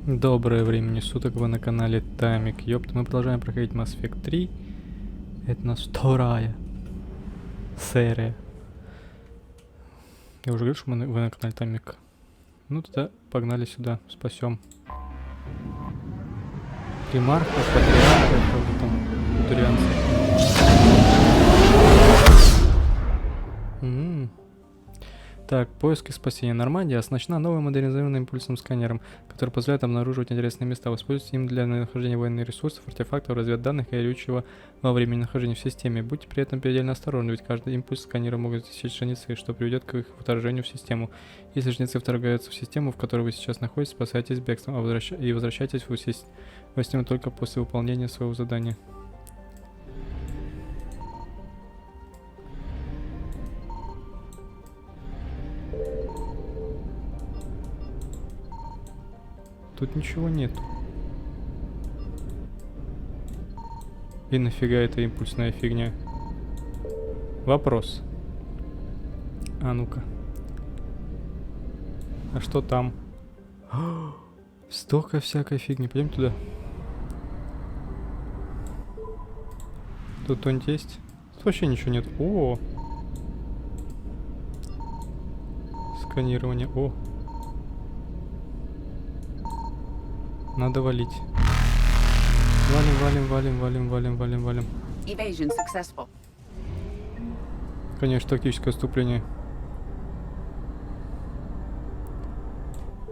Доброе времени суток, вы на канале Тамик. Ёпт, мы продолжаем проходить Mass Effect 3. Это у нас вторая серия. Я уже говорил, что вы на канале Тамик. Ну тогда погнали сюда, спасем примарха, патриарха, что там, турианцы. Так, поиск и спасение. Нормандия оснащена новым модернизированным импульсным сканером, который позволяет обнаруживать интересные места. Воспользуйтесь им для нахождения военных ресурсов, артефактов, разведданных и горючего во времени нахождения в системе. Будьте при этом предельно осторожны, ведь каждый импульс сканера могут засечь жнецы, что приведет к их вторжению в систему. Если жнецы вторгаются в систему, в которой вы сейчас находитесь, спасайтесь бегством и возвращайтесь в систему только после выполнения своего задания. Тут ничего нету. И нафига эта импульсная фигня? Вопрос. А ну-ка. А что там? Столько всякой фигни. Пойдем туда. Тут кто-нибудь есть? Тут вообще ничего нет. О! Сканирование. О! Надо валить. Валим. Конечно, тактическое отступление.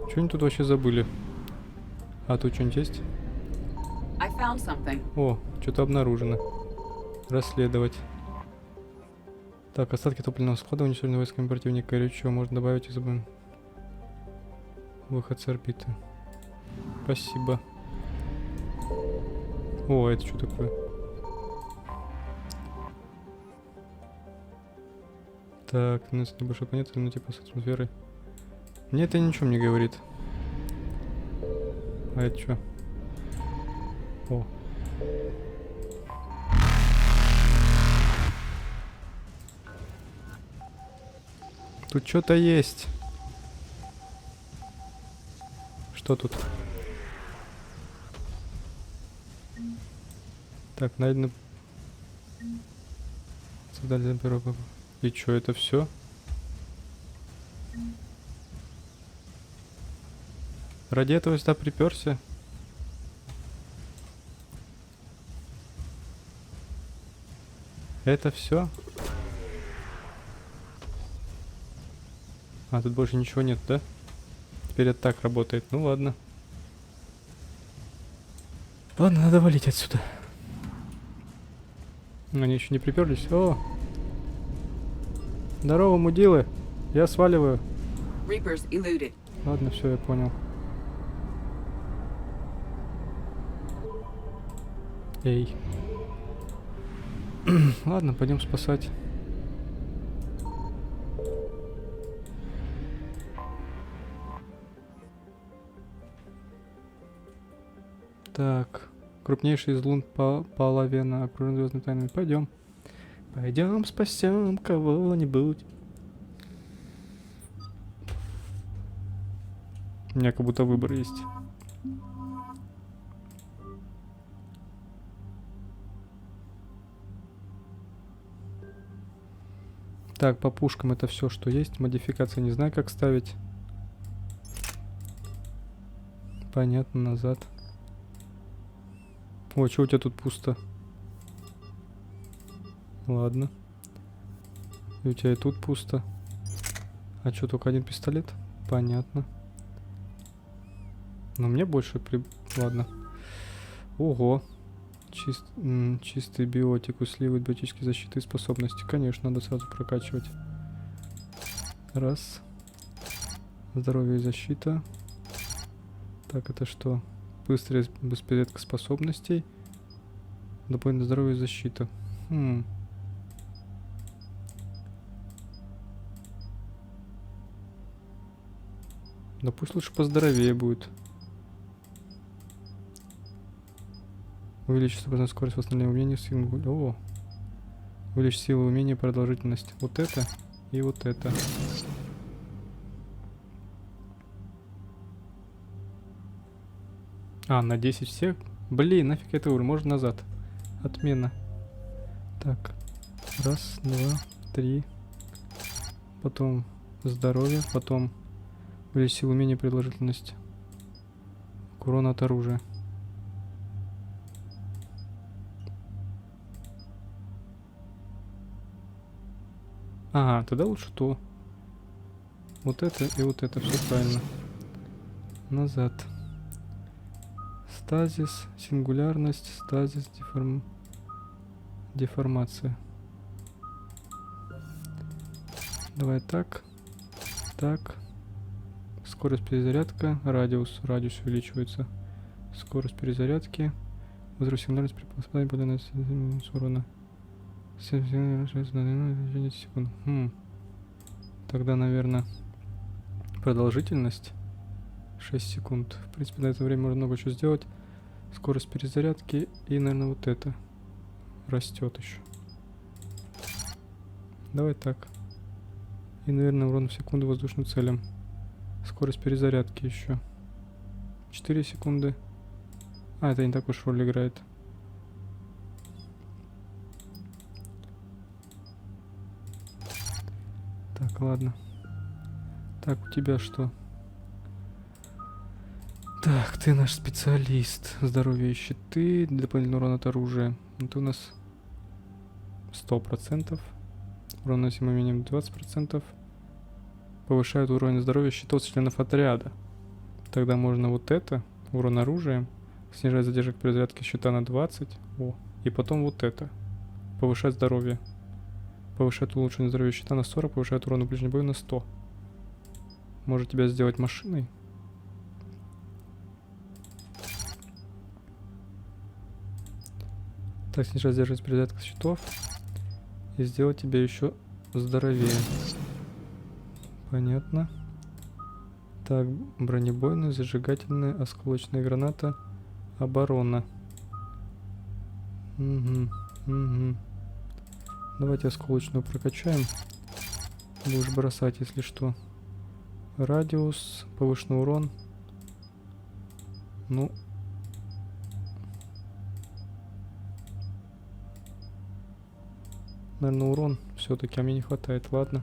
Что они тут вообще забыли? А тут что-нибудь есть? О, что-то обнаружено. Расследовать. Так, остатки топливного склада уничтожены войсками противника. Горючего можно добавить из выход с орбиты. Спасибо. О, это что такое? Так, у нас небольшая планета, ну типа с атмосферой. Мне это ничего не говорит. А это что? О. Тут что-то есть. Что тут? Так, найдено. И чё, это все? Ради этого сюда приперся? Это все? А, тут больше ничего нет, да? Теперь это так работает. Ну ладно. Ладно, надо валить отсюда. Они еще не приперлись. О! Здорово, мудилы. Я сваливаю. Ладно, все, я понял. Эй. Ладно, пойдем спасать. Так. Крупнейший из лун половина окружен звездными тайнами. Пойдем. Пойдем спасем кого-нибудь. У меня как будто выбор есть. Так, по пушкам это все, что есть. Модификации не знаю, как ставить. Понятно, назад. О, что у тебя тут пусто? Ладно. И у тебя и тут пусто. А что, только один пистолет? Понятно. Но мне больше Ладно. Ого. Чистый биотик усиливает биотические защиты и способности. Конечно, надо сразу прокачивать. Раз. Здоровье и защита. Так, это что? Быстрая беспередка способностей. Дополнительное здоровье и защита. Да пусть лучше поздоровее будет. Увеличить скорость восстановления умений. О! Увеличить силу умения, продолжительность. Вот это и вот это. А, на 10 всех? Блин, нафиг это уровень, можно назад. Отмена. Так. Раз, два, три. Потом здоровье, потом увеличить силу, умение, продолжительность. Урон от оружия. Ага, тогда лучше то. Вот это и вот это, все правильно. Назад. Стазис, сингулярность, стазис, деформация. Давай так. Так. Скорость перезарядка. Радиус увеличивается. Скорость перезарядки. Возраст сигнальность при попадании с урона. Секунд. Тогда, наверное, продолжительность 6 секунд. В принципе, на это время можно много чего сделать. Скорость перезарядки и, наверное, вот это растет еще. Давай так. И, наверное, урон в секунду воздушным целям. Скорость перезарядки еще 4 секунды. А, это не так уж роль играет. Так, ладно. Так, у тебя что? Так, ты наш специалист. Здоровье и щиты. Дополнительный урон от оружия. Это у нас 100%. Урон наносимый умением 20%. Повышает уровень здоровья щитов членов отряда. Тогда можно вот это. Урон оружием. Снижает задержек перезарядки щита на 20. О. И потом вот это. Повышать здоровье. Повышает улучшение здоровья щита на 40. Повышает урон в ближнем бою на 100. Может тебя сделать машиной? Так, снижать задерживать перезарядку щитов. И сделать тебя еще здоровее. Понятно. Так, бронебойная, зажигательная, осколочная граната, оборона. Угу. Давайте осколочную прокачаем. Будешь бросать, если что. Радиус, повышенный урон. Ну. Наверное, урон все-таки, а мне не хватает. Ладно.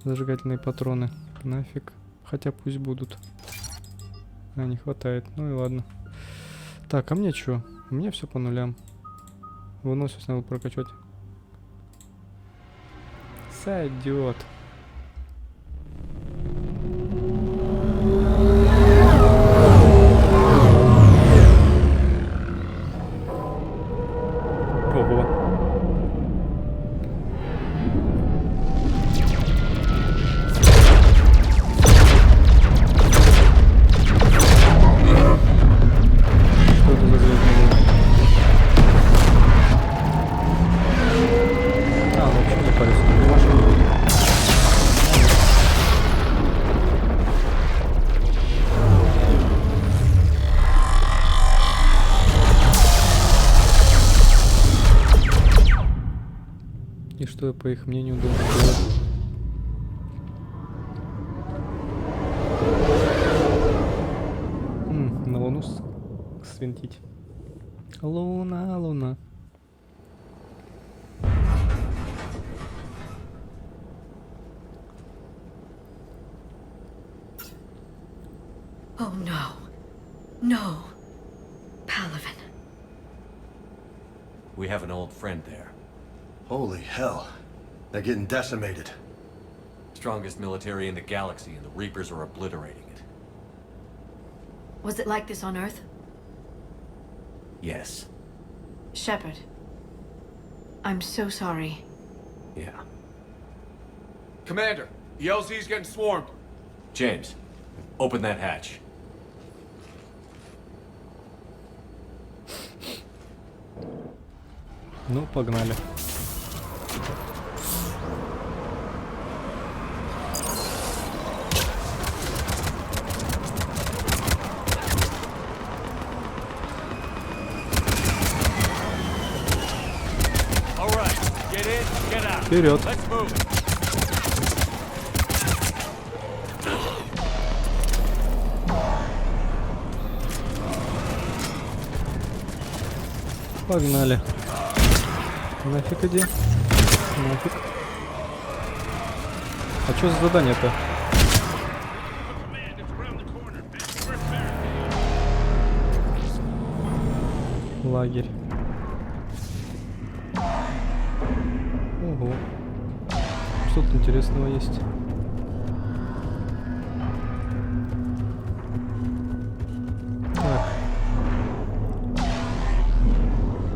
Зажигательные патроны. Нафиг. Хотя пусть будут. А, не хватает. Ну и ладно. Так, а мне что? У меня все по нулям. Выносливость надо прокачать. Сойдет. Ого. И что я, по их мнению, должен делать? На Луну свинтить. Луна, Луна. Oh no. No. Palavin. We have an old friend there. Holy hell. They're getting decimated. Strongest military in the galaxy, and the Reapers are obliterating it. Was it like this on Earth? Yes. Shepard. I'm so sorry. Yeah. Commander, the LZ's getting swarmed. James, open that hatch. Ну, погнали. All right, get in, get out. Вперед. Let's move. Погнали. Нафиг иди. Нафиг. А что за задание-то? Лагерь. Ого. Что-то интересного есть. Так.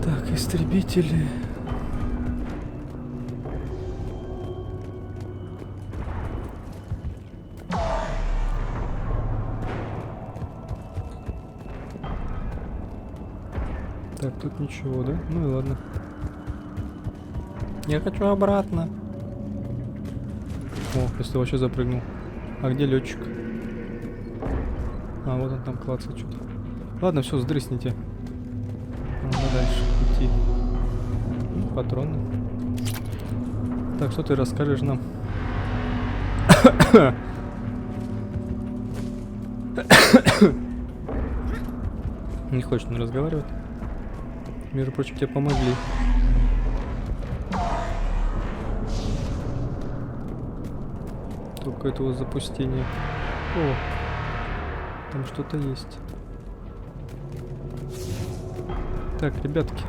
Так, истребители. Так, тут ничего, да? Ну и ладно. Я хочу обратно. О, если вообще запрыгнул. А где летчик? А, вот он там клацает что-то. Ладно, все, сдрысните. Надо дальше идти. Патроны. Так, что ты расскажешь нам? Не хочет он разговаривать. Между прочим, тебе помогли. Только этого запустения. О, там что-то есть. Так, ребятки.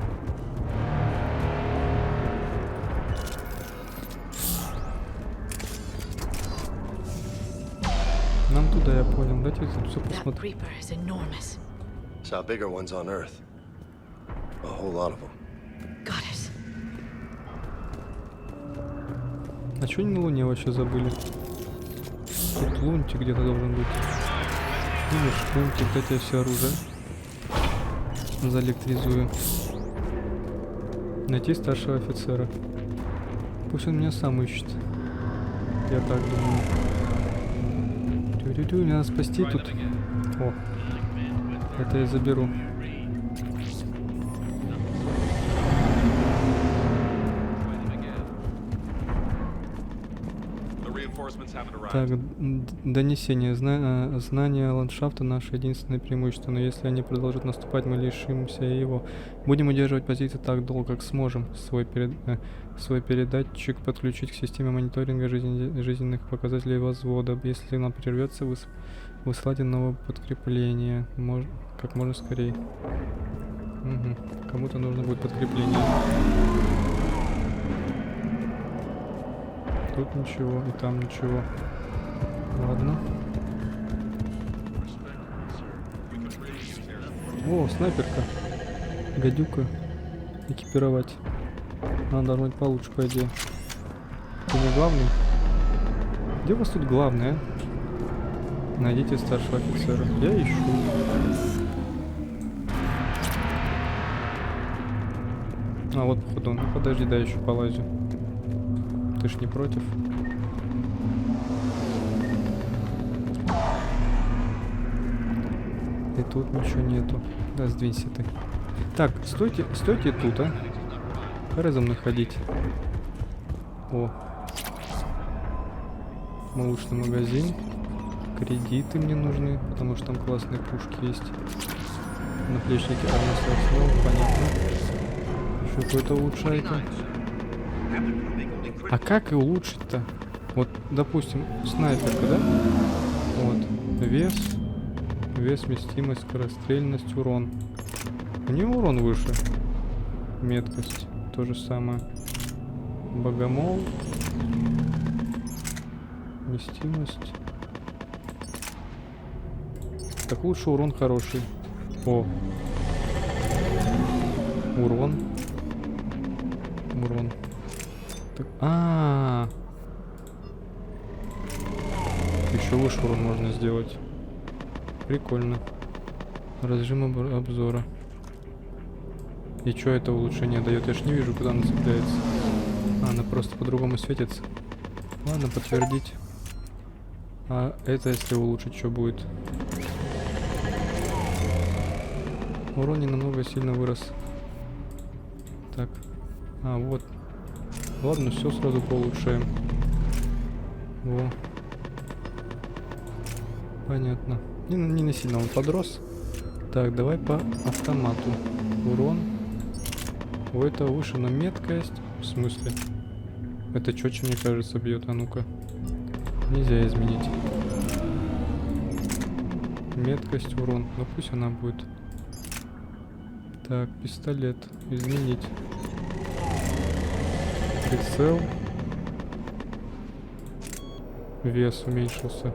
Нам туда, я понял. Давайте все That посмотрим. Reaper is enormous. Saw bigger ones on Earth. A whole lot of them. Goddess. А чё они на Луне вообще забыли? Тут лунтик где-то должен быть. Видишь, лунтик, дайте я все оружие. Заэлектризую. Найти старшего офицера. Пусть он меня сам ищет. Я так думаю. Тю-тю-тю, мне надо спасти тут. О, это я заберу. Так, донесение. Знание ландшафта — наше единственное преимущество, но если они продолжат наступать, мы лишимся его. Будем удерживать позиции так долго, как сможем. Свой передатчик подключить к системе мониторинга жизненных показателей возвода. Если нам прервется, высылайте новое подкрепление. Как можно скорее. Угу. Кому-то нужно будет подкрепление. Тут ничего, и там ничего. Ладно. О, снайперка. Гадюка. Экипировать. Она должна быть получше, по идее. Ты не главный? Где у вас тут главный, а? Найдите старшего офицера. Я ищу. А, вот походу. Ну подожди, да, еще полазю. Ты ж не против? И тут ничего нету. Да, сдвинься ты. Так, стойте тут, а. Пора за мной ходить. О. Молочный магазин. Кредиты мне нужны, потому что там классные пушки есть. Наплечники армор, понятно. Еще какой-то улучшайка. А как и улучшить-то? Вот, допустим, снайперка, да? Вот. Вес, вместимость, скорострельность, урон. У нее урон выше. Меткость. То же самое. Богомол. Вместимость. Так лучше урон хороший. О. Урон. Еще выше урон можно сделать. Прикольно. Режим обзора. И что это улучшение дает? Я ж не вижу, куда она цепляется. Она просто по-другому светится. Ладно, подтвердить. А это если улучшить, что будет? Урон не намного сильно вырос. Так. А, вот. Ладно, все сразу поулучшаем. Во. Понятно. Не сильно он подрос. Так, давай по автомату. Урон. У этого выше, но меткость. В смысле? Это четче, мне кажется, бьет. А ну-ка. Нельзя изменить. Меткость, урон. Ну пусть она будет. Так, пистолет. Изменить. Прицел. Вес уменьшился.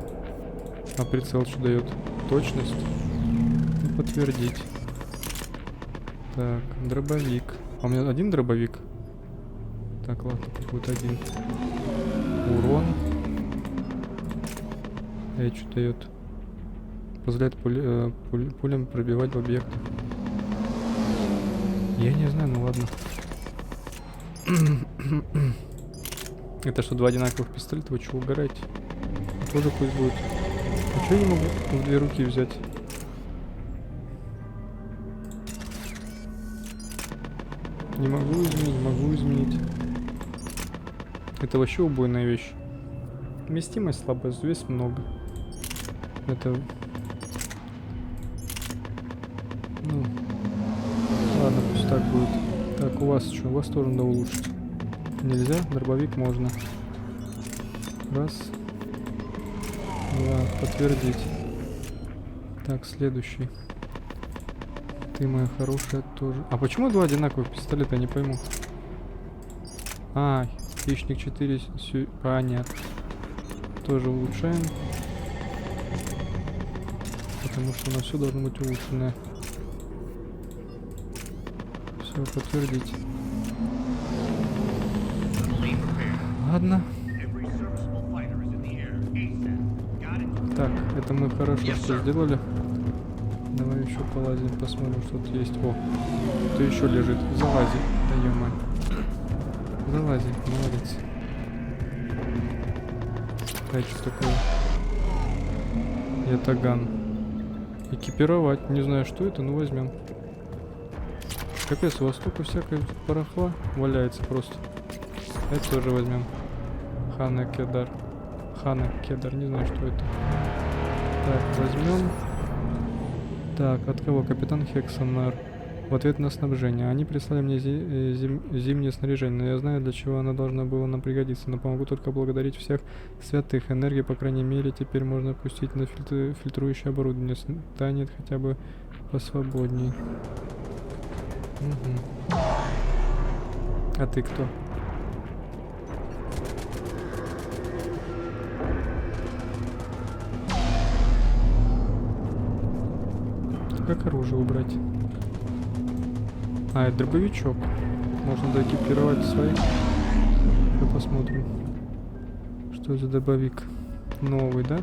А прицел что дает? Точность. И подтвердить. Так, дробовик. А у меня один дробовик? Так, ладно, будет один. Урон. Это что дает? Позволяет пулям пробивать в объекты. Я не знаю, ну ладно. Это что, два одинаковых пистолета? Вы что, угораете? Тоже пусть будет. А что я не могу в две руки взять? Не могу изменить, могу изменить. Это вообще убойная вещь. Вместимость слабая, вес много. Это... Ну... Ладно, пусть так будет. Так, у вас что? У вас тоже надо улучшить. Нельзя? Дробовик можно. Раз. Два. Подтвердить. Так, следующий. Ты, моя хорошая, тоже. А почему два одинаковых пистолета? Я не пойму. А, хищник 4. Понятно. Тоже улучшаем. Потому что у нас все должно быть улучшенное. Все, подтвердить. Ладно. Так, это мы хорошо что сделали. Давай еще полазим, посмотрим, что тут есть. О, кто еще лежит. Залази. Да ё-моё. Залази, молодец. Так, что такое? Ятаган. Экипировать. Не знаю, что это, но возьмем. Капец, у вас столько всякой барахла валяется просто. Это тоже возьмем. Хана Кедар. Хана Кедар, не знаю, что это. Так, возьмем. Так, от кого? Капитан Хексонар. В ответ на снабжение. Они прислали мне зимнее снаряжение, но я знаю, для чего оно должно было нам пригодиться. Но помогу только благодарить всех святых. Энергии, по крайней мере, теперь можно пустить на фильтрующее оборудование. Станет хотя бы посвободней. Угу. А ты кто? Как оружие убрать? А, это дробовичок. Можно доэкипировать свои. Сейчас посмотрим. Что за дробовик? Новый, да?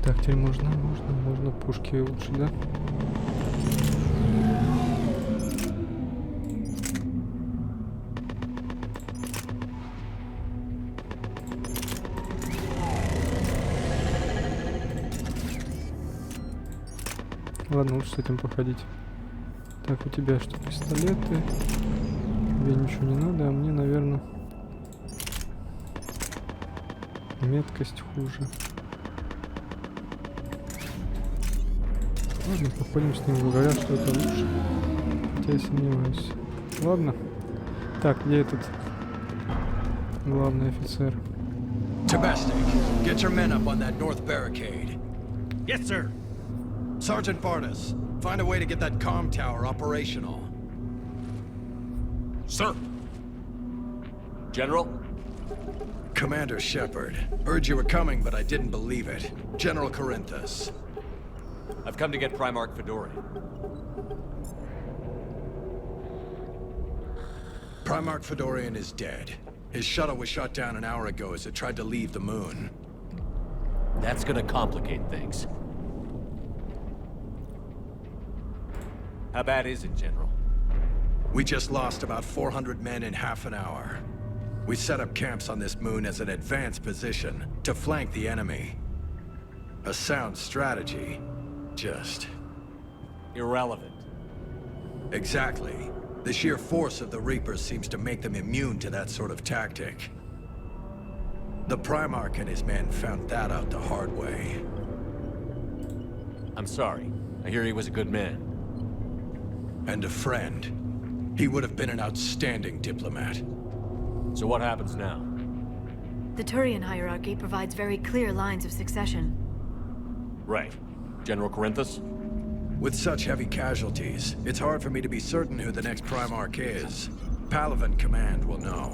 Так, теперь можно пушки улучшить, да? Ладно, лучше с этим походить. Так, у тебя что, пистолеты? Тебе ничего не надо, а мне, наверное, меткость хуже. Ладно, походим с ним, говорят, что это лучше. Хотя я сомневаюсь. Ладно. Так, где этот главный офицер? Tabastic, get your men up on that north barricade. Yes, sir. Sergeant Barnes, find a way to get that comm tower operational. Sir. General, Commander Shepard. Heard you were coming, but I didn't believe it. General Corinthus. I've come to get Primarch Fedorian. Primarch Fedorian is dead. His shuttle was shot down an hour ago as it tried to leave the moon. That's gonna complicate things. How bad is it, General? We just lost about 400 men in half an hour. We set up camps on this moon as an advanced position to flank the enemy. A sound strategy. Just... Irrelevant. Exactly. The sheer force of the Reapers seems to make them immune to that sort of tactic. The Primarch and his men found that out the hard way. I'm sorry. I hear he was a good man. And a friend. He would have been an outstanding diplomat. So what happens now? The Turian hierarchy provides very clear lines of succession. Right. General Corinthus? With such heavy casualties, it's hard for me to be certain who the next Primarch is. Palaven Command will know.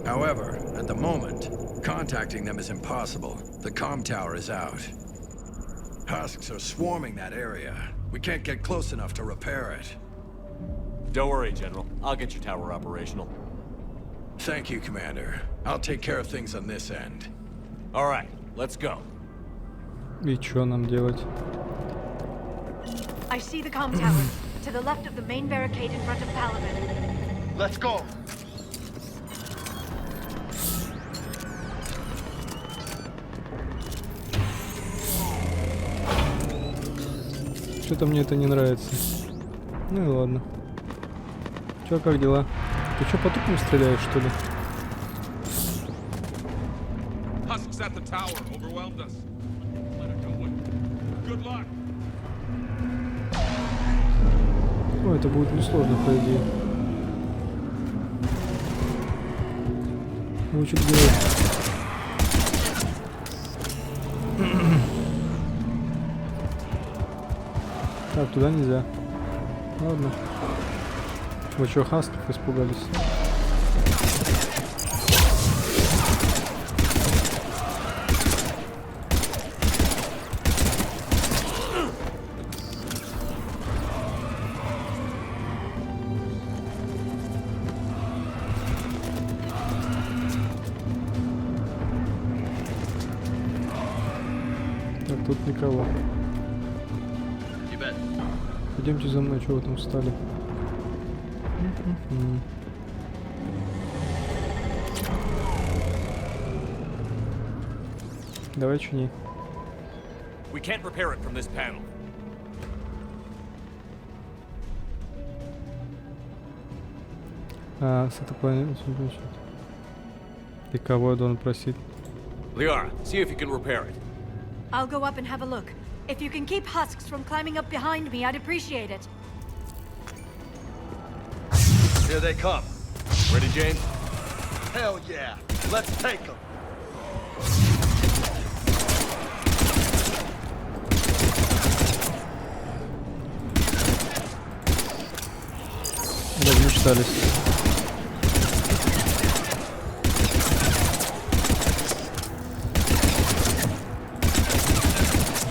However, at the moment, contacting them is impossible. The comm tower is out. Husks are swarming that area. We can't get close enough to repair it. Don't worry, General. I'll get your tower operational. Thank you, Commander. I'll take care of things on this end. All right, let's go. И чё нам делать? I see the comm tower, to the left of the main barricade in front of Palaven. Let's go. Что-то мне это не нравится. Ну и ладно. Чё, как дела? Ты чё, по трупам стреляешь, что ли? Husks at the tower overwhelmed us. Let it go. Good luck. Ну, это будет несложно, по идее. Лучик делать. Так, туда нельзя. Ладно. Вы чё, хасков испугались? Так, тут никого. Идемте за мной, чего вы там встали? Давай чини. We can't repair it from this panel. С этой планеты. И кого я должен просить? Liara, see if you can repair it. I'll go up and have a look. If you can keep Husks from climbing up behind me, I'd appreciate it. Here they come. Ready, James? Hell yeah. Let's take them. Размечтались.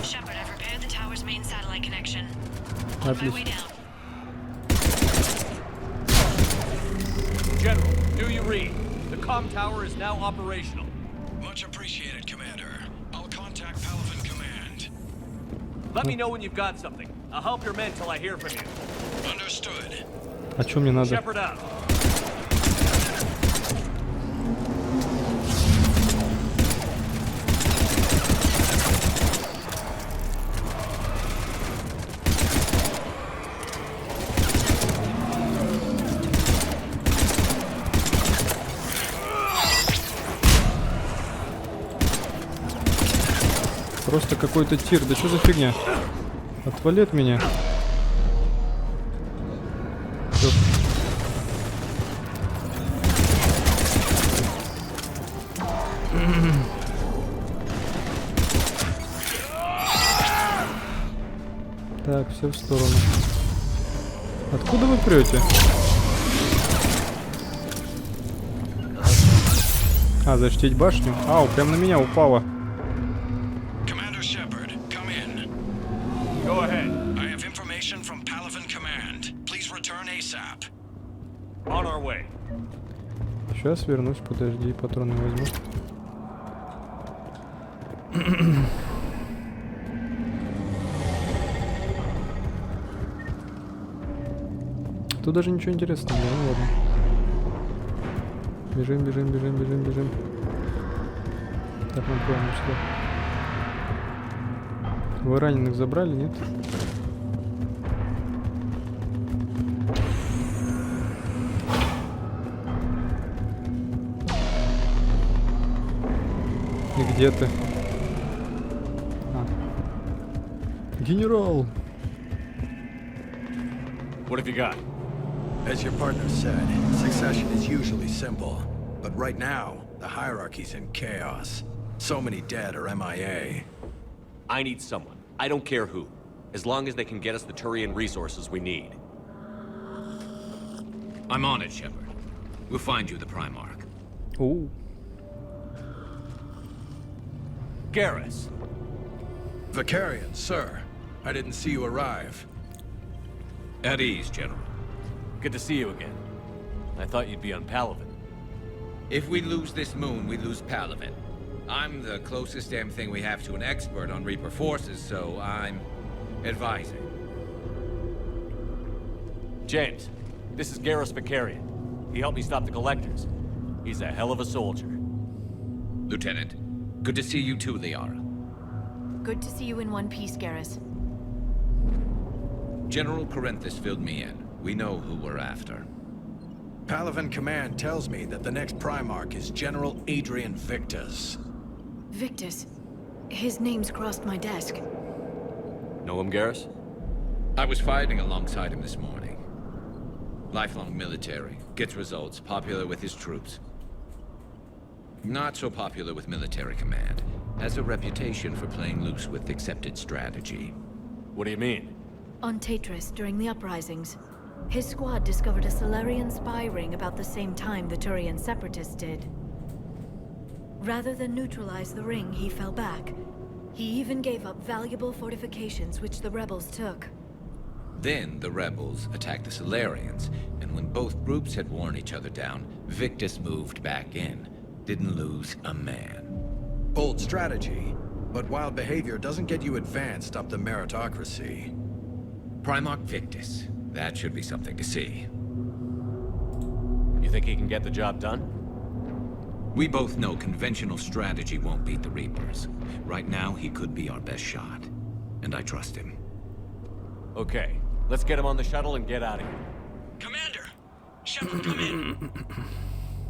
Shepard, I've repaired the tower's main satellite connection. Отлично. General, do you read? The comm tower is now operational. Much appreciated, Commander. I'll contact Palaven Command. Let me know when you've got something. I'll help your men till I hear from you. Understood. А чё мне надо? Shepard out. Просто какой-то тир. Да что за фигня? Отвали от меня. Всё. Так, все в сторону. Откуда вы прете? А, защитить башню? Ау, прям на меня упало. Commander Shepard, come in. Go ahead. I have information from Palaven Command. Please return ASAP. On our way. Сейчас вернусь, подожди, патроны возьму. Тут даже ничего интересного, да, ну ладно. Бежим, бежим, бежим, бежим, бежим. Так, мы пойдем сюда. Вы раненых забрали, нет? И где ты? А. Генерал! What have you got? As your partner said, succession is usually simple. But right now, the hierarchy's in chaos. So many dead or MIA. I need someone. I don't care who. As long as they can get us the Turian resources we need. I'm on it, Shepard. We'll find you the Primarch. Ooh. Garrus! Vicarian, sir. I didn't see you arrive. At ease, General. Good to see you again. I thought you'd be on Palaven. If we lose this moon, we lose Palaven. I'm the closest damn thing we have to an expert on Reaper forces, so I'm advising. James, this is Garrus Vicarian. He helped me stop the Collectors. He's a hell of a soldier. Lieutenant, good to see you too, Liara. Good to see you in one piece, Garrus. General Corinthus filled me in. We know who we're after. Palaven Command tells me that the next Primarch is General Adrian Victus. Victus. His name's crossed my desk. Know him, Garrus? I was fighting alongside him this morning. Lifelong military, gets results, popular with his troops. Not so popular with military command. Has a reputation for playing loose with accepted strategy. What do you mean? On Tatris, during the uprisings, his squad discovered a Solarian spy ring about the same time the Turian separatists did. Rather than neutralize the ring, he fell back. He even gave up valuable fortifications which the rebels took. Then the rebels attacked the Solarians, and when both groups had worn each other down, Victus moved back in. Didn't lose a man. Bold strategy, but wild behavior doesn't get you advanced up the meritocracy. Primarch Victus. That should be something to see. You think he can get the job done? We both know conventional strategy won't beat the Reapers. Right now, he could be our best shot. And I trust him. Okay, let's get him on the shuttle and get out of here. Commander! Shepard, come in!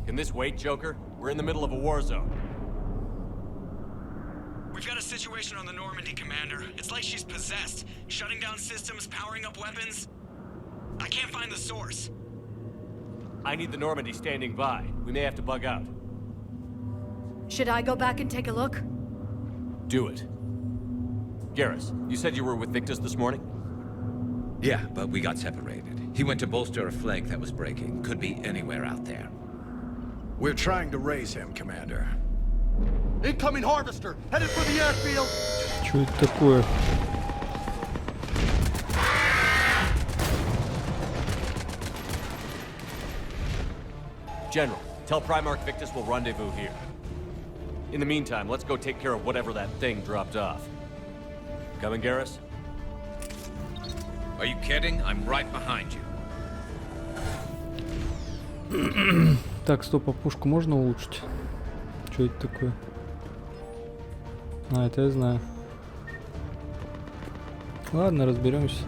Can this wait, Joker? We're in the middle of a war zone. We've got a situation on the Normandy, Commander. It's like she's possessed. Shutting down systems, powering up weapons. I can't find the source. I need the Normandy standing by. We may have to bug out. Should I go back and take a look? Do it. Garrus, you said you were with Victus this morning? Yeah, but we got separated. He went to bolster a flank that was breaking. Could be anywhere out there. We're trying to raise him, Commander. Incoming harvester, headed for the airfield. Что это такое? General, tell Primarch Victus we'll rendezvous here. In the meantime, let's go take care of whatever that thing dropped off. Coming, Garrus? Are you kidding? I'm right behind you. Так, стоп, а пушку можно улучшить? Что это такое? А, это я знаю. Ладно, разберемся.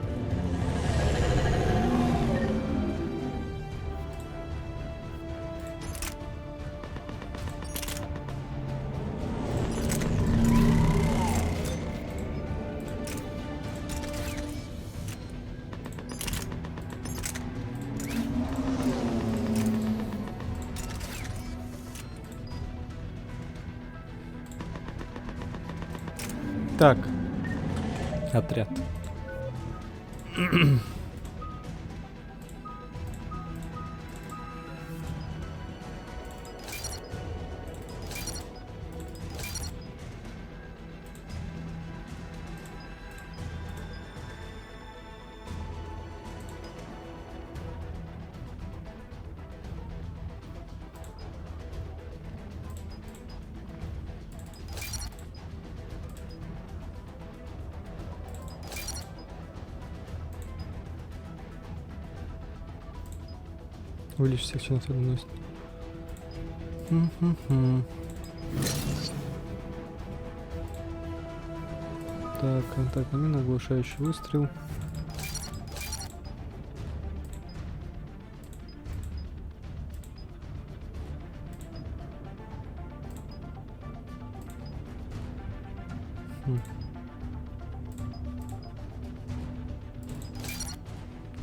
Так, отряд. Увеличить всех членов наносит. Так, контактная мина, оглушающий выстрел.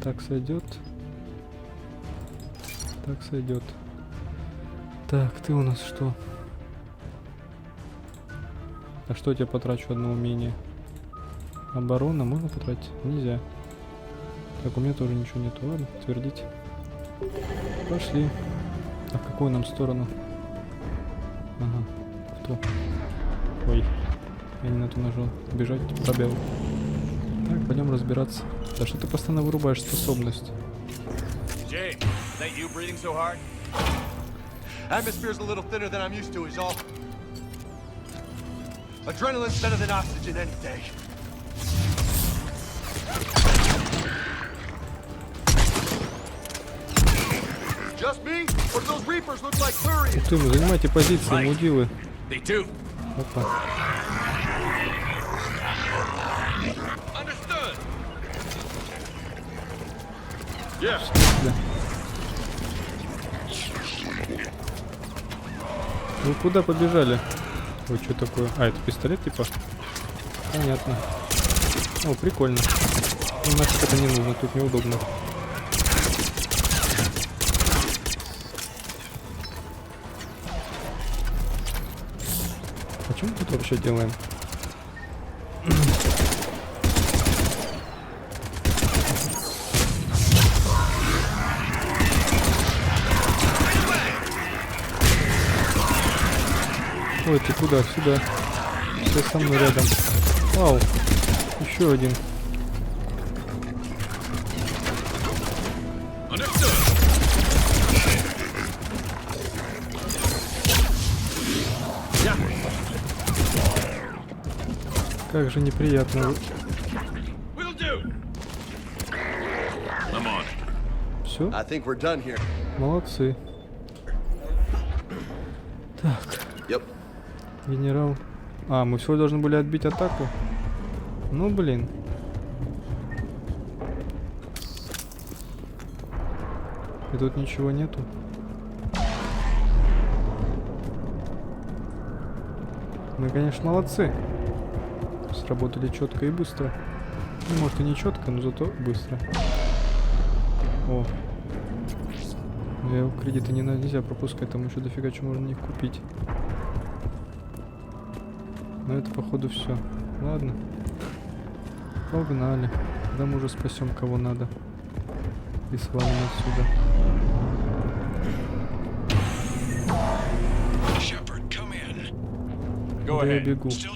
Так сойдет. Так сойдет. Так, ты у нас что? А что я тебе потрачу одно умение? Оборона можно потратить? Нельзя. Так, у меня тоже ничего нету. Ладно, твердить. Пошли. А в какую нам сторону? Ага, в ту. Ой, я не на ту нажал. Бежать, пробел. Так, пойдем разбираться. Да что ты постоянно вырубаешь способность? Jay, is that you breathing so hard? Atmosphere's a little thinner than I'm used to, is all. Adrenaline's better than oxygen any day. Just me? Or do those reapers look like furries? Ух ты, ну занимайте позиции, мудилы. They do. Опа. Understood. Вы куда побежали? Ой, что такое? А, это пистолет типа? Понятно. О, прикольно. Ну, нафиг это не нужно, тут неудобно. А что мы тут вообще делаем? Ой, ты куда? Сюда. Все со мной рядом. Вау. Еще один. Как же неприятно. Все? Молодцы. Так. Генерал. А, мы всего должны были отбить атаку. Ну, блин. И тут ничего нету. Мы, конечно, молодцы. Сработали четко и быстро. Ну, может и не четко, но зато быстро. О. Кредиты нельзя пропускать, там еще дофига чего можно не купить. Но это походу все. Ладно. Погнали. Да мы уже спасем кого надо. И свалим отсюда. Да я бегу. Че,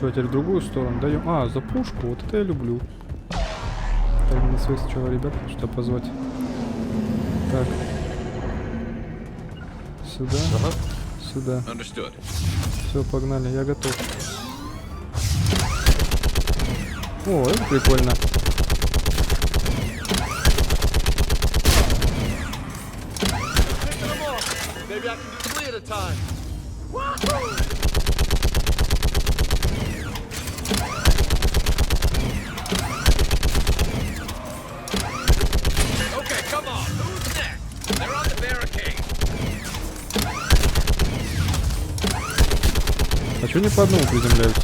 теперь в другую сторону даем? А, за пушку, вот это я люблю. Так, на своих сначала ребят сюда позвать. Так. Сюда. Сюда. Все, погнали, я готов. О, это прикольно. А чё не по одному приземляются?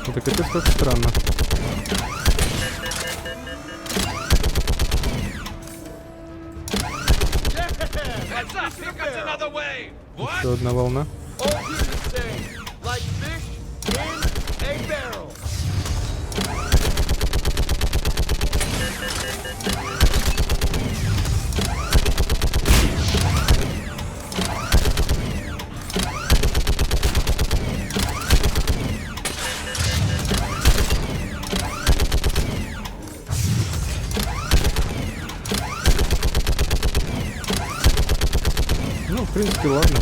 Это капец как странно. Еще одна волна. Ну, в принципе, ладно.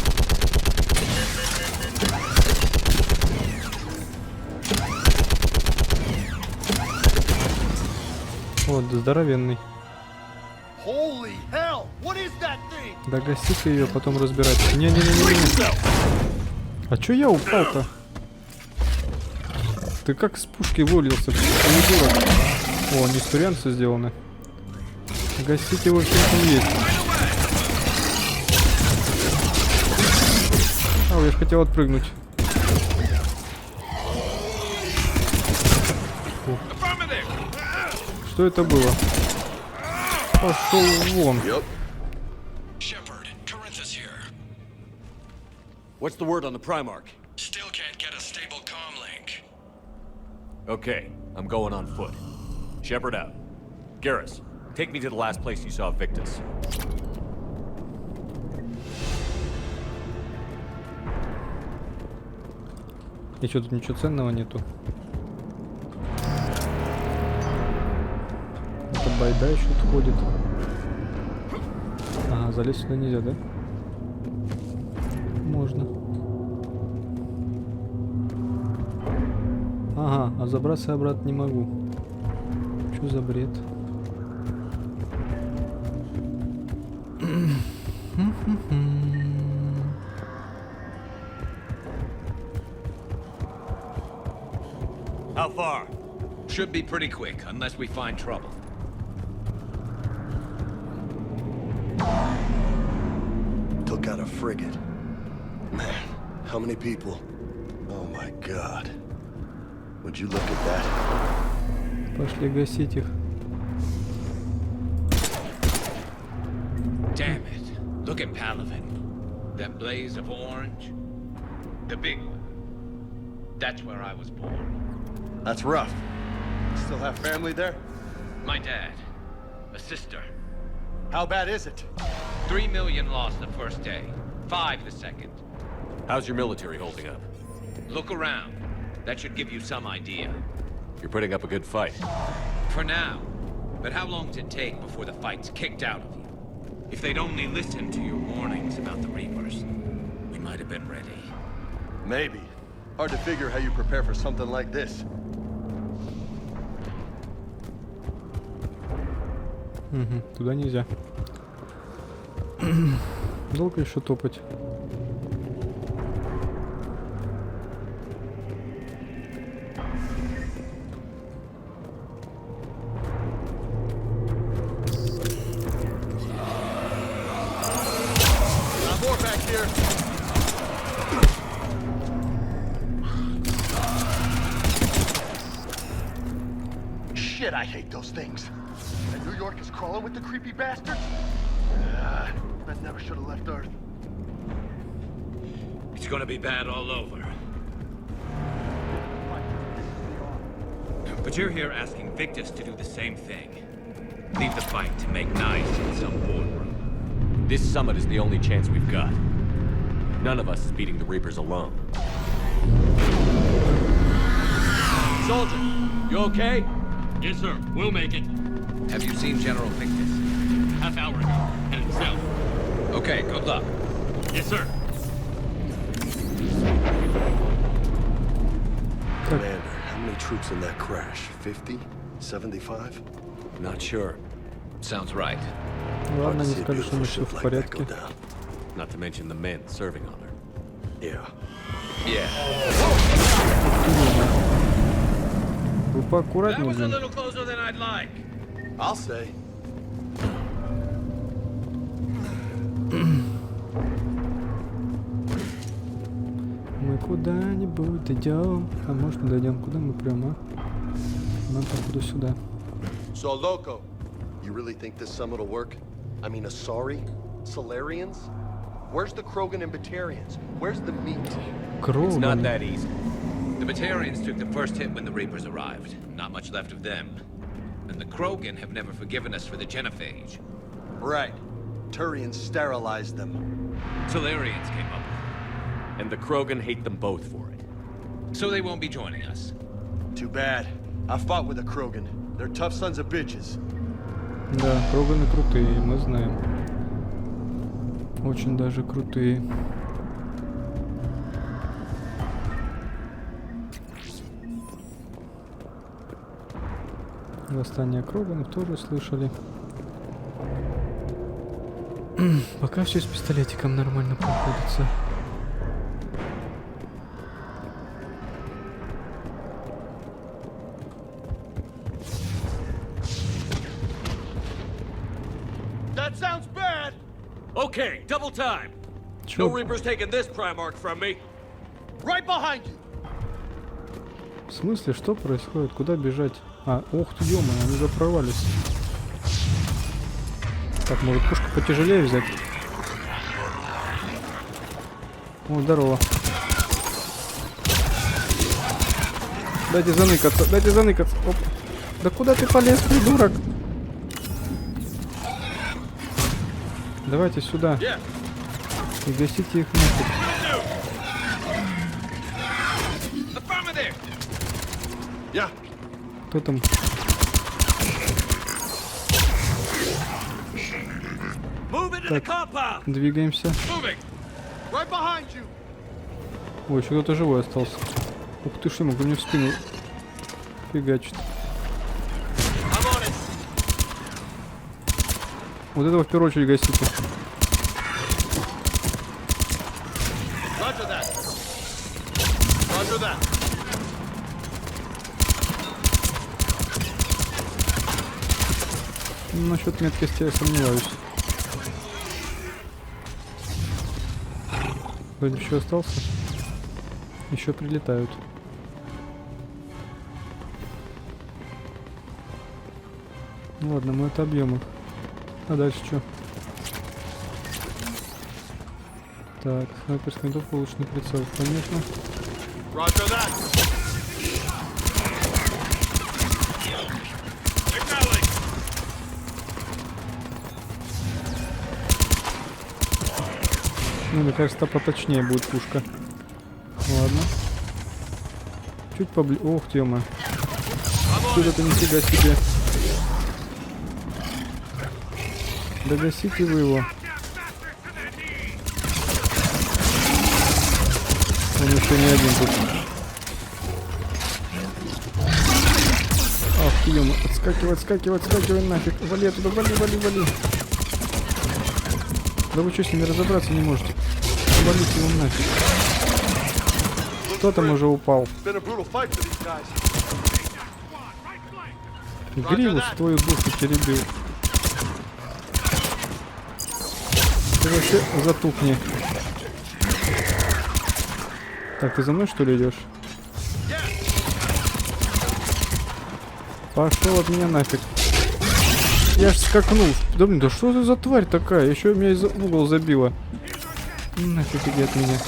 Вот, здоровенный. Holy hell! What is that thing? Да гасите ее, потом разбирать. Не-не-не-не. А чё я упал-то? Ты как с пушки вылился, придурок. О, они стурянцы сделаны. Гасите его всем, что есть. А, я ж хотел отпрыгнуть. О. Что это было? Пошел вон. Shepard, Corinthus here. What's the word on the Primarch? Still can't get a stable comm link. Okay, I'm going on foot. Shepard out. Garrus, take me to the last place you saw Victus. И что, тут ничего ценного нету? Это байда еще тут ходит. Ага, залезть сюда нельзя, да? Можно. Ага, а забраться обратно не могу. Что за бред? How far? Should be pretty quick, unless we find trouble. Took out a frigate. Man, how many people? Oh my god. Would you look at that? Пошли гасить их. Damn it. Look at Palaven. That blaze of orange. The big one. That's where I was born. That's rough. Still have family there? My dad. A sister. How bad is it? 3 million lost the first day. 5 the second. How's your military holding up? Look around. That should give you some idea. You're putting up a good fight. For now. But how long does it take before the fight's kicked out of you? If they'd only listened to your warnings about the Reapers, we might have been ready. Maybe. Hard to figure how you prepare for something like this. Угу, туда нельзя. Долго еще топать? Shit, I hate those things. And New York is crawling with the creepy bastards? I never should have left Earth. It's gonna be bad all over. But you're here asking Victus to do the same thing. Leave the fight to make nice in some boardroom. This summit is the only chance we've got. None of us is beating the Reapers alone. Soldier, you okay? Yes, sir. We'll make it. Have you seen General Victus? Half hour ago. Headed south. Okay, good luck. Yes, sir. Commander, how many troops in that crash? 50? 75? Not sure. Sounds right. Ладно, они сказали, что у них все в порядке. Not to mention the men serving on her. Yeah. Yeah. Вы That поаккуратнее, was a блин. little closer than I'd like. I'll say. Мы куда-нибудь дойдем. А может не дойдем? Куда мы прямо? Нам походу сюда. So, Loco, you really think this summit will work? I mean, Asari? Solarians? Where's the Krogan and Batarians? Where's the meat? It's not Кровь. that easy. The Batarians took the first hit when the Reapers arrived. Not much left of them. And the Krogan have never forgiven us for the genophage. Right. Turians sterilized them. Solarians came up with And the Krogan hate them both for it. it. So they won't be joining us. Too bad. I fought with a Krogan. They're tough sons of bitches. Да, Кроганы крутые, мы знаем. Очень даже крутые. Восстание Кроганов тоже слышали. Пока все с пистолетиком нормально проходится. That sounds bad. Okay, double time. No Чё? Reaper's taking this Primarch from me. Right behind you. В смысле, что происходит? Куда бежать? А, ох ты, ё-моё, они заправались. Так, может пушку потяжелее взять? О, здорово. Дайте заныкаться, дайте заныкаться. Оп. Да куда ты полез, придурок? Давайте сюда. И гасите их нафиг. Кто там? Так, двигаемся. Ой, еще кто-то живой остался. Ух ты, что могу мне в спину фигачит. Вот этого в первую очередь гасите. Насчет меткости я сомневаюсь. Вроде еще остался. Еще прилетают. Ну ладно, мы отобьем их. А дальше что? Так, снайперский винтовка, улучшенный прицел, конечно. Ну, мне кажется, поточнее будет пушка. Ладно. Чуть поближе. Ох, тема. Что-то нифига себе. Да гасите вы его. Он еще не один тут. Ах ты, ё-моё. Отскакивай, отскакивай, отскакивай нафиг. Вали оттуда, вали, вали, вали. Да вы что, с ними разобраться не можете? Валите его нафиг. Кто там уже упал? Гривус твою душу теребил. Ты вообще затухни. Так, ты за мной что ли идешь? Пошел от меня нафиг. Я ж скакнул. Да блин, да что это за тварь такая? Еще меня из угол забила. Нафиг иди от меня.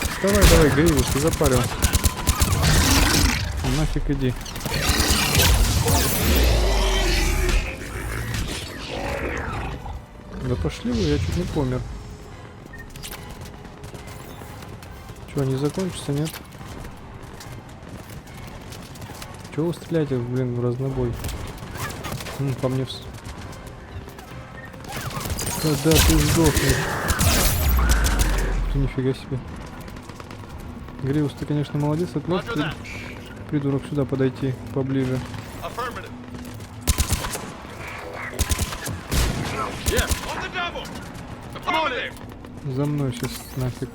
Вставай, давай, Гривус, ты запарил. Нафиг иди. Да пошли вы, я чуть не помер. Че, не закончится, нет? Чего вы стреляете, блин, в разнобой? По мне Когда ты сдохнешь? Ты нифига себе. Гривус, ты, конечно, молодец, отмог, придурок, сюда подойти поближе. За мной сейчас нафиг.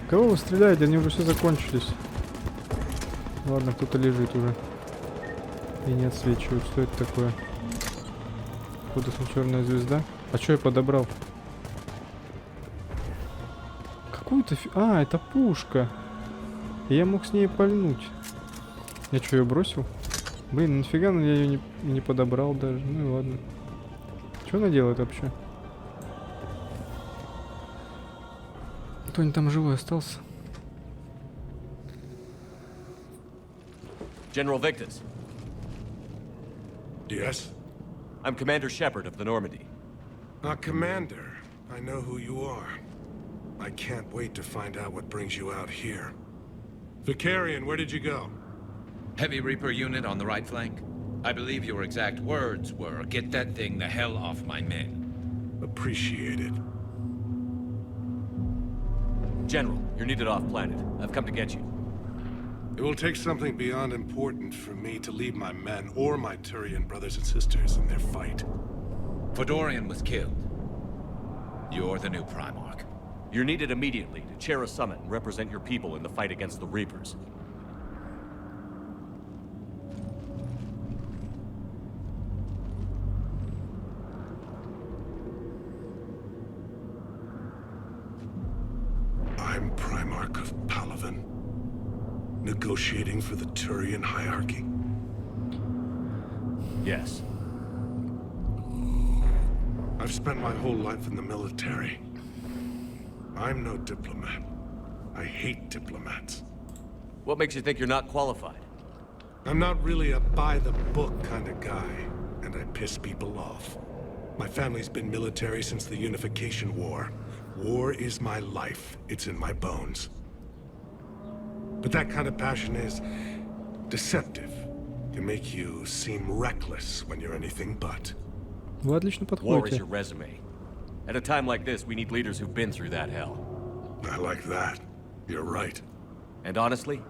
Кого вы стреляете? Они уже все закончились. Ладно, кто-то лежит уже. И не отсвечивают. Что это такое? Походу, черная звезда. А что я подобрал? Какую-то А, это пушка. Я мог с ней пальнуть. Я что, ее бросил? Блин, нафига я ее не подобрал даже. Ну и ладно. Что она делает вообще? Кто-нибудь там живой остался? General Victus. Yes? I'm Commander Shepard of the Normandy. Commander, I know who you are. I can't wait to find out what brings you out here. Vicarian, where did you go? Heavy Reaper unit on the right flank. I believe your exact words were, "Get that thing the hell off my men." Appreciated. General, you're needed off-planet. I've come to get you. It will take something beyond important for me to leave my men or my Turian brothers and sisters in their fight. Fodorian was killed. You're the new Primarch. You're needed immediately to chair a summit and represent your people in the fight against the Reapers. I'm Primarch of Palaven, negotiating for the Turian hierarchy. Yes. I've spent my whole life in the military. I'm no diplomat. I hate diplomats. What makes you think you're not qualified? I'm not really a by-the-book kind of guy, and I piss people off. My family's been military since the Unification War. War is my life. It's in my bones. But that kind of passion is deceptive. Can make you seem reckless when you're anything but. Вы отлично War is подходите. your resume. At a time like this, we need leaders who've been through that hell. I like that. You're right. And honestly,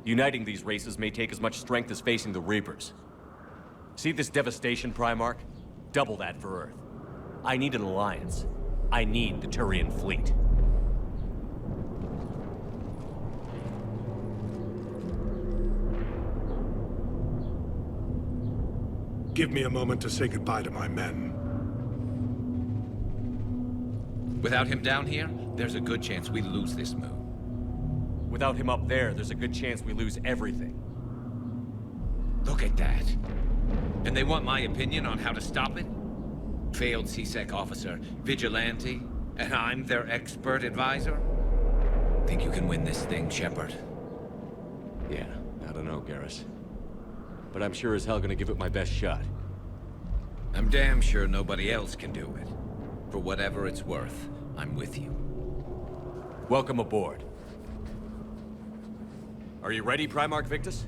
uniting these races may take as much strength as facing the Reapers. See this devastation, Primarch? Double that for Earth. I need an alliance. I need the Turian fleet. Give me a moment to say goodbye to my men. Without him down here, there's a good chance we lose this move. Without him up there, there's a good chance we lose everything. Look at that. And they want my opinion on how to stop it? Failed CSEC officer, vigilante, and I'm their expert advisor? Think you can win this thing, Shepard? Yeah, I don't know, Garrus. But I'm sure as hell gonna give it my best shot. I'm damn sure nobody else can do it. For whatever it's worth, I'm with you. Welcome aboard. Are you ready, Primarch Victus?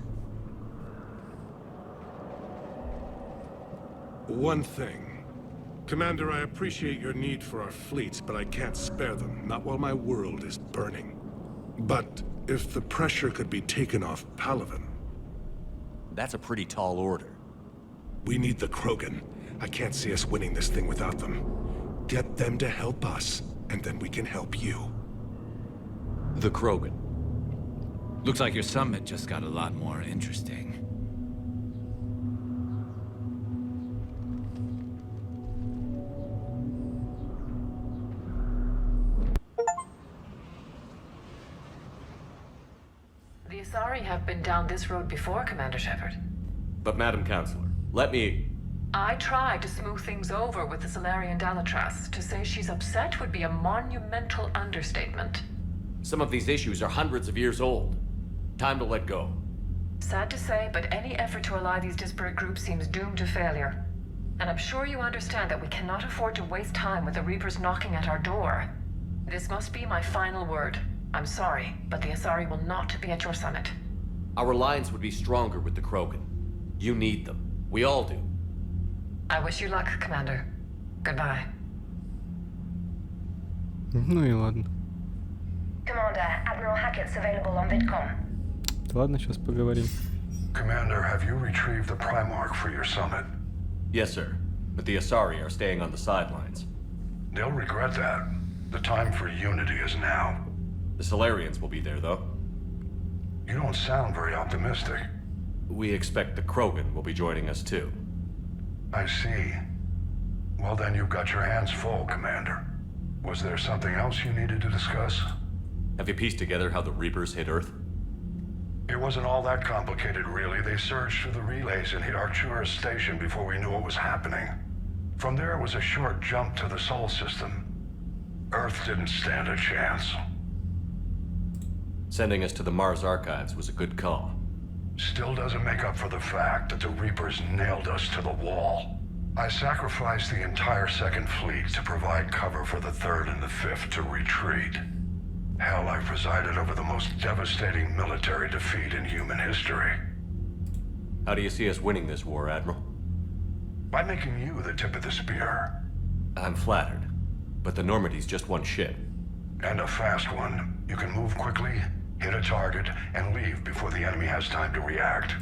One thing. Commander, I appreciate your need for our fleets, but I can't spare them, not while my world is burning. But if the pressure could be taken off Palaven... That's a pretty tall order. We need the Krogan. I can't see us winning this thing without them. Get them to help us, and then we can help you. The Krogan. Looks like your summit just got a lot more interesting. The Asari have been down this road before, Commander Shepard. But Madam Counselor, let me... I tried to smooth things over with the Salarian Dalatras. To say she's upset would be a monumental understatement. Some of these issues are hundreds of years old. Time to let go. Sad to say, but any effort to ally these disparate groups seems doomed to failure. And I'm sure you understand that we cannot afford to waste time with the Reapers knocking at our door. This must be my final word. I'm sorry, but the Asari will not be at your summit. Our alliance would be stronger with the Krogan. You need them. We all do. I wish you luck, Commander. Goodbye. Ну и ладно. Commander, Admiral Hackett's available on VidCom. Ладно, сейчас поговорим. Commander, have you retrieved the Primarch for your summit? Yes, sir. But the Asari are staying on the sidelines. They'll regret that. The time for unity is now. The Solarians will be there, though. You don't sound very optimistic. We expect the Krogan will be joining us, too. I see. Well, then you've got your hands full, Commander. Was there something else you needed to discuss? Have you pieced together how the Reapers hit Earth? It wasn't all that complicated, really. They surged through the relays and hit Arcturus Station before we knew what was happening. From there, it was a short jump to the Sol system. Earth didn't stand a chance. Sending us to the Mars Archives was a good call. Still doesn't make up for the fact that the Reapers nailed us to the wall. I sacrificed the entire Second Fleet to provide cover for the Third and the Fifth to retreat. Hell, I presided over the most devastating military defeat in human history. How do you see us winning this war, Admiral? By making you the tip of the spear. I'm flattered, but the Normandy's just one ship. And a fast one. You can move quickly, hit a target, and leave before the enemy has time to react.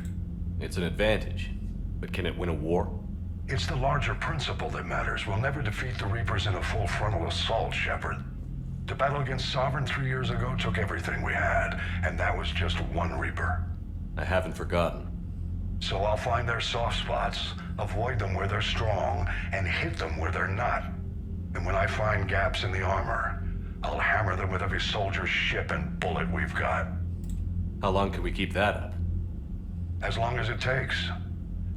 It's an advantage. But can it win a war? It's the larger principle that matters. We'll never defeat the Reapers in a full frontal assault, Shepard. To battle against Sovereign 3 years ago took everything we had, and that was just one Reaper. I haven't forgotten. So I'll find their soft spots, avoid them where they're strong, and hit them where they're not. And when I find gaps in the armor, I'll hammer them with every soldier, ship, and bullet we've got. How long can we keep that up? As long as it takes.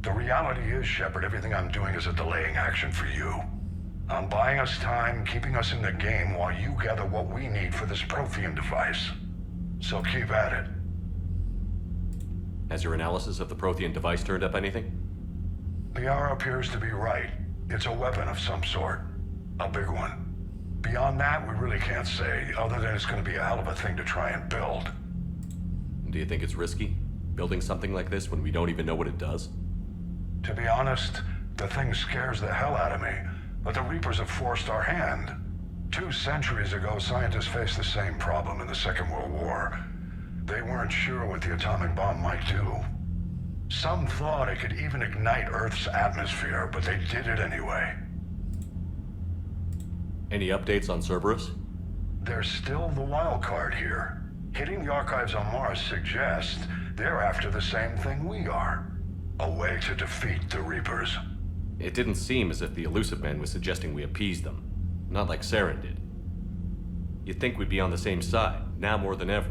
The reality is, Shepard, everything I'm doing is a delaying action for you. I'm buying us time, keeping us in the game while you gather what we need for this Prothean device. So keep at it. Has your analysis of the Prothean device turned up anything? The hour appears to be right. It's a weapon of some sort. A big one. Beyond that, we really can't say, other than it's going to be a hell of a thing to try and build. Do you think it's risky? Building something like this when we don't even know what it does? To be honest, the thing scares the hell out of me, but the Reapers have forced our hand. 2 centuries ago, scientists faced the same problem in the Second World War. They weren't sure what the atomic bomb might do. Some thought it could even ignite Earth's atmosphere, but they did it anyway. Any updates on Cerberus? There's still the wild card here. Hitting the archives on Mars suggests they're after the same thing we are. A way to defeat the Reapers. It didn't seem as if the Elusive Man was suggesting we appease them. Not like Saren did. You'd think we'd be on the same side, now more than ever.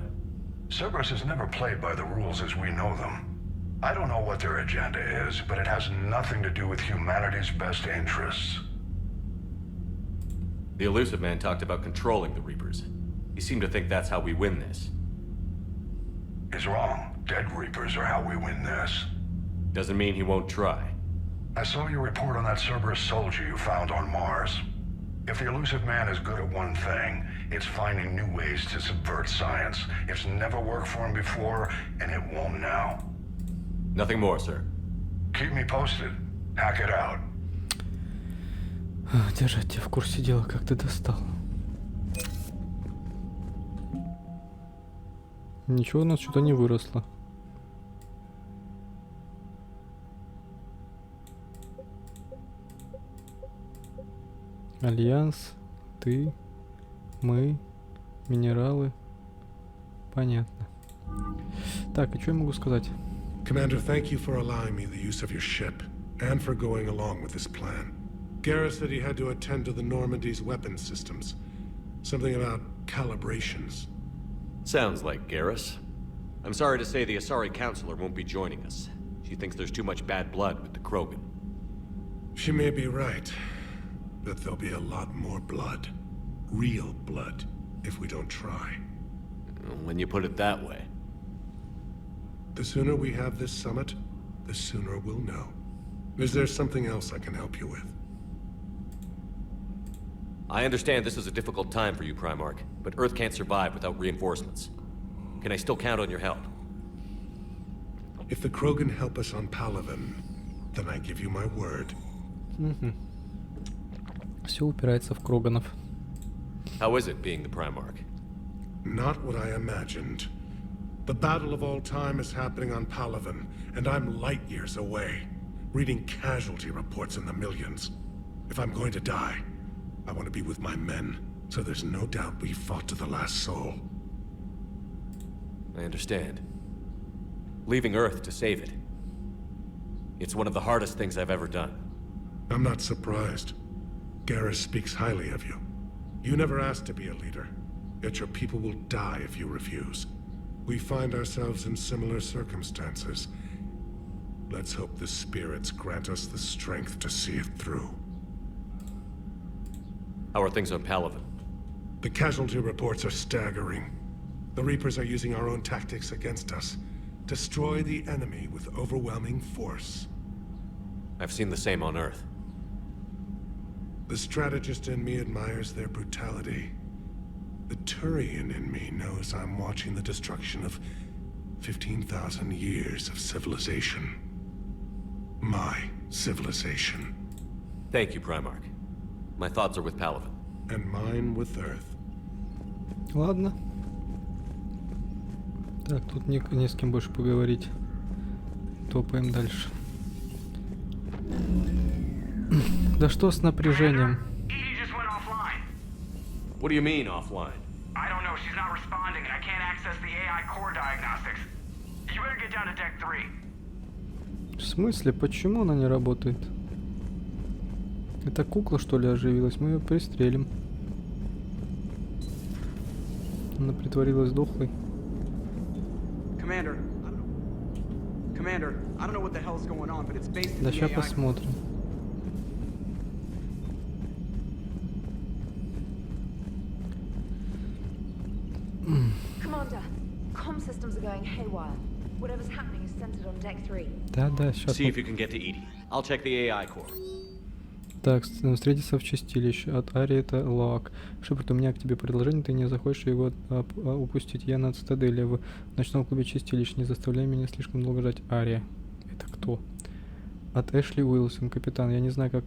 Cerberus has never played by the rules as we know them. I don't know what their agenda is, but it has nothing to do with humanity's best interests. The Elusive Man talked about controlling the Reapers. He seemed to think that's how we win this. He's wrong. Dead Reapers are how we win this. Doesn't mean he won't try. I saw your report on that Cerberus soldier you found on Mars. If the Elusive Man is good at one thing, it's finding new ways to subvert science. It's never worked for him before, and it won't now. Nothing more, sir. Keep me posted. Hack it out. Держать тебя в курсе дела, как ты достал. Ничего у нас что-то не выросло. Альянс, ты, мы, минералы. Понятно. Так, и что я могу сказать? Commander, thank you for allowing me the use of your ship, and for going along with this plan. Garrus said he had to attend to the Normandy's weapons systems. Something about calibrations. Sounds like Garrus. I'm sorry to say the Asari Counselor won't be joining us. She thinks there's too much bad blood with the Krogan. She may be right, but there'll be a lot more blood. Real blood, if we don't try. When you put it that way. The sooner we have this summit, the sooner we'll know. Is there something else I can help you with? I understand this is a difficult time for you, Primarch, but Earth can't survive without reinforcements. Can I still count on your help? If the Krogan help us on Palaven, then I give you my word. Все упирается в Кроганов. How is it being the Primarch? Not what I imagined. The battle of all time is happening on Palaven, and I'm light years away, reading casualty reports in the millions. If I'm going to die, I want to be with my men, so there's no doubt we fought to the last soul. I understand. Leaving Earth to save it. It's one of the hardest things I've ever done. I'm not surprised. Garrus speaks highly of you. You never asked to be a leader, yet your people will die if you refuse. We find ourselves in similar circumstances. Let's hope the spirits grant us the strength to see it through. How are things on Palaven? The casualty reports are staggering. The Reapers are using our own tactics against us. Destroy the enemy with overwhelming force. I've seen the same on Earth. The strategist in me admires their brutality. The Turian in me knows I'm watching the destruction of 15,000 years of civilization. My civilization. Thank you, Primarch. My thoughts are with Palaven. And mine with Earth. Ладно. Так, тут не с кем больше поговорить. Топаем дальше. Да что с напряжением? What do you mean offline? I don't know, she's not responding and I can't access the AI core diagnostics. You better get down to deck 3. В смысле? Почему она не работает? Это кукла, что ли, оживилась? Мы ее пристрелим. Она притворилась дохлой. Да сейчас посмотрим. Commander, comm systems are going haywire. Whatever's happening is centered on deck 3. Да, сейчас. See if you can get to Edie. I'll check the AI core. Так, встретиться в чистилище. От Ари это Лак. Шепард, у меня к тебе предложение, ты не захочешь его упустить. Я на цитадели в ночном клубе чистилищ. Не заставляй меня слишком долго ждать. Ария. Это кто? От Эшли Уилсон, капитан. Я не знаю, как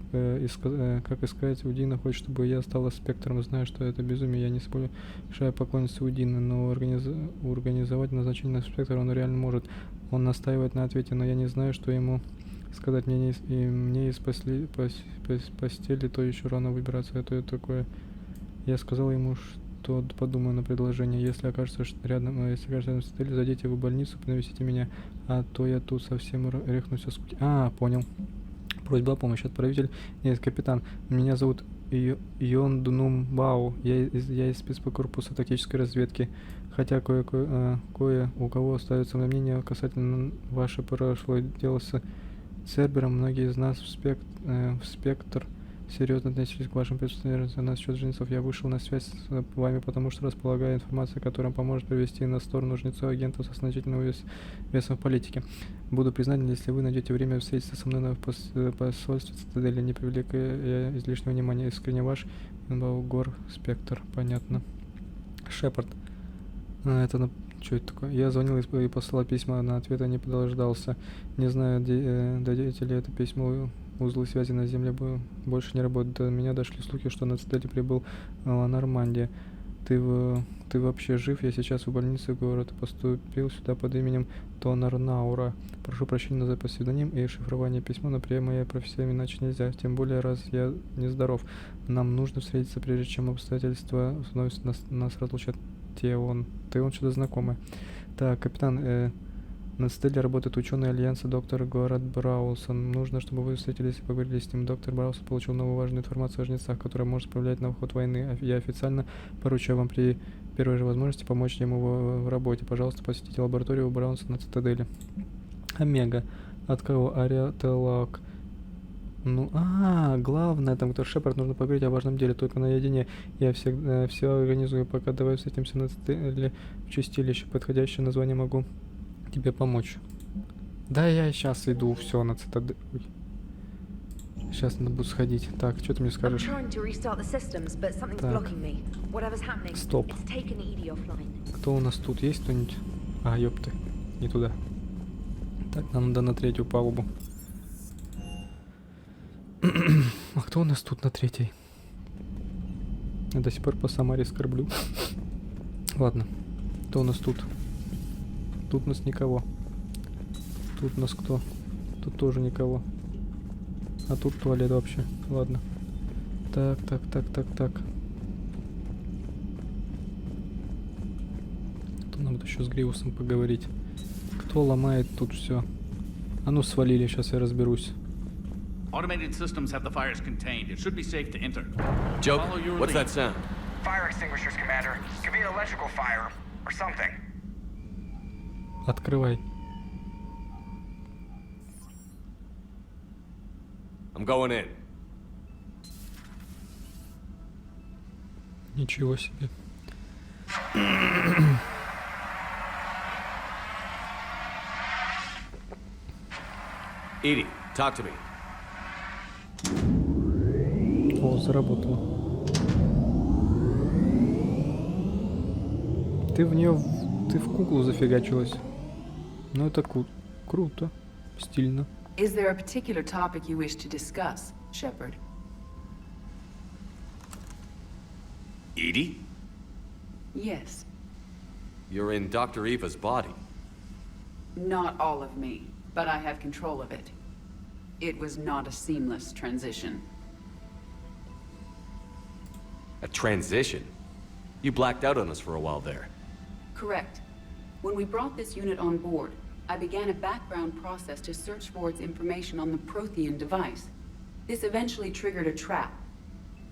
искать Удина. Хочет, чтобы я стала спектром. Знаю, что это безумие. Я не спешаю поклониться Удина, но организовать назначение на спектр он реально может. Он настаивает на ответе, но я не знаю, что ему сказать. Мне из постели то еще рано выбираться, а то и такое. Я сказал ему, что подумаю на предложение. Если окажется рядом с отелем, зайдите в больницу, навестите меня, а то я тут совсем рехнусь со скуки. Понял. Просьба о помощи. Отправитель. Нет, капитан. Меня зовут Йонднум Бау. Я из спецкорпуса тактической разведки. Хотя кое у кого остается мнение касательно ваше прошлое дело с Цербером, многие из нас в спектр серьезно относились к вашим представлениям насчет жнецов. Я вышел на связь с вами, потому что располагаю информацией, которая поможет привести на сторону жнецов агентов со значительным весом в политике. Буду признателен, если вы найдете время встретиться со мной в посольстве Цитадели, не привлекая излишнего внимания. Искренне ваш Гор Спектр. Понятно. Шепард. Что это такое? Я звонил и посылал письма, на ответа не дождался. Не знаю, дойдете ли это письмо. Узлы связи на Земле больше не работают. До меня дошли слухи, что на цитадели прибыл Нормандия. Ты вообще жив? Я сейчас в больнице города. Поступил сюда под именем Тонарнаура. Прошу прощения за псевдоним и шифрование письма, но при моей профессии иначе нельзя. Тем более, раз я нездоров. Нам нужно встретиться, прежде чем обстоятельства вновь нас разлучат. Ты что-то знакомый. Так, капитан, на цитадели работает ученый Альянса доктор Город Браулсон. Нужно, чтобы вы встретились и поговорили с ним. Доктор Браулсон получил новую важную информацию о жнецах, которая может повлиять на ход войны. Я официально поручаю вам при первой же возможности помочь ему в работе. Пожалуйста, посетите лабораторию Браулсона на цитадели. Омега. От кого? Ариателак. Главное, там, кто Шепард, нужно поговорить о важном деле, только наедине. Я все организую, пока давай встретимся на цитадели в чистилище. Подходящее название могу тебе помочь. Да, я сейчас иду, все, на цитадель. Сейчас надо будет сходить. Так, что ты мне скажешь? Так. Стоп. Кто у нас тут? Есть кто-нибудь? Ёпты. Не туда. Так, нам надо на третью палубу. А кто у нас тут на третьей? Я до сих пор по Самаре скорблю. Ладно. Кто у нас тут? Тут у нас никого. Тут у нас кто? Тут тоже никого. А тут туалет вообще. Ладно. Так. Тут нам еще с Гривусом поговорить. Кто ломает тут все? А ну свалили, сейчас я разберусь. Automated systems have the fires contained. It should be safe to enter. Joke? What's that sound? Fire extinguishers, Commander. Could be an electrical fire or something. Открывай. I'm going in. Ничего себе. Edie, talk to me. О, заработало. Ты в куклу зафигачилась. Ну это круто. Стильно. Is there a particular topic you wish to discuss, Shepard? Edie? Yes. You're in Dr. Eva's body. Not all of me, but I have control of it. It was not a seamless transition. A transition? You blacked out on us for a while there. Correct. When we brought this unit on board, I began a background process to search for its information on the Prothean device. This eventually triggered a trap.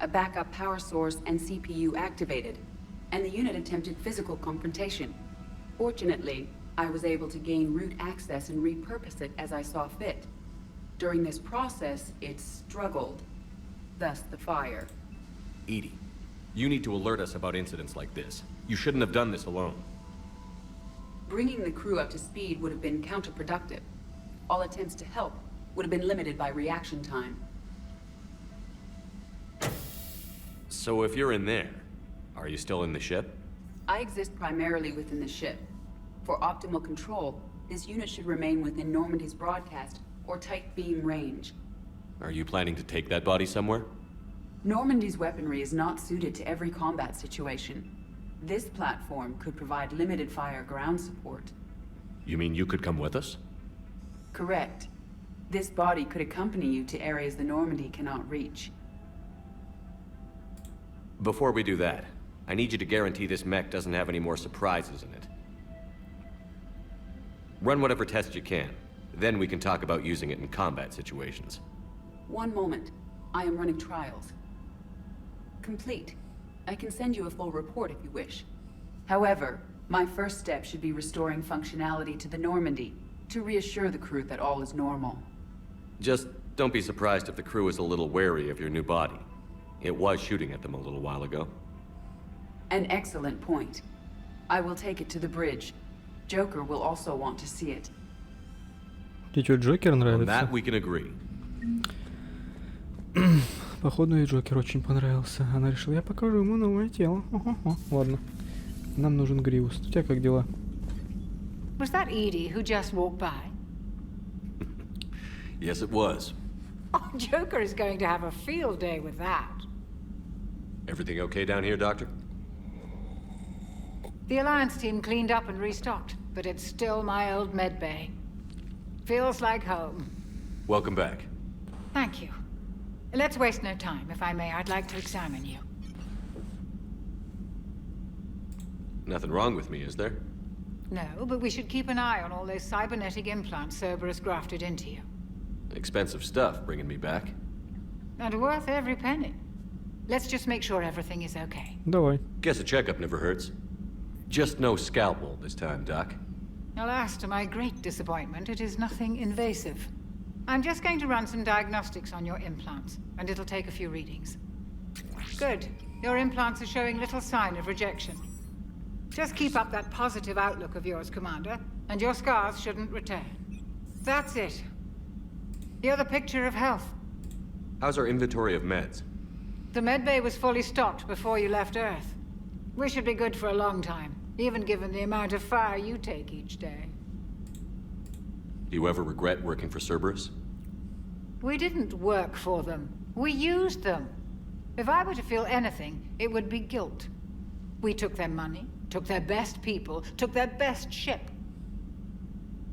A backup power source and CPU activated, and the unit attempted physical confrontation. Fortunately, I was able to gain root access and repurpose it as I saw fit. During this process, it struggled. Thus the fire. Edie, you need to alert us about incidents like this. You shouldn't have done this alone. Bringing the crew up to speed would have been counterproductive. All attempts to help would have been limited by reaction time. So if you're in there, are you still in the ship? I exist primarily within the ship. For optimal control, this unit should remain within Normandy's broadcast or tight beam range. Are you planning to take that body somewhere? Normandy's weaponry is not suited to every combat situation. This platform could provide limited fire ground support. You mean you could come with us? Correct. This body could accompany you to areas the Normandy cannot reach. Before we do that, I need you to guarantee this mech doesn't have any more surprises in it. Run whatever tests you can. Then we can talk about using it in combat situations. One moment. I am running trials. Complete. I can send you a full report if you wish. However, my first step should be restoring functionality to the Normandy, to reassure the crew that all is normal. Just don't be surprised if the crew is a little wary of your new body. It was shooting at them a little while ago. An excellent point. I will take it to the bridge. Joker will also want to see it. Тебе что, Джокер On нравится? that we can agree. Походу и Джокер очень понравился. Она решила, я покажу ему новое тело. Ого-го. Ладно. Нам нужен Гривус. У тебя как дела? Was that Edie who just walked by? Yes, it was. Oh, Joker is going to have a field day with that. Everything okay down here, Doctor? The Alliance team cleaned up and restocked, but it's still my old med bay. Feels like home. Welcome back. Thank you. Let's waste no time. If I may, I'd like to examine you. Nothing wrong with me, is there? No, but we should keep an eye on all those cybernetic implants Cerberus grafted into you. Expensive stuff bringing me back. And worth every penny. Let's just make sure everything is okay. Давай. Guess a checkup never hurts. Just no scalpel this time, Doc. Alas, to my great disappointment, it is nothing invasive. I'm just going to run some diagnostics on your implants, and it'll take a few readings. Good. Your implants are showing little sign of rejection. Just keep up that positive outlook of yours, Commander, and your scars shouldn't return. That's it. You're the picture of health. How's our inventory of meds? The medbay was fully stocked before you left Earth. We should be good for a long time, even given the amount of fire you take each day. Do you ever regret working for Cerberus? We didn't work for them. We used them. If I were to feel anything, it would be guilt. We took their money, took their best people, took their best ship.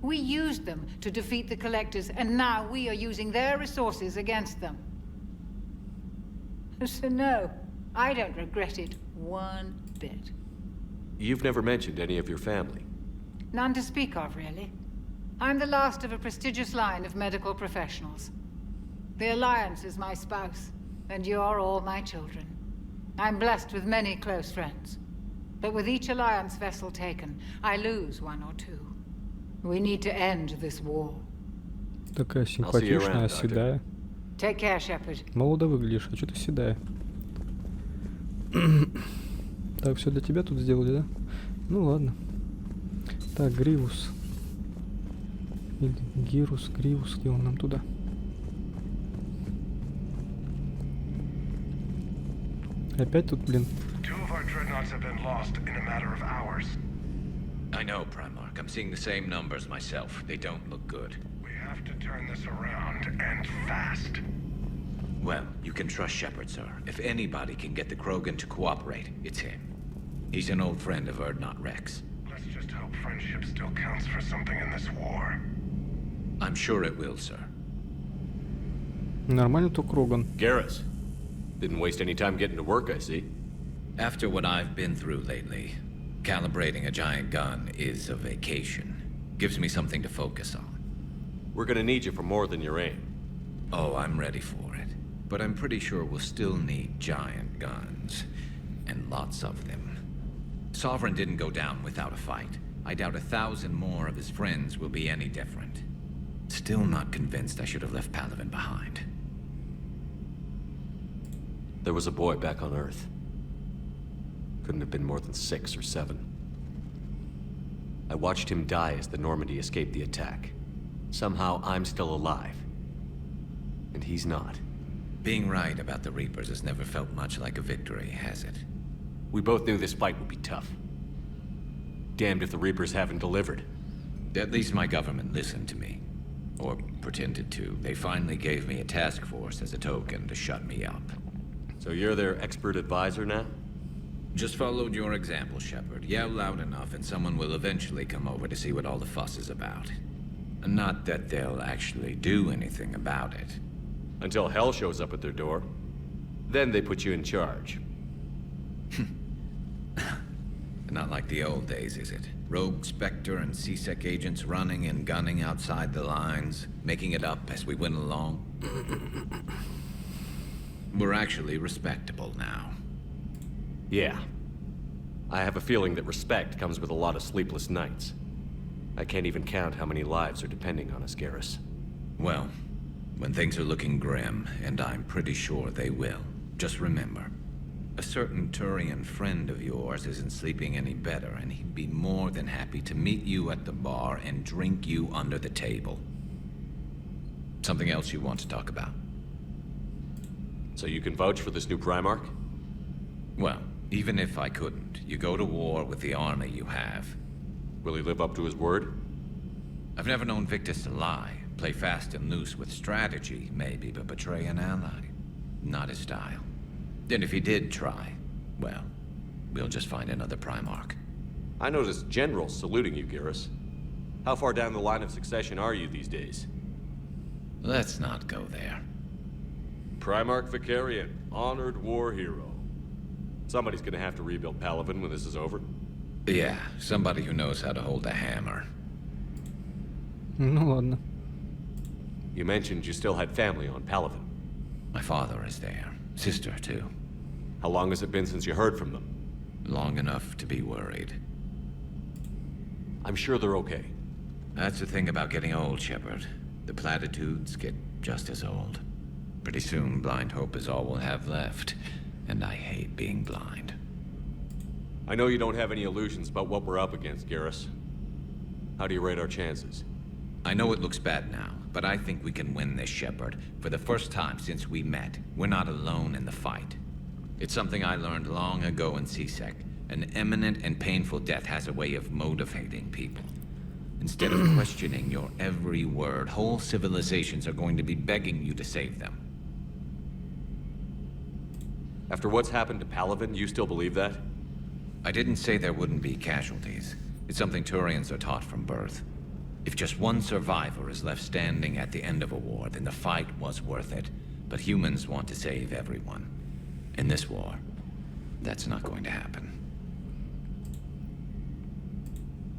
We used them to defeat the Collectors, and now we are using their resources against them. So no, I don't regret it one bit. You've never mentioned any of your family. None to speak of, really. I'm the last of a prestigious line of medical professionals. The Alliance is my spouse, and you're all my children. I'm blessed with many close friends. But with each Alliance vessel taken, I lose one or two. We need to end this war. Такая симпатичная, седая. Take care, Shepard. Молодо выглядишь, а что ты седая? Так, все для тебя тут сделали, да? Ну ладно. Так, Гривус. Или Гирус, Гривус, где он нам туда? Опять тут, блин. Two of our dreadnoughts have been lost in a matter of hours. I know, Primarch. I'm seeing the same numbers myself. They don't look good. We have to turn this around, and fast. Well, you can trust Shepard, sir. If anybody can get the Krogan to cooperate, it's him. He's an old friend of Erdnot Rex. Let's just hope friendship still counts for something in this war. I'm sure it will, sir. Нормально то Кроган. Garrus. Didn't waste any time getting to work, I see. After what I've been through lately, calibrating a giant gun is a vacation. Gives me something to focus on. We're gonna need you for more than your aim. Oh, I'm ready for it. But I'm pretty sure we'll still need giant guns. And lots of them. Sovereign didn't go down without a fight. I doubt 1,000 more of his friends will be any different. Still not convinced I should have left Palaven behind. There was a boy back on Earth. Couldn't have been more than 6 or 7. I watched him die as the Normandy escaped the attack. Somehow I'm still alive. And he's not. Being right about the Reapers has never felt much like a victory, has it? We both knew this fight would be tough. Damned if the Reapers haven't delivered. At least my government listened to me. Or pretended to. They finally gave me a task force as a token to shut me up. So you're their expert advisor now? Just followed your example, Shepard. Yell loud enough and someone will eventually come over to see what all the fuss is about. Not that they'll actually do anything about it. Until hell shows up at their door. Then they put you in charge. Not like the old days, is it? Rogue Spectre and C-Sec agents running and gunning outside the lines, making it up as we went along. We're actually respectable now. Yeah. I have a feeling that respect comes with a lot of sleepless nights. I can't even count how many lives are depending on us, Garrus. Well, when things are looking grim, and I'm pretty sure they will, just remember, a certain Turian friend of yours isn't sleeping any better, and he'd be more than happy to meet you at the bar and drink you under the table. Something else you want to talk about? So you can vouch for this new Primarch? Well, even if I couldn't, you go to war with the army you have. Will he live up to his word? I've never known Victus to lie. Play fast and loose with strategy, maybe, but betray an ally. Not his style. And if he did try, well, we'll just find another Primarch. I noticed generals saluting you, Garrus. How far down the line of succession are you these days? Let's not go there. Primarch Vicarian, honored war hero. Somebody's gonna have to rebuild Palaven when this is over. Yeah, somebody who knows how to hold a hammer. Ну ладно. You mentioned you still had family on Palaven. My father is there. Sister, too. How long has it been since you heard from them? Long enough to be worried. I'm sure they're okay. That's the thing about getting old, Shepard. The platitudes get just as old. Pretty soon, blind hope is all we'll have left. And I hate being blind. I know you don't have any illusions about what we're up against, Garrus. How do you rate our chances? I know it looks bad now, but I think we can win this, Shepard. For the first time since we met, we're not alone in the fight. It's something I learned long ago in C-Sec. An imminent and painful death has a way of motivating people. Instead of questioning your every word, whole civilizations are going to be begging you to save them. After what's happened to Palaven, you still believe that? I didn't say there wouldn't be casualties. It's something Turians are taught from birth. If just one survivor is left standing at the end of a war, then the fight was worth it. But humans want to save everyone. In this war, that's not going to happen.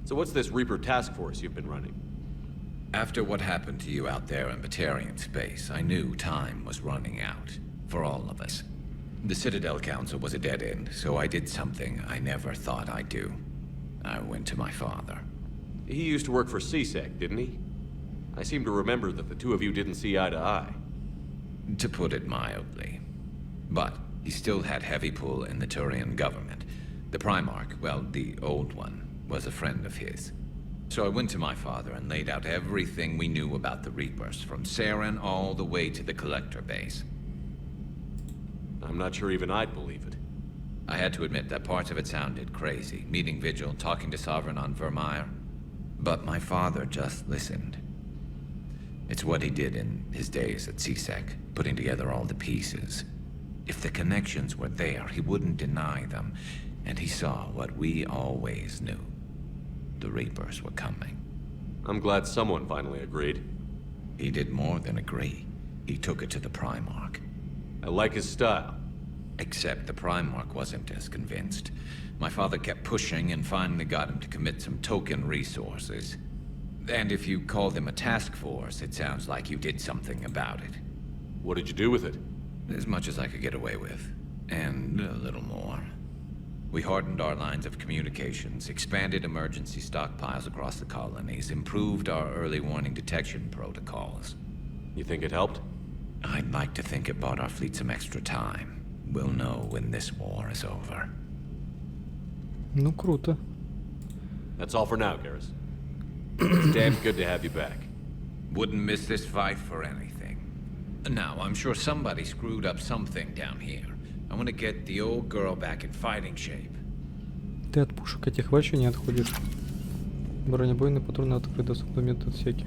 So what's this Reaper task force you've been running? After what happened to you out there in Batarian space, I knew time was running out. For all of us. The Citadel Council was a dead end, so I did something I never thought I'd do. I went to my father. He used to work for C-Sec, didn't he? I seem to remember that the two of you didn't see eye to eye. To put it mildly. But he still had heavy pull in the Turian government. The Primarch, well, the old one, was a friend of his. So I went to my father and laid out everything we knew about the Reapers, from Saren all the way to the Collector base. I'm not sure even I'd believe it. I had to admit that parts of it sounded crazy. Meeting Vigil, talking to Sovereign on Vermeer. But my father just listened. It's what he did in his days at C-Sec, putting together all the pieces. If the connections were there, he wouldn't deny them. And he saw what we always knew. The Reapers were coming. I'm glad someone finally agreed. He did more than agree. He took it to the Primarch. I like his style. Except the Primarch wasn't as convinced. My father kept pushing and finally got him to commit some token resources. And if you call them a task force, it sounds like you did something about it. What did you do with it? As much as I could get away with. And a little more. We hardened our lines of communications, expanded emergency stockpiles across the colonies, improved our early warning detection protocols. You think it helped? I'd like to think it bought our fleet some extra time. We'll know when this war is over. Ну, круто. That's all for now, Garrus. It's damn good to have you back. Wouldn't miss this fight for anything. Now, I'm sure somebody screwed up something down here. I want to get the old girl back in fighting shape. Ты от пушек этих вообще не отходишь. Бронебойные патроны открыты, доступны метод всякие.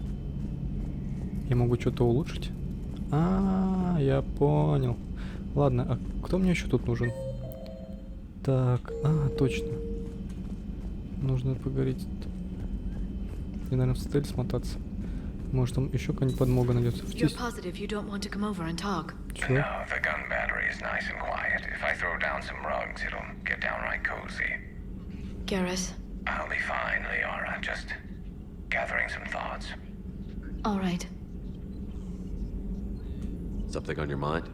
Я могу что-то улучшить? Я понял. Ладно, а кто мне еще тут нужен? Так, точно. Нужно поговорить. Мне, наверное, в стель смотаться. Может, там еще какая-нибудь подмога найдется. You're positive you don't want to come over and talk? Чё? No, the gun battery is nice and quiet. If I throw down some rugs, it'll get downright cozy. Garrus? I'll be fine, Liara. Just gathering some thoughts. All right. Something on your mind?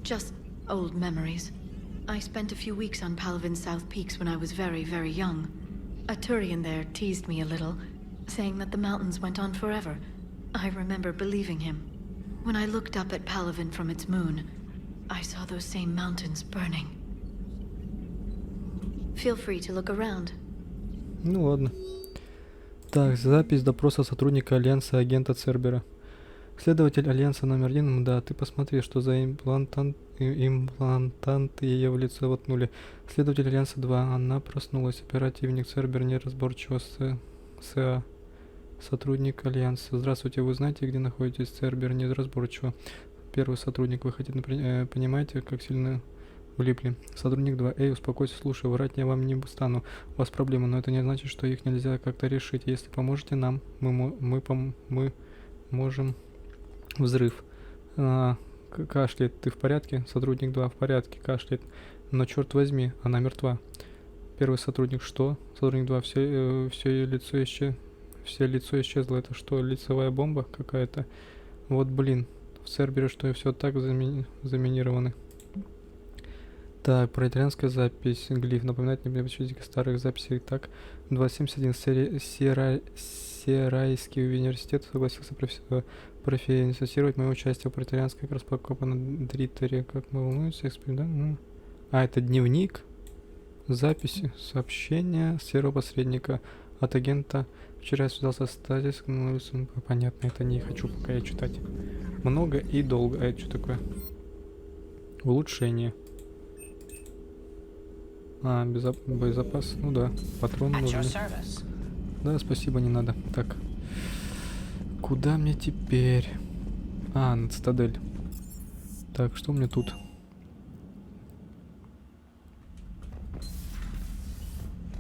Just old memories. I spent a few weeks on Palavin's South Peaks when I was very, very young. A Turian there teased me a little, saying that the mountains went on forever. I remember believing him. When I looked up at Palavin from its moon, I saw those same mountains burning. Feel free to look around. Ну ладно. Так, запись допроса сотрудника Альянса агента Цербера. Следователь Альянса номер 1, да, ты посмотри, что за имплантанты ее в лицо воткнули. Следователь Альянса 2, она проснулась. Оперативник Цербер неразборчиво СА. Сотрудник Альянса. Здравствуйте, вы знаете, где находитесь? Цербер неразборчиво. Первый сотрудник, вы хотите, понимаете, как сильно влипли? Сотрудник 2, эй, успокойся, слушай, врать я вам не стану. У вас проблемы, но это не значит, что их нельзя как-то решить. Если поможете нам, мы можем... Взрыв. Кашляет. Ты в порядке? Сотрудник 2 в порядке. Кашляет. Но черт возьми, она мертва. Первый сотрудник, что? Сотрудник 2, все лицо исчезло. Это что, лицевая бомба какая-то? Вот блин. В Цербере что все так заминированы. Так, про итальянская запись. Глиф. Напоминает мне почти старых записей. Так, 277 Серайский университет согласился профинансировать мое участие в итальянской распаковке на Дритере. Как мы волнуемся, эксперимент. Это дневник, записи, сообщения серого посредника от агента. Вчера я связался с Стазис. Понятно, это не хочу пока я читать. Много и долго. А это что такое? Улучшение. Боезапас. Ну да, патроны нужны. Да, спасибо, не надо. Так. Куда мне теперь? На цитадель. Так, что у меня тут?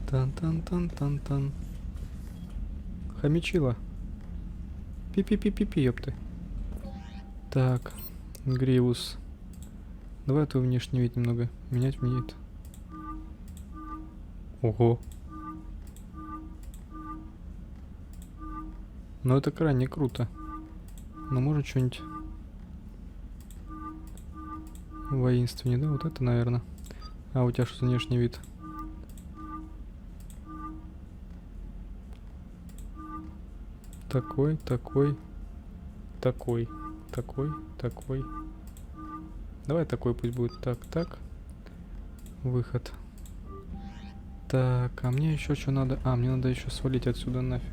Тан-тан-тан-тан-тан. Хомячила. Пи-пи-пи-пи-пи, ёпты. Так. Гривус. Давай твой внешний вид немного менять вид. Ого. Но это крайне круто. Но может что-нибудь воинственнее, да? Вот это, наверное. А у тебя что за внешний вид? Такой. Давай такой пусть будет. Так. Выход. Так, а мне еще что надо? Мне надо еще свалить отсюда нафиг.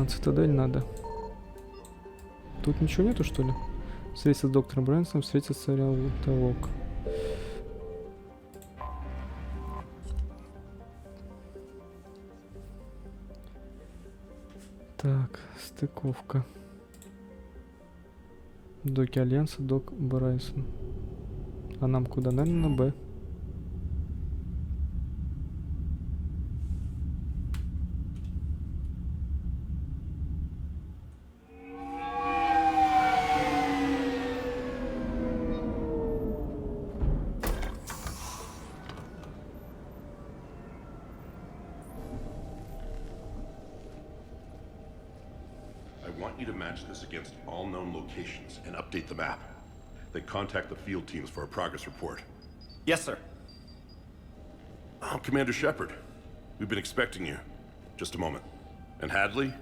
цитадель надо. Тут ничего нету, что ли? Встретиться с доктором Брэнсоном, встретиться с царем Тавок. Так, стыковка. Доки Альянса, док Брайсон. А нам куда? Наверное, на Б. I want you to match this against all known locations and update the map. Then contact the field teams for a progress report. Yes, sir. I'm Commander Shepard. We've been expecting you. Just a moment. And Hadley,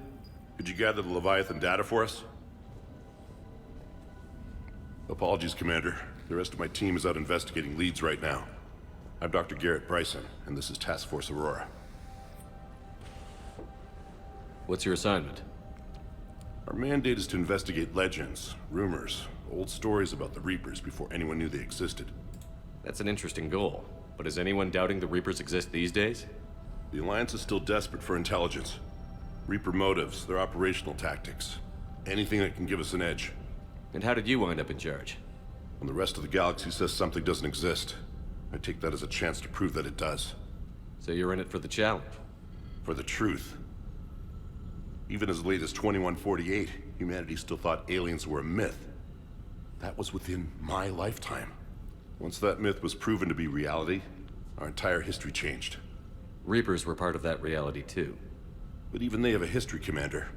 could you gather the Leviathan data for us? Apologies, Commander. The rest of my team is out investigating leads right now. I'm Dr. Garrett Bryson, and this is Task Force Aurora. What's your assignment? Our mandate is to investigate legends, rumors, old stories about the Reapers before anyone knew they existed. That's an interesting goal. But is anyone doubting the Reapers exist these days? The Alliance is still desperate for intelligence. Reaper motives, their operational tactics. Anything that can give us an edge. And how did you wind up in charge? When the rest of the galaxy says something doesn't exist, I take that as a chance to prove that it does. So you're in it for the challenge? For the truth. Even as late as 2148, humanity still thought aliens were a myth. That was within my lifetime. Once that myth was proven to be reality, our entire history changed. Reapers were part of that reality too. But even they have a history, Commander.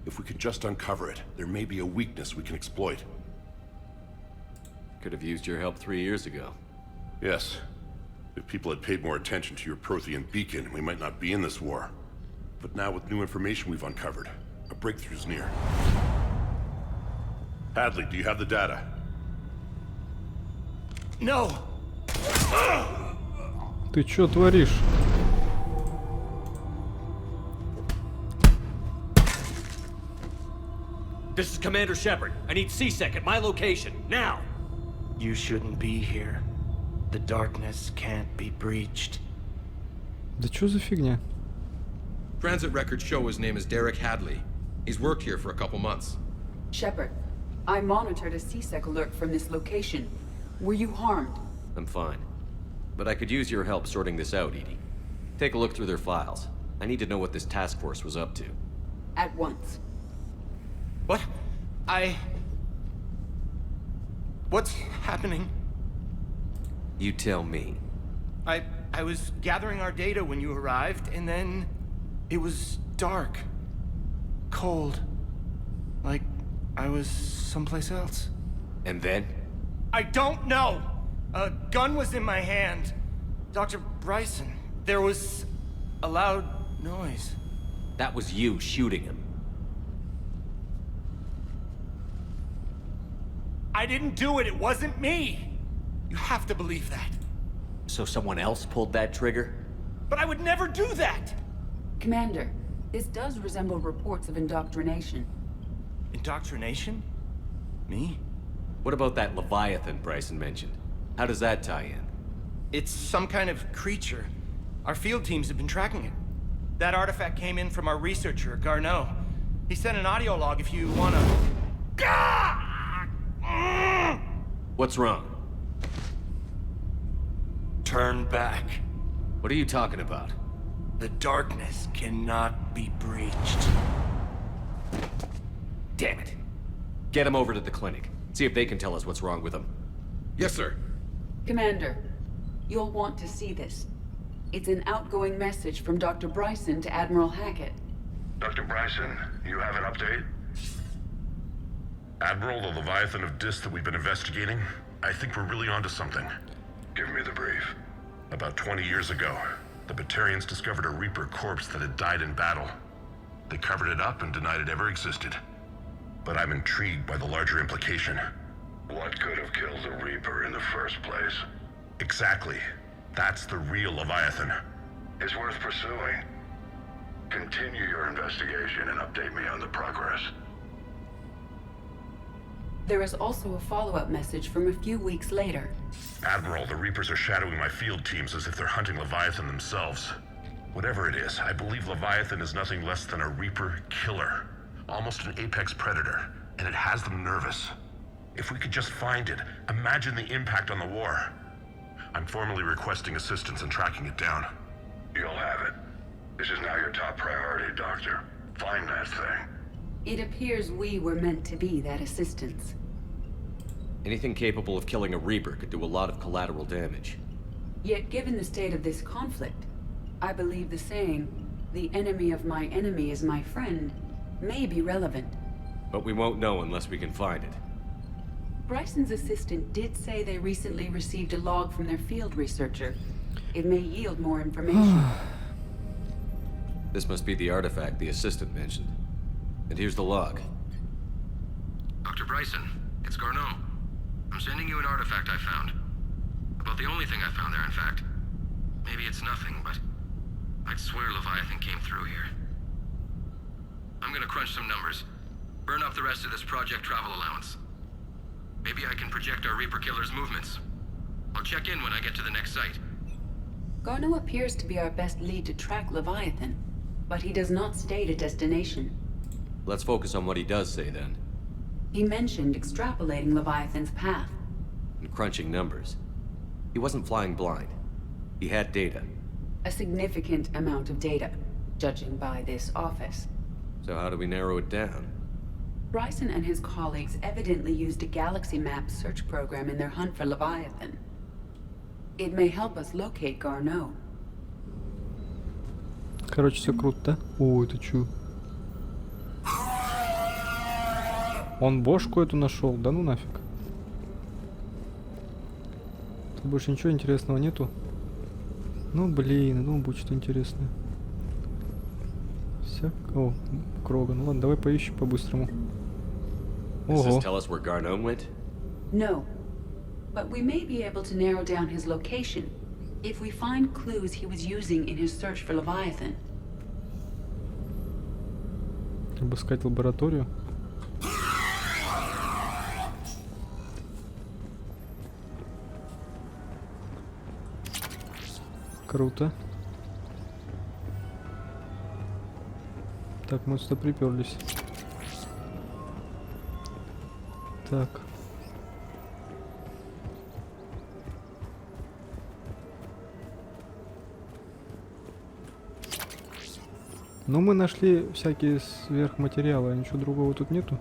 If we can just uncover it, there may be a weakness we can exploit. Could have used your help 3 years ago. Yes. If people had paid more attention to your Prothean beacon, we might not be in this war. But now with new information we've uncovered, a breakthrough's near. Hadley, do you have the data? No! Ты чё творишь? This is Commander Shepard. I need C-Sec at my location, now! You shouldn't be here. The darkness can't be breached. Да чё за фигня? Transit records show his name is Derek Hadley. He's worked here for a couple months. Shepard, I monitored a C-Sec alert from this location. Were you harmed? I'm fine. But I could use your help sorting this out, Edie. Take a look through their files. I need to know what this task force was up to. At once. What? What's happening? You tell me. I was gathering our data when you arrived, and then it was dark. Cold. Like I was someplace else. And then? I don't know! A gun was in my hand. Dr. Bryson, there was a loud noise. That was you shooting him. I didn't do it, it wasn't me! You have to believe that. So someone else pulled that trigger? But I would never do that! Commander, this does resemble reports of indoctrination. Indoctrination? Me? What about that Leviathan Bryson mentioned? How does that tie in? It's some kind of creature. Our field teams have been tracking it. That artifact came in from our researcher, Garneau. He sent an audio log if you wanna... What's wrong? Turn back. What are you talking about? The darkness cannot be breached. Damn it. Get him over to the clinic. See if they can tell us what's wrong with him. Yes, sir. Commander, you'll want to see this. It's an outgoing message from Dr. Bryson to Admiral Hackett. Dr. Bryson, you have an update? Admiral, the Leviathan of Dis that we've been investigating, I think we're really onto something. Give me the brief. About 20 years ago, the Batarians discovered a Reaper corpse that had died in battle. They covered it up and denied it ever existed. But I'm intrigued by the larger implication. What could have killed the Reaper in the first place? Exactly. That's the real Leviathan. It's worth pursuing. Continue your investigation and update me on the progress. There is also a follow-up message from a few weeks later. Admiral, the Reapers are shadowing my field teams as if they're hunting Leviathan themselves. Whatever it is, I believe Leviathan is nothing less than a Reaper killer. Almost an apex predator, and it has them nervous. If we could just find it, imagine the impact on the war. I'm formally requesting assistance in tracking it down. You'll have it. This is now your top priority, Doctor. Find that thing. It appears we were meant to be that assistance. Anything capable of killing a Reaper could do a lot of collateral damage. Yet given the state of this conflict, I believe the saying, "The enemy of my enemy is my friend," may be relevant. But we won't know unless we can find it. Bryson's assistant did say they recently received a log from their field researcher. It may yield more information. This must be the artifact the assistant mentioned. And here's the log. Dr. Bryson, it's Garneau. I'm sending you an artifact I found. About the only thing I found there, in fact. Maybe it's nothing, but I'd swear Leviathan came through here. I'm gonna crunch some numbers. Burn up the rest of this project travel allowance. Maybe I can project our Reaper killer's movements. I'll check in when I get to the next site. Garneau appears to be our best lead to track Leviathan, but he does not state a destination. Let's focus on what he does say then. He mentioned extrapolating Leviathan's path. And crunching numbers. He wasn't flying blind. He had data. A significant amount of data, judging by this office. So how do we narrow it down? Bryson and his colleagues evidently used a galaxy map search program in their hunt for Leviathan. It may help us locate Garneau. Короче, все круто, да? О, это чё? Он бошку эту нашел, да ну нафиг. Тут больше ничего интересного нету. Ну блин, ну будет что-то интересное. Все. О, Крога. Ну ладно, давай поищем по-быстрому. Does this Ого. tell us where Garneau went? No, but we may be able to narrow down his location if we find clues he was using in his search for Leviathan. Обыскать лабораторию. Круто. Так, мы сюда приперлись. Так. Ну, мы нашли всякие сверхматериалы, а ничего другого тут нету.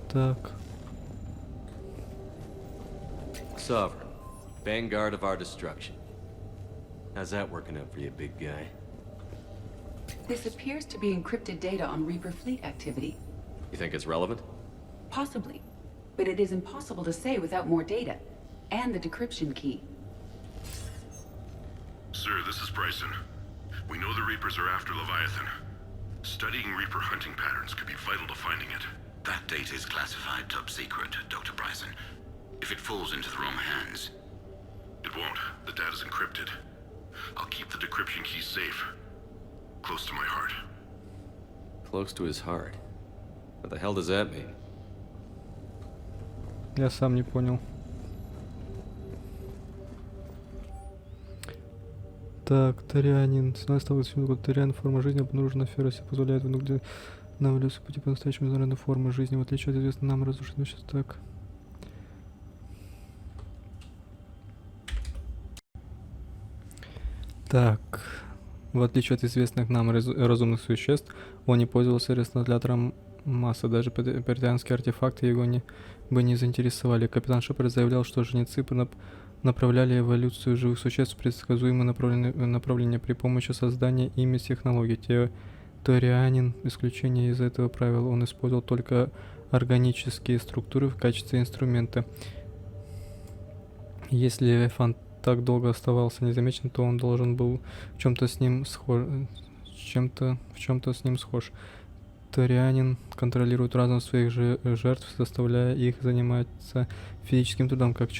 Так. Sovereign. Vanguard of our destruction. How's that working out for you, big guy? This appears to be encrypted data on Reaper fleet activity. You think it's relevant? Possibly, but it is impossible to say without more data, and the decryption key. Sir, this is Bryson. We know the Reapers are after Leviathan. Studying Reaper hunting patterns could be vital to finding it. That data is classified top secret, Dr. Bryson. If it falls into the wrong hands... It won't. The data's encrypted. I'll keep the decryption key safe. Close to my heart. Close to his heart. What the hell does that mean? Я сам не понял. Так, Тарианин. 17 года Тариан. Форма жизни обнаружена в Ферросе. Позволяет внутрь нам в пути по-настоящему международной формы жизни. В отличие от известной нам разрушенной сейчас так. Так. В отличие от известных нам разумных существ, он не пользовался ресонатором массы. Даже перианские артефакты его бы не заинтересовали. Капитан Шепард заявлял, что жнецы направляли эволюцию живых существ в предсказуемое направление при помощи создания ими технологий. Торианин исключение из этого правила. Он использовал только органические структуры в качестве инструмента. Если Левиафан так долго оставался незамечен, то он должен был в чем-то с ним схож. Торианин контролирует разум своих жертв, заставляя их заниматься физическим трудом, как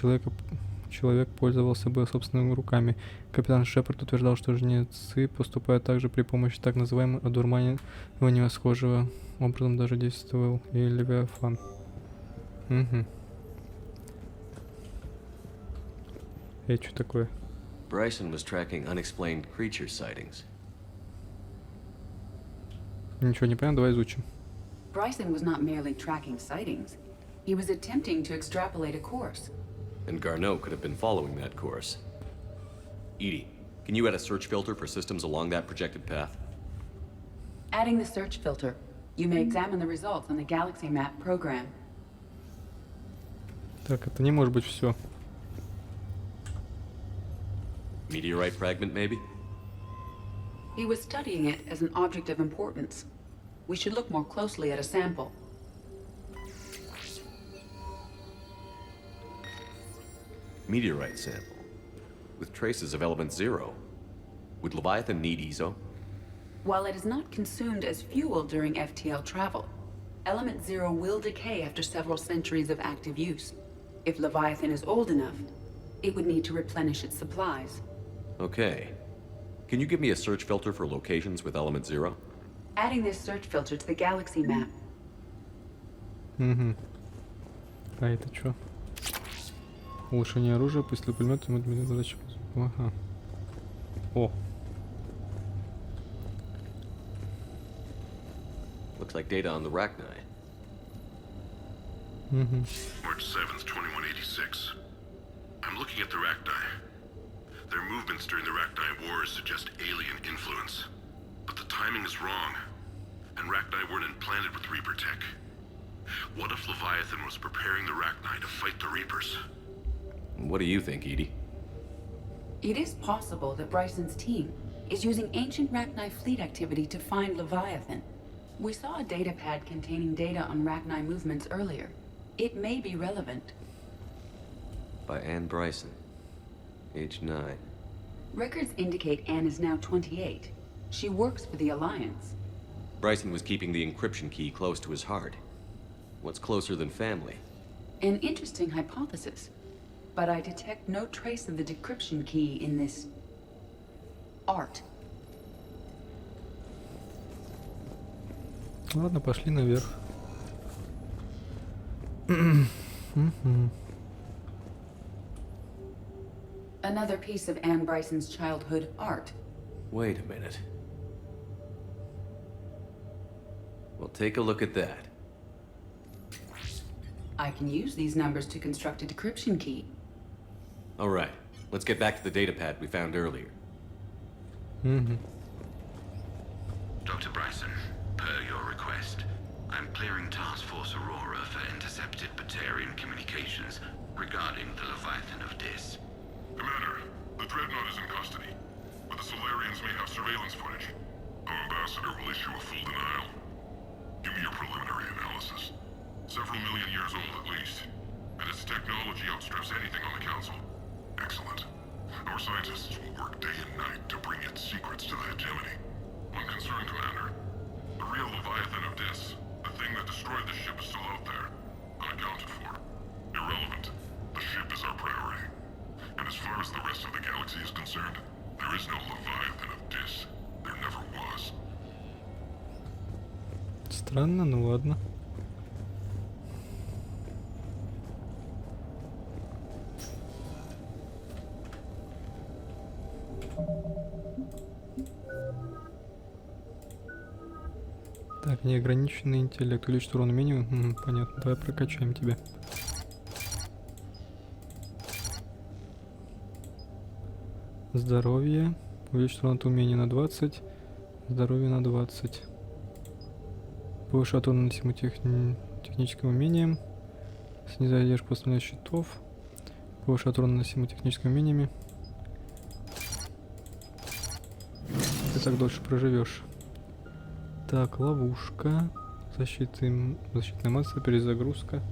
человек пользовался бы собственными руками. Капитан Шепард утверждал, что жнецы поступают также при помощи так называемого одурманивания, схожего образом даже действовал и Левиафан. Угу. Что такое? Bryson was tracking unexplained creature sightings. Ничего не понял, давай изучим. Bryson was not merely tracking sightings. He was attempting to extrapolate a course. And Garneau could have been following that course. Edie, can you add a search filter for systems along that projected path? Adding the search filter, you may examine the results on the Galaxy Map program. Так, это не может быть все. Meteorite fragment, maybe? He was studying it as an object of importance. We should look more closely at a sample. Meteorite sample. With traces of element 0. Would Leviathan need ESO? While it is not consumed as fuel during FTL travel, element 0 will decay after several centuries of active use. If Leviathan is old enough, it would need to replenish its supplies. Okay. Can you give me a search filter for locations with element 0? Adding this search filter to the Galaxy Map. Угу. А это что? Улучшение оружия, пусть пулемет, задача. Ага. О. Looks like data on the Rachni. March 7th, 2186. I'm looking at the Rachni. Their movements during the Rachni Wars suggest alien influence. But the timing is wrong. And Rachni weren't implanted with Reaper tech. What if Leviathan was preparing the Rachni to fight the Reapers? What do you think, Edie? It is possible that Bryson's team is using ancient Rachni fleet activity to find Leviathan. We saw a data pad containing data on Rachni movements earlier. It may be relevant. By Anne Bryson. Age 9. Records indicate Anne is now 28. She works for the Alliance. Bryson was keeping the encryption key close to his heart. What's closer than family? An interesting hypothesis. But I detect no trace of the decryption key in this art. Ладно, пошли наверх. Another piece of Anne Bryson's childhood art. Wait a minute. Well, take a look at that. I can use these numbers to construct a decryption key. All right, let's get back to the data pad we found earlier. Dr. Bryson, per your request, I'm clearing Task Force Aurora for intercepted Batarian communications regarding the Leviathan of Dis. Commander, the Dreadnought is in custody, but the Solarians may have surveillance footage. Our ambassador will issue a full denial. Give me your preliminary analysis. Several million years old at least, and its technology outstrips anything on the Council. Excellent. Our scientists will work day and night to bring its secrets to the hegemony. One concern, Commander. The real Leviathan of Dis, the thing that destroyed the ship, is still out there, unaccounted for. Irrelevant. The ship is our priority. And as far as the rest of the galaxy is concerned, there is no Leviathan of Dis. There never was. Странно, ну ладно. Так, неограниченный интеллект. Увеличить урон минимум. Понятно. Давай прокачаем тебя. Здоровье. Увеличить урон от умения на 20. Здоровье на 20. Повышать урон наносимый техническим умением. Снижать задержку основных щитов. Повышать урон наносимый техническими умениями. Ты так дольше проживешь. Так, ловушка. Защитная масса, перезагрузка.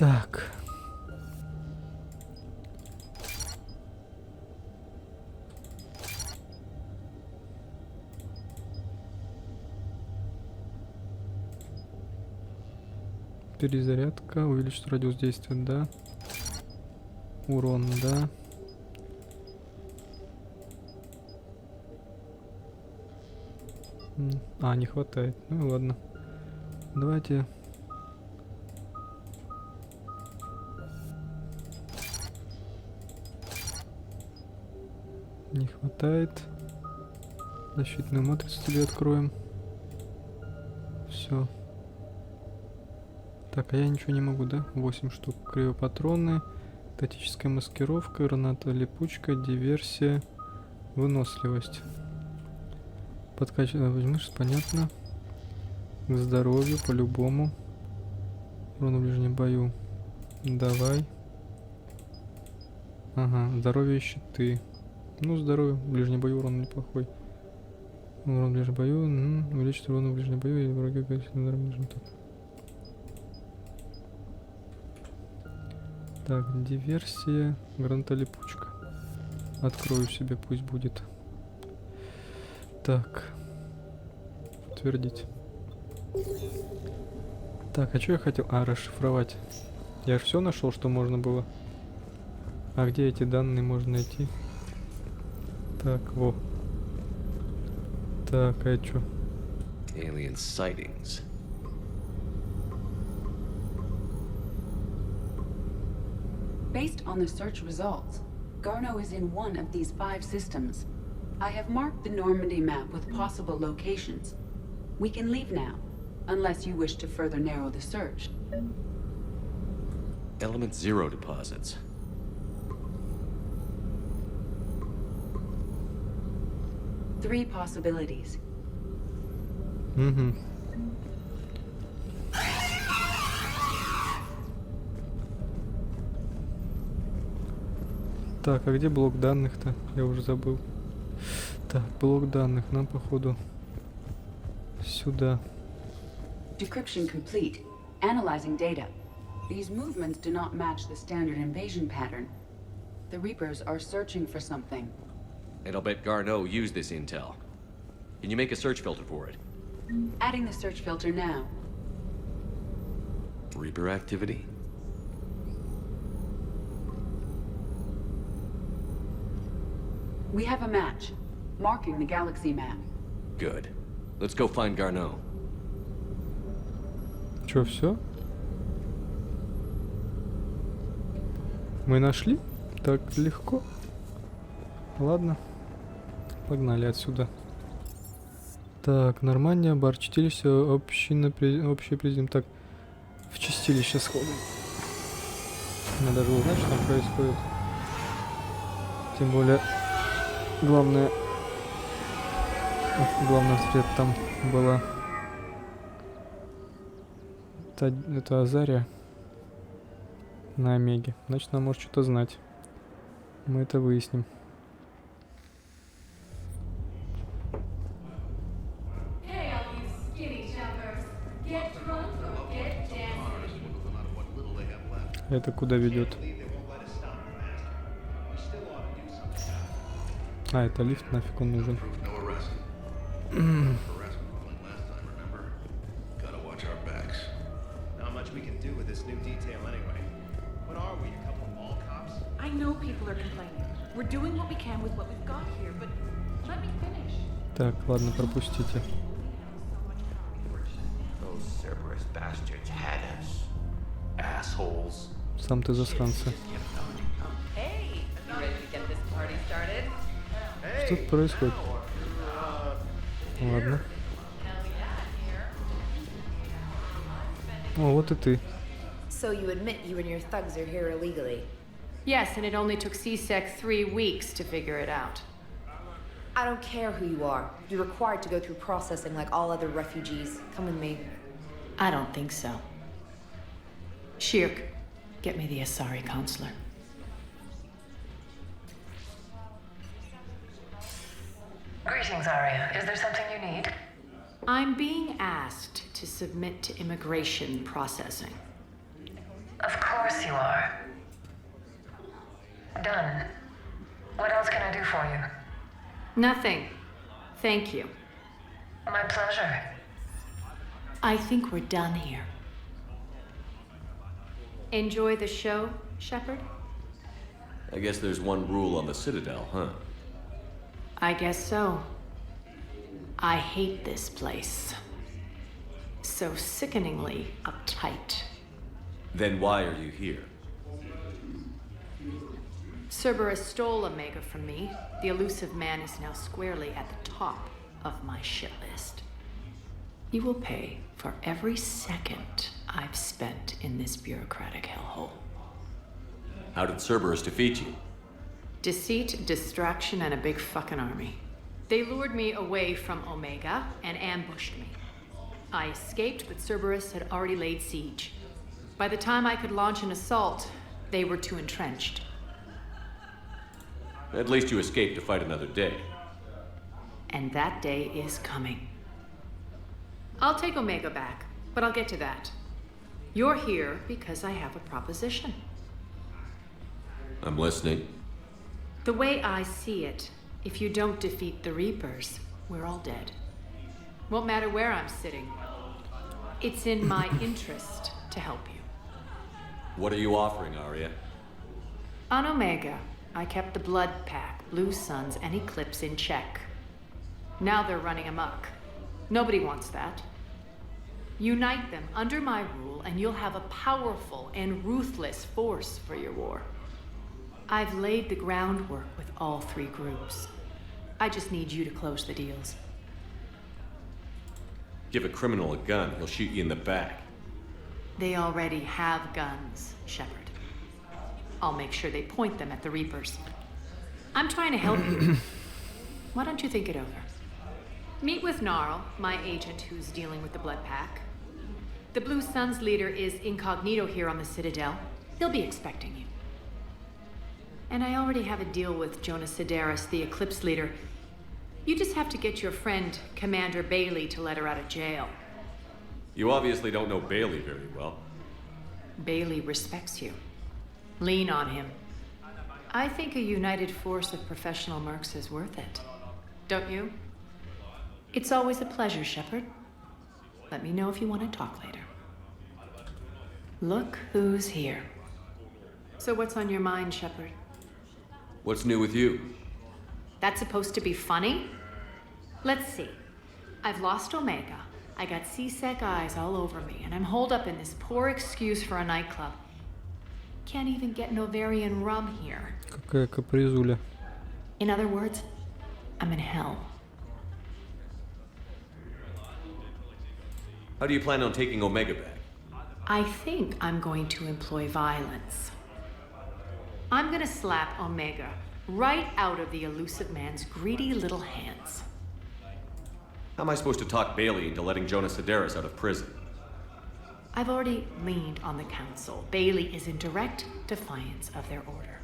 Так. Перезарядка, увеличить радиус действия, да. Урон, да. А, не хватает. Ну ладно. Давайте. Не хватает. Защитную матрицу тебе откроем. Все. Так, а я ничего не могу, да? 8 штук. Криопатроны, тактическая маскировка, граната, липучка, диверсия, выносливость. Подкачивать мышц, понятно. К здоровью, по-любому. Урон в ближнем бою. Давай. Ага, здоровье и щиты. Ну, здоровье, в ближнем бою урон неплохой. Урон в ближнем бою, увеличить урон в ближнем бою и враги количество ударов в ближнем. Так, диверсия, граната, липучка. Открою себе, пусть будет. Так. Утвердить. Так, а что я хотел? А, расшифровать. Я же все нашел, что можно было. А где эти данные можно найти? Так, во. Так, а что? Alien sightings. Based on the search results, Garneau is in one of these 5 systems. I have marked the Normandy map with possible locations. We can leave now, unless you wish to further narrow the search. Element 0 deposits. Three possibilities. Угу. Так, а где блок данных-то? Я уже забыл. Так, блок данных нам, походу, сюда. Decryption complete. Analyzing data. These movements do not match the standard invasion pattern. The Reapers are searching for something. And I'll bet Garneau used this intel. Can you make a search filter for it? Adding the search filter now. Reaper activity? We have a match, marking the galaxy map. Good. Let's go find Garneau. Чё, все? Мы нашли? Так легко. Ладно. Погнали отсюда. Так, Нормандия, бар чистилище, общий президиум. Так, в чистилище сходим. Надо же узнать, что там происходит. Тем более, главная встреч там была. Это Азария на Омеге. Значит, она может что-то знать. Мы это выясним. Это куда ведет? А, это лифт, нафиг он нужен. Так, ладно, пропустите. Сам ты засранца. Что тут происходит? Ладно. О, вот и ты. So you admit you and your thugs are here illegally? Yes, and it only took CSEC 3 weeks to figure it out. I don't care who you are. You're required to go through processing like all other refugees. Come with me. I don't think so. Shirk, get me the Asari consular. Greetings, Arya. Is there something you need? I'm being asked to submit to immigration processing. Of course. course you are. Done. What else can I do for you? Nothing. Thank you. My pleasure. I think we're done here. Enjoy the show, Shepard? I guess there's one rule on the Citadel, huh? I guess so. I hate this place. So sickeningly uptight. Then why are you here? Cerberus stole Omega from me. The elusive man is now squarely at the top of my shit list. He will pay for every second I've spent in this bureaucratic hellhole. How did Cerberus defeat you? Deceit, distraction, and a big fucking army. They lured me away from Omega and ambushed me. I escaped, but Cerberus had already laid siege. By the time I could launch an assault, they were too entrenched. At least you escaped to fight another day. And that day is coming. I'll take Omega back, but I'll get to that. You're here because I have a proposition. I'm listening. The way I see it, if you don't defeat the Reapers, we're all dead. Won't matter where I'm sitting. It's in my interest to help you. What are you offering, Arya? On Omega, I kept the Blood Pack, Blue Suns, and Eclipse in check. Now they're running amok. Nobody wants that. Unite them under my rule, and you'll have a powerful and ruthless force for your war. I've laid the groundwork with all three groups. I just need you to close the deals. Give a criminal a gun, he'll shoot you in the back. They already have guns, Shepard. I'll make sure they point them at the Reapers. I'm trying to help you. Why don't you think it over? Meet with Gnarl, my agent who's dealing with the Blood Pack. The Blue Suns leader is incognito here on the Citadel. He'll be expecting you. And I already have a deal with Jonas Sidaris, the Eclipse leader. You just have to get your friend, Commander Bailey, to let her out of jail. You obviously don't know Bailey very well. Bailey respects you. Lean on him. I think a united force of professional mercs is worth it. Don't you? It's always a pleasure, Shepard. Let me know if you want to talk later. Look who's here. So what's on your mind, Shepard? What's new with you? That's supposed to be funny? Let's see. I've lost Omega. I got C-Sec eyes all over me, and I'm holed up in this poor excuse for a nightclub. Can't even get Novarian rum here. Какая капризуля. In other words, I'm in hell. How do you plan on taking Omega back? I think I'm going to employ violence. I'm gonna slap Omega right out of the elusive man's greedy little hands. How am I supposed to talk Bailey into letting Jonas Sidaris out of prison? I've already leaned on the council. Bailey is in direct defiance of their order.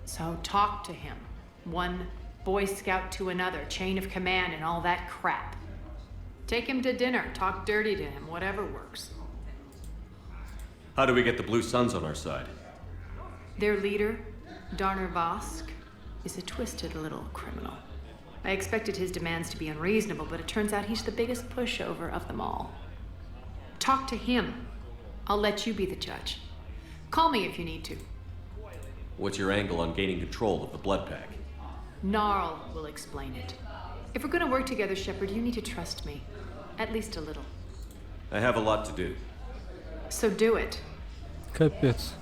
So talk to him. One Boy Scout to another, chain of command and all that crap. Take him to dinner, talk dirty to him, whatever works. How do we get the Blue Suns on our side? Their leader, Darner Vosk, is a twisted little criminal. I expected his demands to be unreasonable, but it turns out he's the biggest pushover of them all. Talk to him. I'll let you be the judge. Call me if you need to. What's your angle on gaining control of the Blood Pack? Gnarl will explain it. If we're gonna work together, Shepard, you need to trust me. At least a little. I have a lot to do. So do it. Капец.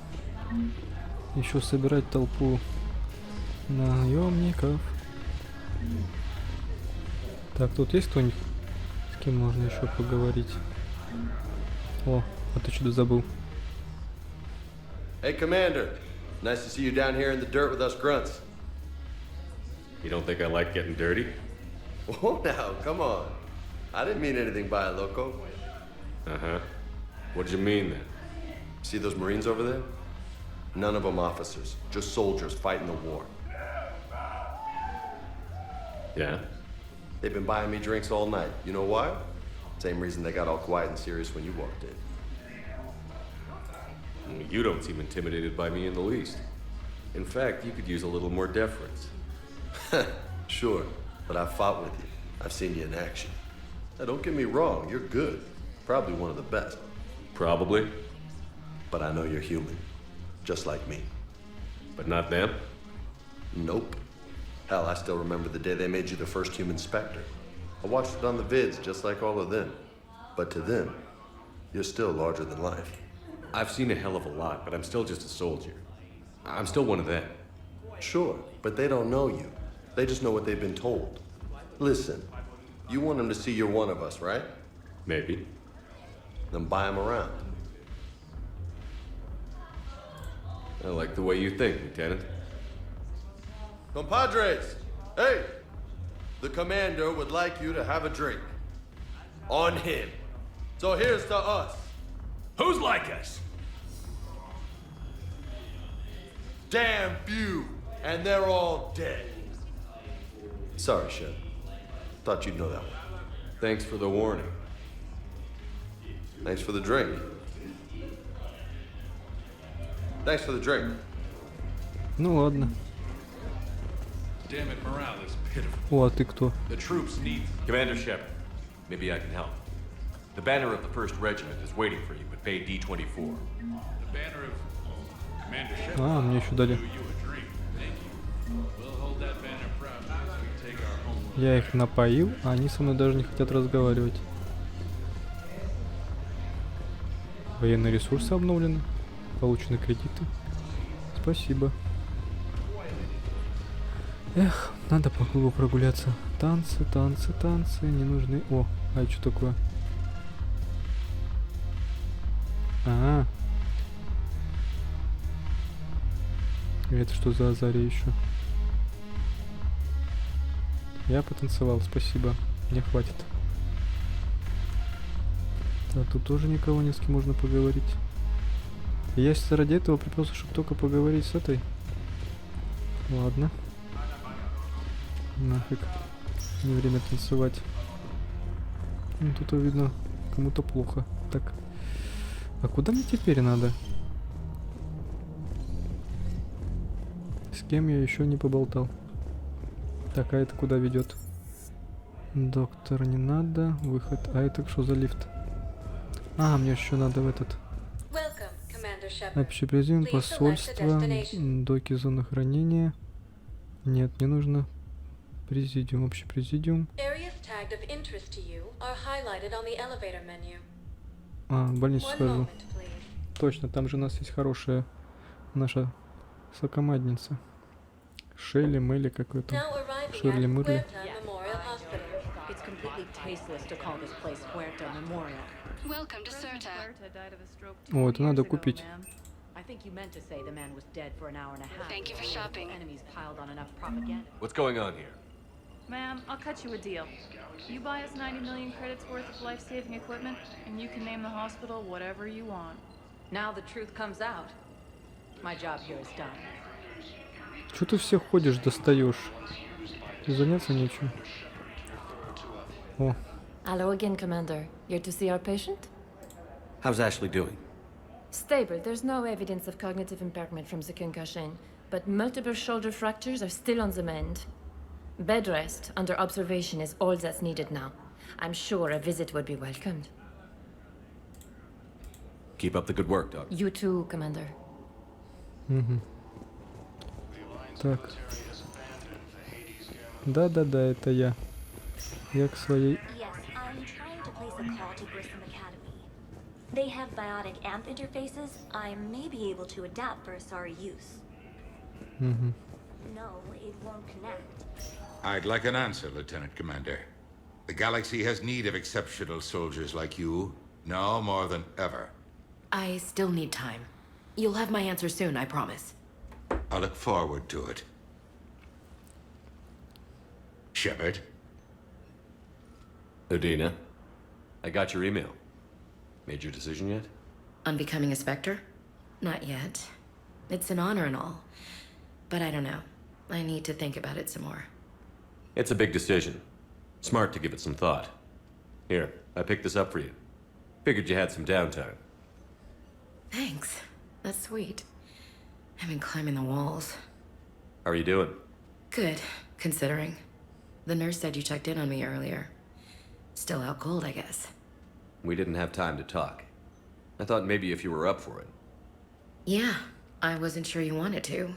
Еще собирать толпу наемников. Так, тут есть кто-нибудь, с кем можно еще поговорить? О, а ты что-то забыл. Hey, Commander. Nice to see you down here in the dirt with us grunts. You don't think I like getting dirty? Oh, now, come on. I didn't mean anything by it, Loco. Uh-huh. What did you mean, then? See those Marines over there? None of them officers, just soldiers fighting the war. Yeah? They've been buying me drinks all night. You know why? Same reason they got all quiet and serious when you walked in. You don't seem intimidated by me in the least. In fact, you could use a little more deference. Sure, but I've fought with you. I've seen you in action. Now, don't get me wrong, you're good. Probably one of the best. Probably. But I know you're human. Just like me. But not them? Nope. Hell, I still remember the day they made you the first human Spectre. I watched it on the vids, just like all of them. But to them, you're still larger than life. I've seen a hell of a lot, but I'm still just a soldier. I'm still one of them. Sure, but they don't know you. They just know what they've been told. Listen, you want them to see you're one of us, right? Maybe. Then buy them around. I like the way you think, Lieutenant. Compadres, hey! The commander would like you to have a drink. On him. So here's to us. Who's like us? Damn few, and they're all dead. Sorry, Shep. Thought you'd know that one. Thanks for the warning. Thanks for the drink. Thanks for the drink. Ну ладно. Damn it, morale is pitiful. О, а ты кто? The troops need... Commander Shepard, maybe I can help. The banner of the 1st Regiment is waiting for you at Bay D-24. The banner of Commander Shepard. А, мне еще дали. Do you a drink. Thank you. We'll hold that banner proud as we take our home. Я их напоил, а они со мной даже не хотят разговаривать. Военные ресурсы обновлены. Получены кредиты. Спасибо. Эх, надо по клубу прогуляться. Танцы, танцы, танцы. Не нужны. О, а это что такое? Ага. Это что за азария еще? Я потанцевал, спасибо. Мне хватит. Да, тут тоже никого не с кем можно поговорить. И я сейчас ради этого приперся, чтобы только поговорить с этой. Ладно. Нафиг. Не время танцевать. Ну, тут видно, кому-то плохо. Так. А куда мне теперь надо? С кем я еще не поболтал? Так, а это куда ведет? Доктор, не надо. Выход. А это что за лифт? А, мне еще надо в этот. Общепризым, посольство, доки, зоны хранения. Нет, не нужно. Президиум, общепрезидиум. А, в больницу схожу. Точно, там же у нас есть хорошая наша сокомандница. Шелли, Мелли какой-то. Шерли Мырли. О, это надо купить. What's going on here? Ma'am, I'll cut you a deal. You buy us 90 million credits worth of life-saving equipment, and you can name the hospital whatever you want. Now the truth comes out. My job here is done. Чё ты всех ходишь, достаешь? Заняться нечем. О. Hello again, Commander. Here to see our patient? How's Ashley doing? Stable. There's no evidence of cognitive impairment from the concussion, but multiple shoulder fractures are still on the mend. Bed rest under observation is all that's needed now. I'm sure a visit would be welcomed. Keep up the good work, Doc. You too, Commander. Угу. Так. Да-да-да, это я. Я к своей... They have biotic amp interfaces. I may be able to adapt for Asari use. Угу. No, it won't connect. I'd like an answer, Lieutenant Commander. The galaxy has need of exceptional soldiers like you, now more than ever. I still need time. You'll have my answer soon, I promise. I look forward to it. Shepard? Udina, I got your email. Made your decision yet? On becoming a Spectre? Not yet. It's an honor and all. But I don't know. I need to think about it some more. It's a big decision. Smart to give it some thought. Here, I picked this up for you. Figured you had some downtime. Thanks. That's sweet. I've been climbing the walls. How are you doing? Good, considering. The nurse said you checked in on me earlier. Still out cold, I guess. We didn't have time to talk. I thought maybe if you were up for it. Yeah, I wasn't sure you wanted to.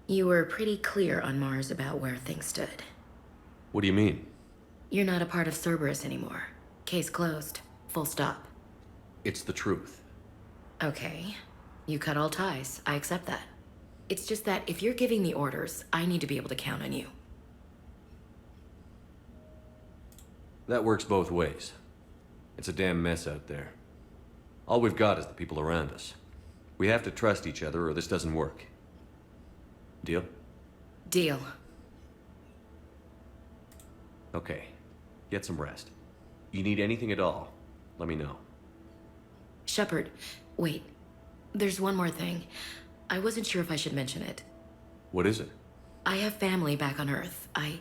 You were pretty clear on Mars about where things stood. What do you mean? You're not a part of Cerberus anymore. Case closed. Full stop. It's the truth. Okay. You cut all ties. I accept that. It's just that if you're giving the orders, I need to be able to count on you. That works both ways. It's a damn mess out there. All we've got is the people around us. We have to trust each other or this doesn't work. Deal? Deal. Okay. Get some rest. You need anything at all, let me know. Shepard, wait. There's one more thing. I wasn't sure if I should mention it. What is it? I have family back on Earth. I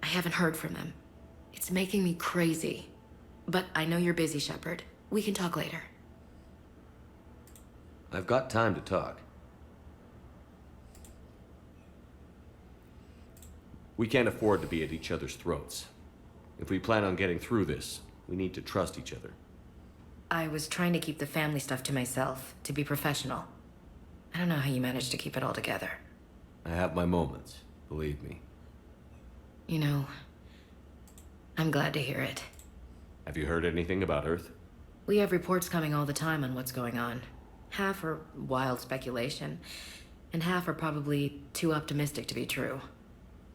haven't heard from them. It's making me crazy. But I know you're busy, Shepard. We can talk later. I've got time to talk. We can't afford to be at each other's throats. If we plan on getting through this, we need to trust each other. I was trying to keep the family stuff to myself, to be professional. I don't know how you managed to keep it all together. I have my moments, believe me. You know, I'm glad to hear it. Have you heard anything about Earth? We have reports coming all the time on what's going on. Half are wild speculation, and half are probably too optimistic to be true.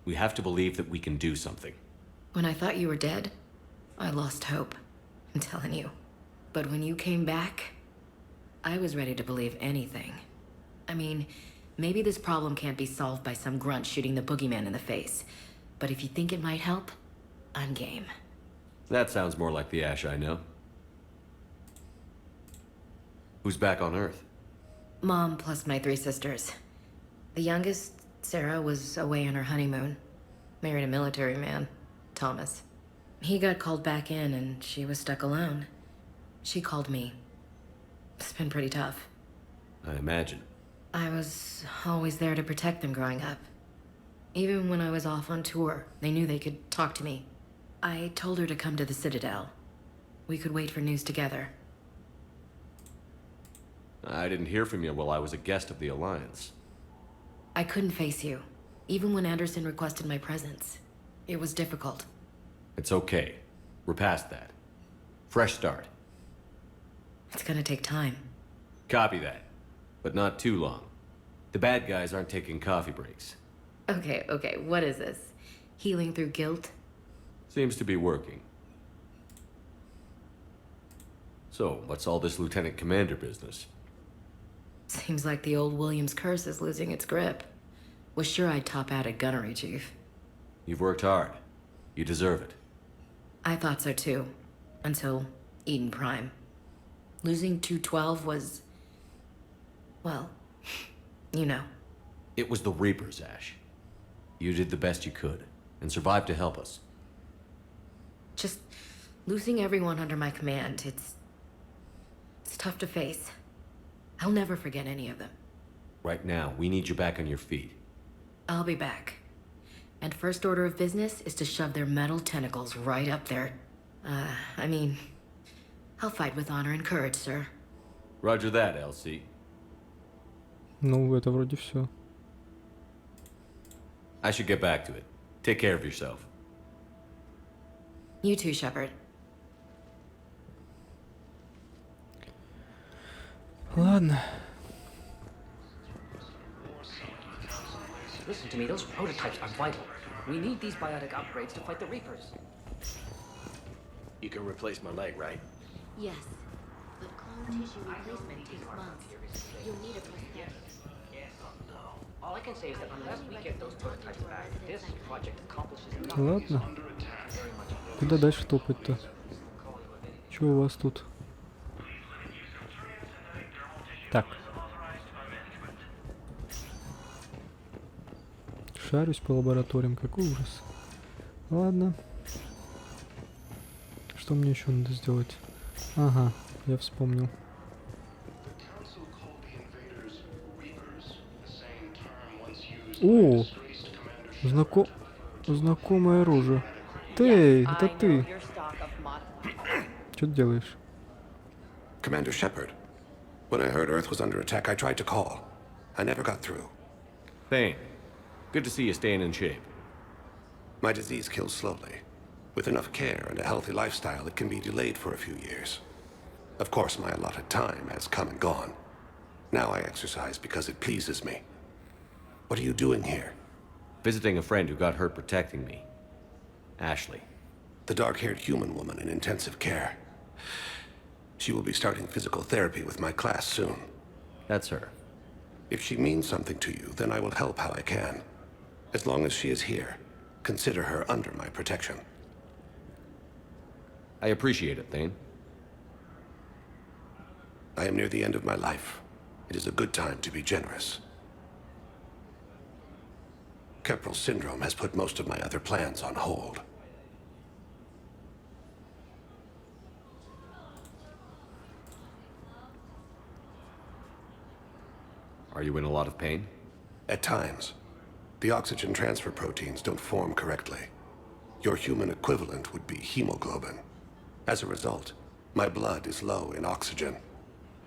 We have to believe that we can do something. When I thought you were dead, I lost hope. I'm telling you. But when you came back, I was ready to believe anything. I mean, maybe this problem can't be solved by some grunt shooting the boogeyman in the face. But if you think it might help, I'm game. That sounds more like the Ash I know. Who's back on Earth? Mom plus my 3 sisters. The youngest, Sarah, was away on her honeymoon. Married a military man, Thomas. He got called back in and she was stuck alone. She called me. It's been pretty tough. I imagine. I was always there to protect them growing up. Even when I was off on tour, they knew they could talk to me. I told her to come to the Citadel. We could wait for news together. I didn't hear from you while I was a guest of the Alliance. I couldn't face you, even when Anderson requested my presence. It was difficult. It's okay. We're past that. Fresh start. It's gonna take time. Copy that. But not too long. The bad guys aren't taking coffee breaks. Okay, what is this? Healing through guilt? Seems to be working. So, what's all this Lieutenant Commander business? Seems like the old Williams curse is losing its grip. Was sure I'd top out at gunnery, Chief. You've worked hard. You deserve it. I thought so too. Until Eden Prime. Losing 212 was... well, you know. It was the Reapers, Ash. You did the best you could, and survived to help us. Just losing everyone under my command, it's tough to face. I'll never forget any of them. Right now, we need you back on your feet. I'll be back. And first order of business is to shove their metal tentacles right up there. I mean, I'll fight with honor and courage, sir. Roger that, LC. Ну, это вроде все. I should get back to it. Take care of yourself. You too, Shepard. Ладно. Listen to me, those prototypes are vital. We need these biotic upgrades to fight the Reapers. You can replace my leg, right? Yes, but clone tissue replacement takes months. You'll need a prosthetic. All I can say is that unless we get those prototypes back, this project accomplishes Ладно. Куда дальше топать-то? Что у вас тут? Так. Шарюсь по лабораториям, какой ужас. Ладно. Что мне еще надо сделать? Ага, я вспомнил. О! Знакомое оружие. Ты, это ты. Что ты делаешь? Commander Shepard. When I heard Earth was under attack, I tried to call. I never got through. Thane, good to see you staying in shape. My disease kills slowly. With enough care and a healthy lifestyle, it can be delayed for a few years. Of course, my allotted time has come and gone. Now I exercise because it pleases me. What are you doing here? Visiting a friend who got hurt protecting me. Ashley. The dark-haired human woman in intensive care. She will be starting physical therapy with my class soon. That's her. If she means something to you, then I will help how I can. As long as she is here, consider her under my protection. I appreciate it, Thane. I am near the end of my life. It is a good time to be generous. Keppel syndrome has put most of my other plans on hold. Are you in a lot of pain? At times. The oxygen transfer proteins don't form correctly. Your human equivalent would be hemoglobin. As a result, my blood is low in oxygen.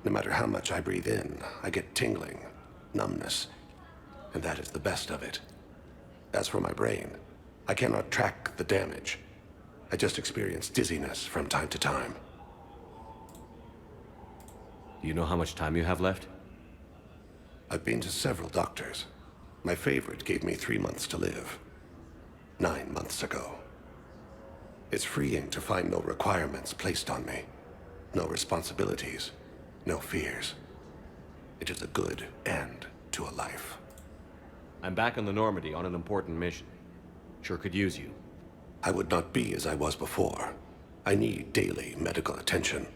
No matter how much I breathe in, I get tingling, numbness, and that is the best of it. As for my brain, I cannot track the damage. I just experience dizziness from time to time. Do you know how much time you have left? I've been to several doctors. My favorite gave me 3 months to live. 9 months ago. It's freeing to find no requirements placed on me. No responsibilities. No fears. It is a good end to a life. I'm back on the Normandy on an important mission. Sure could use you. I would not be as I was before. I need daily medical attention.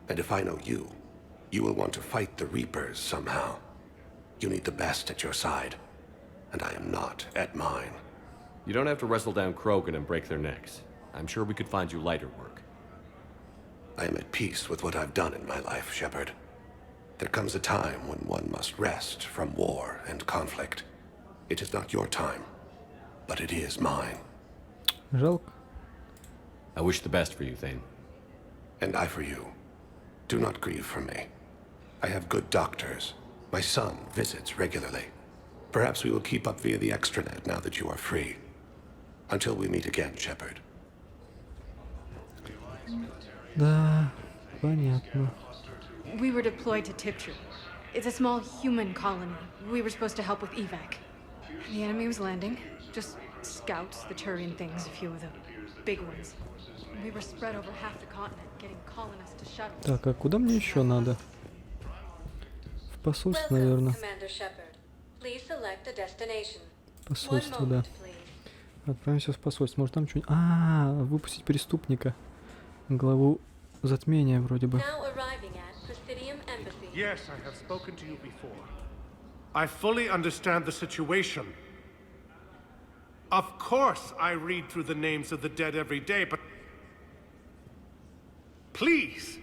And if I know you, you will want to fight the Reapers somehow. You need the best at your side. And I am not at mine. You don't have to wrestle down Krogan and break their necks. I'm sure we could find you lighter work. I am at peace with what I've done in my life, Shepard. There comes a time when one must rest from war and conflict. It is not your time, but it is mine. Жалко. I wish the best for you, Thane. And I for you. Do not grieve for me. I have good doctors. My son visits regularly. Perhaps we will keep up via the extranet now that you are free. Until we meet again, Shepard. Да, понятно. We were deployed to Tiptree. It's a small human colony. We were supposed to help with evac. The enemy was landing. Just scouts, the Turian things, a few of the big ones. We were spread over half the continent, getting colonists to shuttle. Так, а куда мне еще надо? В посольство, наверное. Посольство, да. Отправимся в посольство. Может там что-нибудь... выпустить преступника. Главу затмения вроде бы. Yes, I have spoken to you before. I fully understand the situation. Of course I read through the names of the dead every day, but... Please,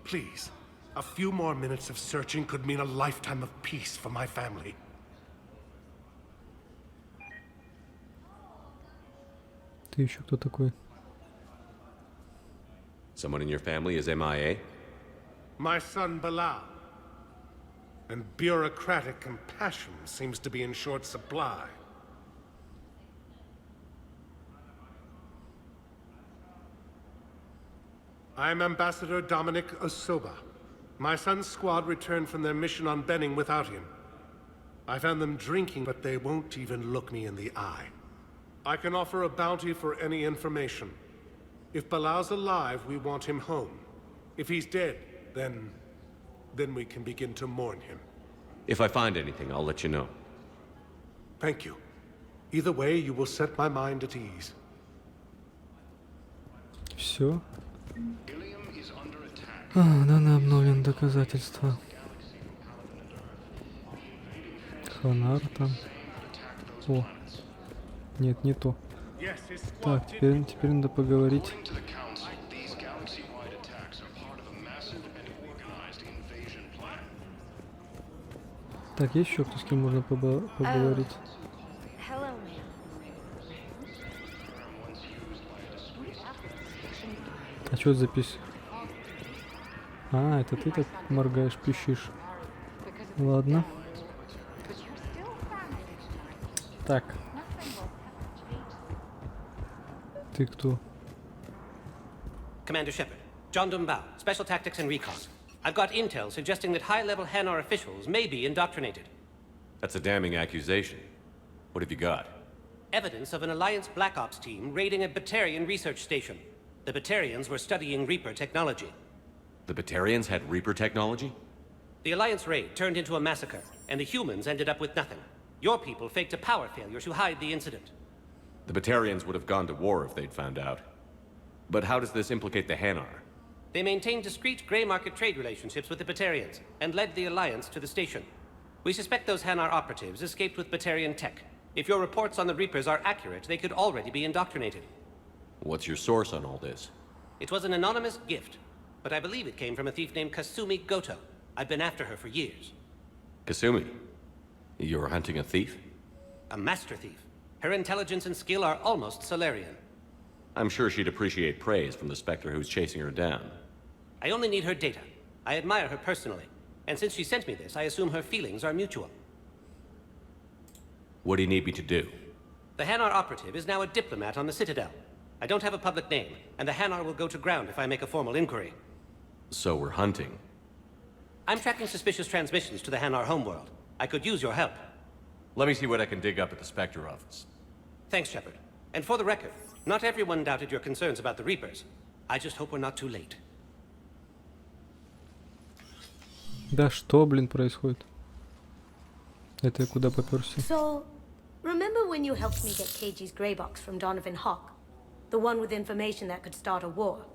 please, a few more minutes of searching could mean a lifetime of peace for my family. Ты еще кто такой? Someone in your family is MIA? My son Bilal. And bureaucratic compassion seems to be in short supply. I'm Ambassador Dominic Osoba. My son's squad returned from their mission on Benning without him. I found them drinking, but they won't even look me in the eye. I can offer a bounty for any information. If Bilal's alive, we want him home. If he's dead, then we can begin to mourn him. If I find anything, I'll let you know. Thank you. Either way, you will set my mind at ease. Все. Данные обновлены доказательства. Ханар там. О. Нет, не то. Так, теперь надо поговорить. Так, есть еще кто, с кем можно поговорить? Чё запись? А, это ты так моргаешь, пищишь. Ладно. Так. Ты кто? Commander Shepard, John Dumbao, Special Tactics and Recon. I've got intel suggesting that high-level Hanar officials may be indoctrinated. That's a damning accusation. What have you got? Evidence of an Alliance Black Ops team raiding a Batarian research station. The Batarians were studying Reaper technology. The Batarians had Reaper technology? The Alliance raid turned into a massacre, and the humans ended up with nothing. Your people faked a power failure to hide the incident. The Batarians would have gone to war if they'd found out. But how does this implicate the Hanar? They maintained discreet gray market trade relationships with the Batarians, and led the Alliance to the station. We suspect those Hanar operatives escaped with Batarian tech. If your reports on the Reapers are accurate, they could already be indoctrinated. What's your source on all this? It was an anonymous gift, but I believe it came from a thief named Kasumi Goto. I've been after her for years. Kasumi? You're hunting a thief? A master thief. Her intelligence and skill are almost Solarian. I'm sure she'd appreciate praise from the Spectre who's chasing her down. I only need her data. I admire her personally. And since she sent me this, I assume her feelings are mutual. What do you need me to do? The Hanar operative is now a diplomat on the Citadel. I don't have a public name, and the Hanar will go to ground if I make a formal inquiry. So we're hunting. I'm tracking suspicious transmissions to the Hanar homeworld. I could use your help. Let me see what I can dig up at the Spectre office. Thanks, Shepard. And for the record, not everyone doubted your concerns about the Reapers. I just hope we're not too late. Да что, блин, происходит? Это я куда попёрся? So, remember when you helped me get KG's grey box from Donovan Hawk? The one with information that could start a war?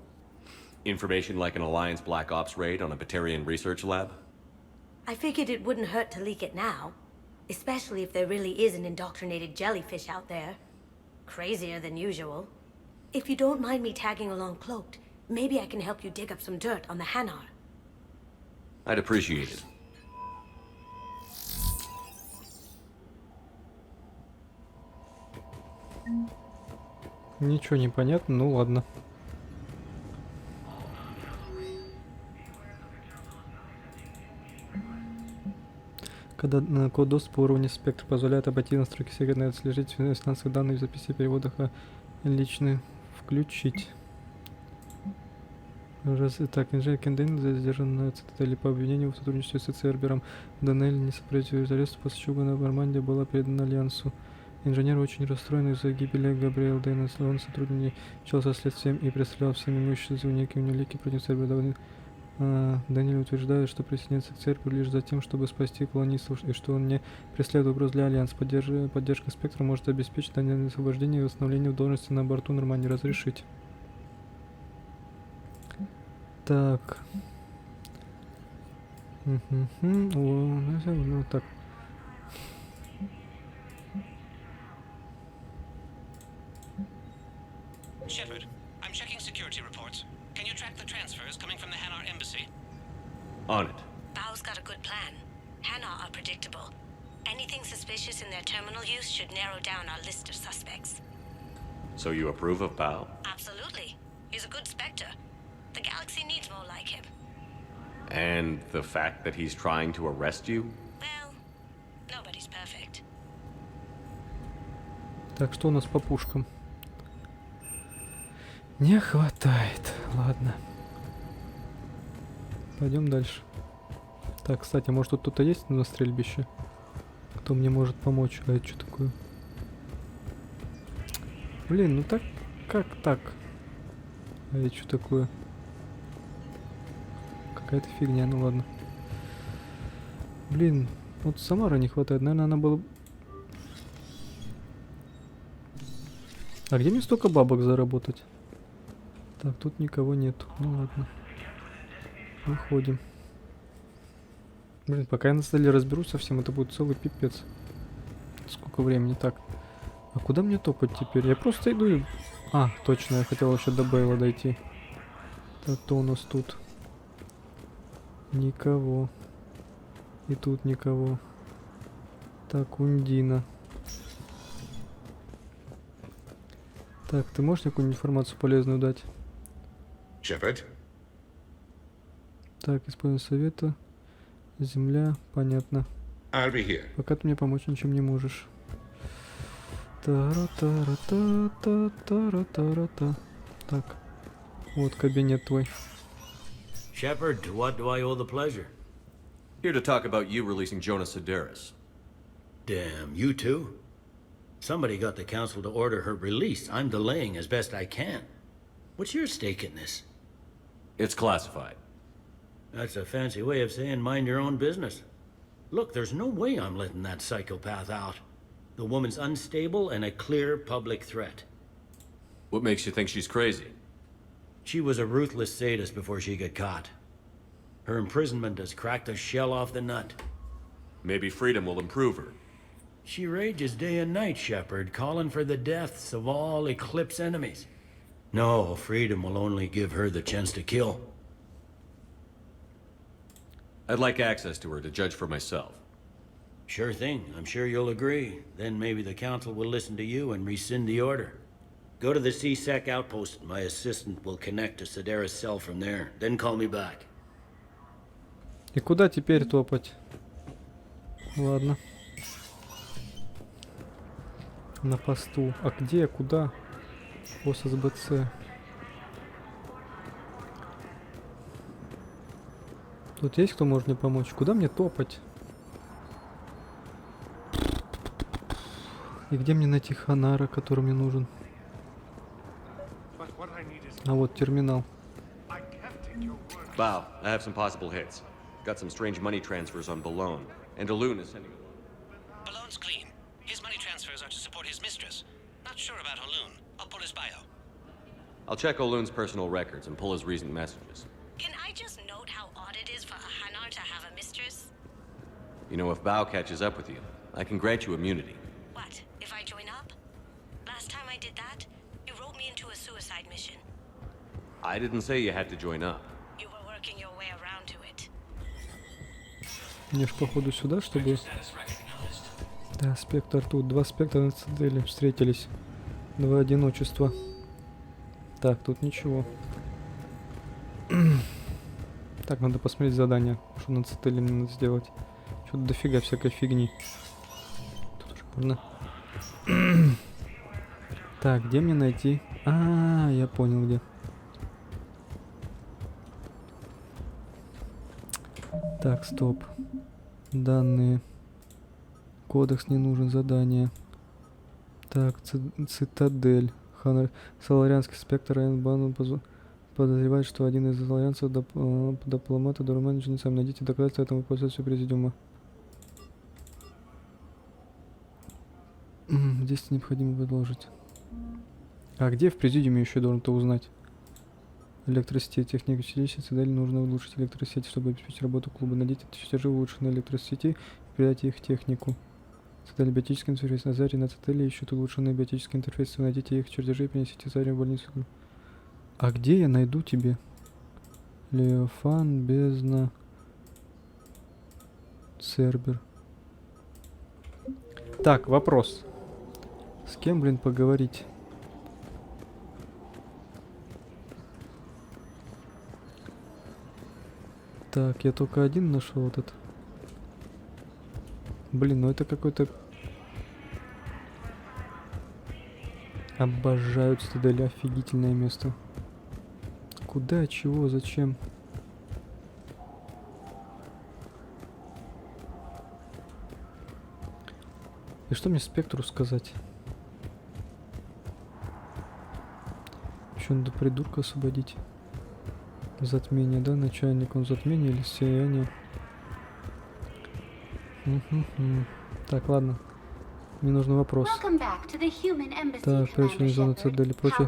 Information like an Alliance Black Ops raid on a Batarian research lab? I figured it wouldn't hurt to leak it now. Especially if there really is an indoctrinated jellyfish out there. Crazier than usual. If you don't mind me tagging along cloaked, maybe I can help you dig up some dirt on the Hanar. I'd appreciate it. Ничего не понятно, ну ладно. Когда код доступа уровня спектра позволяет обойти настройки секретной, отслеживать финансовые данные в записи переводах, а личные включить. Так, инженер Кендейн задержан на цитадели по обвинению в сотрудничестве с Цербером. Данель не сопротивляется аресту, после чего Нормандия была передана Альянсу. Инженер очень расстроен из-за гибели Габриэл Дэйна. Он сотрудничал со следствием и представлял всем имуществом некие улики против Цербера. Даниэль утверждает, что присоединяется к Церберу лишь за тем, чтобы спасти колонистов, и что он не преследует угроз для Альянса. Поддержка Спектра может обеспечить Даниэлю освобождение и восстановление в должности на борту Нормандии. Разрешить. Так. Ну так. Shepard, I'm checking security reports. Can you track the transfers coming from the Hanar embassy? On it. Bao's got a good plan. Hanar are predictable. Anything suspicious in their terminal use should narrow down our list of suspects. So you approve of Bao? Absolutely. He's a good Spectre. The galaxy needs more like him. And the fact that he's trying to arrest you? Well, nobody's perfect. Так, что у нас по пушкам? Не хватает. Ладно. Пойдем дальше. Так, кстати, может тут кто-то есть на стрельбище? Кто мне может помочь? А это что такое? Блин, ну так... Как так? А это что такое? Какая-то фигня, ну ладно. Блин, вот Самара не хватает. Наверное, она была... А где мне столько бабок заработать? Так, тут никого нету. Ну ладно. Выходим. Блин, пока я на столе разберусь совсем, это будет целый пипец. Сколько времени? Так. А куда мне топать теперь? Я просто иду и... А, точно, я хотел еще до Бейла дойти. Так, кто у нас тут? Никого. И тут никого. Так, Ундина. Так, ты можешь мне какую-нибудь информацию полезную дать? Shepard? Так, используем совета. Земля, понятно. I'll be here. Пока ты мне помочь ничем не можешь. Тара-тара-та-та-тара-тара-та. Так, вот кабинет твой. Shepard, to what do I owe the pleasure? Here to talk about you releasing Jonas Sedaris. Damn, you too? Somebody got the council to order her release. I'm delaying as best I can. What's your stake in this? It's classified. That's a fancy way of saying mind your own business. Look, there's no way I'm letting that psychopath out. The woman's unstable and a clear public threat. What makes you think she's crazy? She was a ruthless sadist before she got caught. Her imprisonment has cracked the shell off the nut. Maybe freedom will improve her. She rages day and night, Shepard, calling for the deaths of all Eclipse enemies. No, freedom will only give her the chance to kill. I'd like access to her to judge for myself. Sure thing. I'm sure you'll agree. Then maybe the council will listen to you and rescind the order. Go to the C-Sec outpost. My assistant will connect to Sedaris' cell from there. Then call me back. И куда теперь топать? Ладно. На посту. А где? Куда? Босс СБЦ. Тут есть кто может мне помочь? Куда мне топать? И где мне найти Ханара, который мне нужен? А вот терминал. Bow, I have some possible hits. Got some strange money transfers on Balone. And Alun is sending... Ballone's clean. His money transfers are to support his mistress. Not sure about Alun. I'll pull his bio. I'll check Olun's personal records and pull his recent messages. Can I just note how odd it is for a Hanar to have a mistress? You know, if Bow catches up with you, I can grant you immunity. What, if I join up? Last time I did that, you wrote me into a suicide mission. I didn't say you had to join up. You were working your way around to it. Мне ж походу сюда, чтобы... Да, спектр тут. Два спектра на цитадели встретились. Два одиночества. Так, тут ничего. Так, надо посмотреть задание, что на цитадели мне надо сделать. Что-то дофига всякой фигни. Тут уже можно... Так, где мне найти? Я понял где. Так, стоп. Данные. Кодекс не нужен, задание. Так, цитадель. Соларианский спектр Айнбану подозревает, что один из соларианцев дипломата Дурман сам. Найдите доказательства этому позицию президиума. Здесь необходимо продолжить. А где в президиуме еще должен-то узнать? Электросети, техника чистилища, цитадель нужно улучшить электросети, чтобы обеспечить работу клуба. Найдите чертежи улучшенной электросети и передайте их технику. Цитадель биотический интерфейс. На Заре на цитадели ищут улучшенные биотические интерфейсы. Найдите их чертежи и принесите Заре в больницу. А где я найду тебе? Леофан, бездна, Цербер. Так, вопрос. С кем, блин, поговорить? Так, я только один нашел этот. Блин, ну это какой-то... Обожаю цитадель, офигительное место. Куда, чего, зачем? И что мне спектру сказать? Еще надо придурка освободить. Затмение, да? Начальник, он затмение или сияние? Так, ладно. Мне нужен вопрос. Так, прежде зона цитадели, прочее.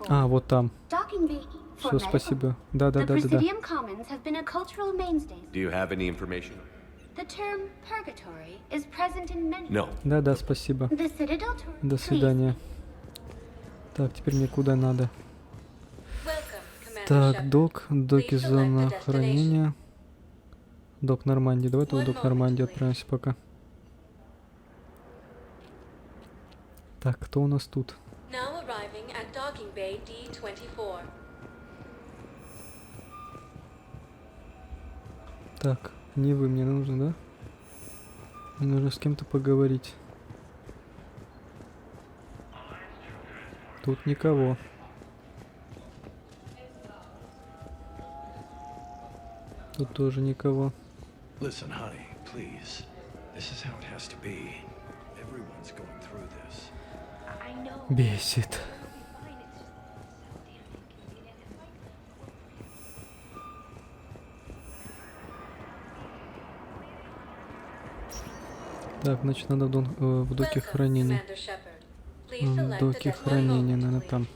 Вот там. Все, спасибо. Да. Да, спасибо. До свидания. Так, теперь мне куда надо? Так, доки зона хранения. Док Нормандии. Давай в док Нормандии отправимся пока. Так, кто у нас тут? arriving at docking bay D24. Так, не вы мне нужны, да? Мне нужно с кем-то поговорить. Тут никого. Тут тоже никого. Listen, honey, please. This is how it has to be. Everyone's going through this. I know. Бесит. Так, значит, надо в доке хранения. В доке хранения, наверное, там.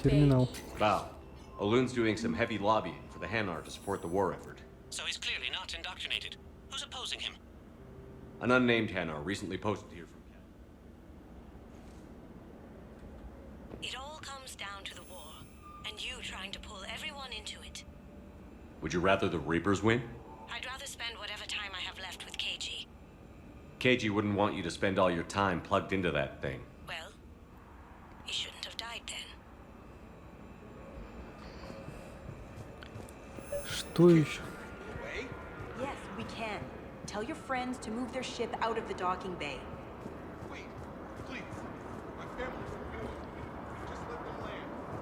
Терминал. Wow. Olun's doing some heavy lobbying for the Hanar to support the war effort. So he's clearly not indoctrinated. Who's opposing him? An unnamed Hanar recently posted here from It all comes down to the war, and you trying to pull everyone into it. Would you rather the Reapers win? I'd rather spend whatever time I have left with KG. KG wouldn't want you to spend all your time plugged into that thing. Well, he shouldn't have died then. Что еще? Yes, we can. Tell your friends to move their ship out of the docking bay.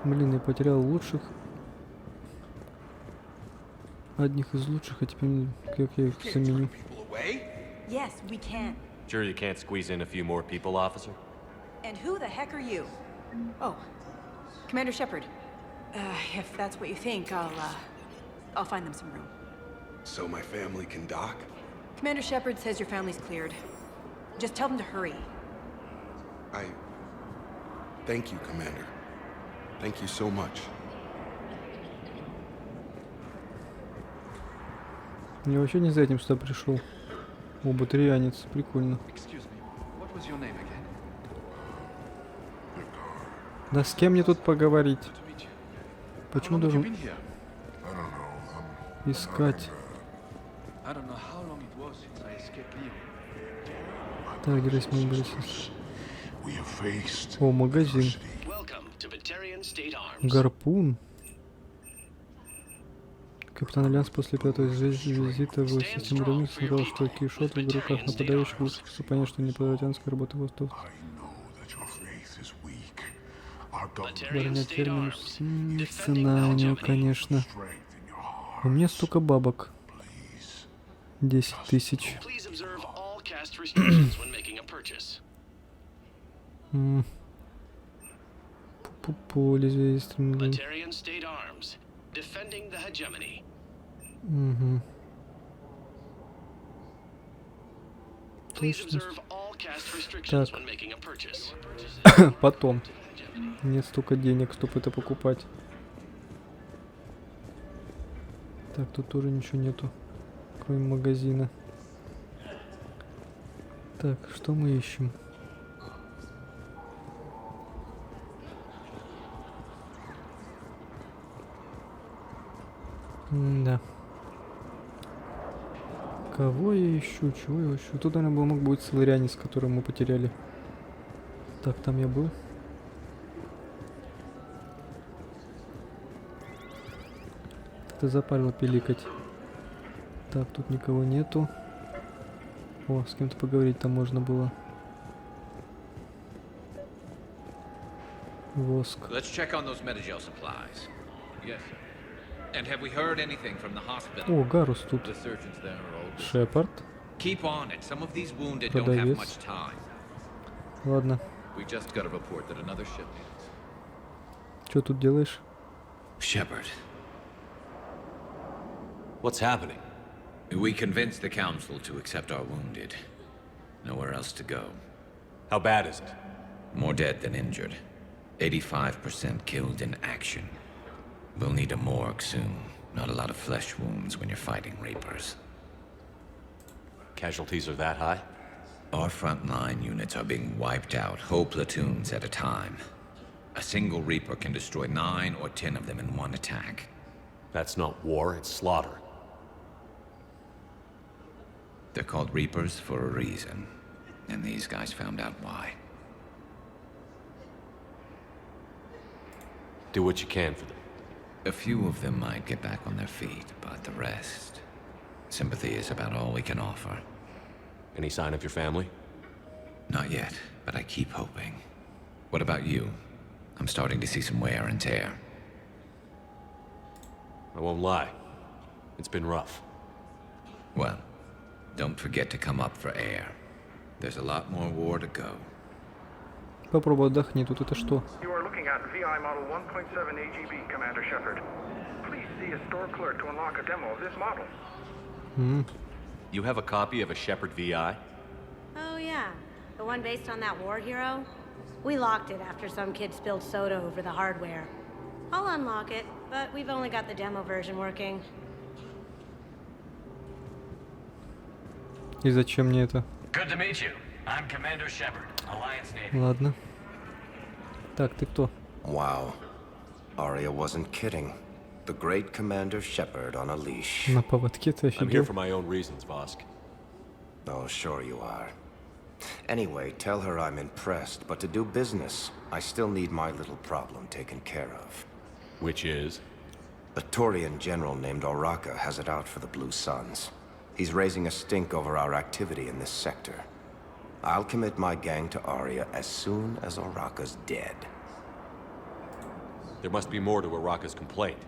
Блин, я потерял лучших. Одних из лучших, а теперь как я их заменю? Yes, we can. Sure you can't squeeze in a few more people, officer? And who the heck are you? Oh, Commander Shepard. If that's what you think, I'll find them some room. So my family can dock? Commander Shepard says your family's cleared. Just tell them to hurry. Thank you, Commander. Thank you so much. Я вообще не за этим сюда пришел. О, батареянец, прикольно. Да с кем мне тут поговорить? Почему должен искать? Так, держись, мой бросись. О, магазин. Гарпун. Капитан Альянс после пятого визита в систему Ремикс сказал, что кишот в руках нападающих лучше, чтобы понять, что неплатянская работа воздух. Вернее, терминус. Цена у него, конечно. У меня столько бабок. 10 тысяч. Лезвие стремления. Угу. Точно. Так. Потом. Нет столько денег, чтобы это покупать. Так, тут тоже ничего нету, кроме магазина. Так, что мы ищем? Да. Кого я ищу? Чего я ищу? Тут, наверное, мог быть Соларянец, который мы потеряли. Так, там я был. Ты запарил пиликать. Так, тут никого нету. О, с кем-то поговорить там можно было. Воск. Let's check on those metagel supplies. Yes. And have we heard anything from the hospital? О, Гарус тут. The surgeons there are old. Шепард. Keep on it. Some of these wounded don't have much time. Ладно. We just got a report that another ship is. Что тут делаешь? Shepard. What's happening? We convinced the council to accept our wounded. Nowhere else to go. How bad is it? More dead than injured. 85% killed in action. We'll need a morgue soon. Not a lot of flesh wounds when you're fighting Reapers. Casualties are that high? Our frontline units are being wiped out, whole platoons at a time. A single Reaper can destroy 9 or 10 of them in one attack. That's not war, it's slaughter. They're called Reapers for a reason, and these guys found out why. Do what you can for them. A few of them might get back on their feet, but the rest... Sympathy is about all we can offer. Any sign of your family? Not yet, but I keep hoping. What about you? I'm starting to see some wear and tear. I won't lie. It's been rough. Well, don't forget to come up for air. There's a lot more war to go. Попробуй отдохни, тут это что? You are looking at VI model 1.7 AGB, Commander Shepard. Please see a store clerk to unlock a demo of this model. You have a copy of a Shepard VI? Oh yeah, the one based on that war hero? We locked it after some kid spilled soda over the hardware. I'll unlock it, but we've only got the demo version working. И зачем мне это? Good to meet you. I'm Commander Shepard, Alliance Navy. Ладно. Так, ты кто? Wow. Arya wasn't kidding. The great Commander Shepard on a leash. На поводке ты I'm here офигел? for my own reasons, Vosk. Oh, sure you are. Anyway, tell her I'm impressed, but to do business, I still need my little problem taken care of. Which is? A Taurian general named Oraka has it out for the Blue Suns. He's raising a stink over our activity in this sector. I'll commit my gang to Arya as soon as Oraka's dead. There must be more to Oraka's complaint.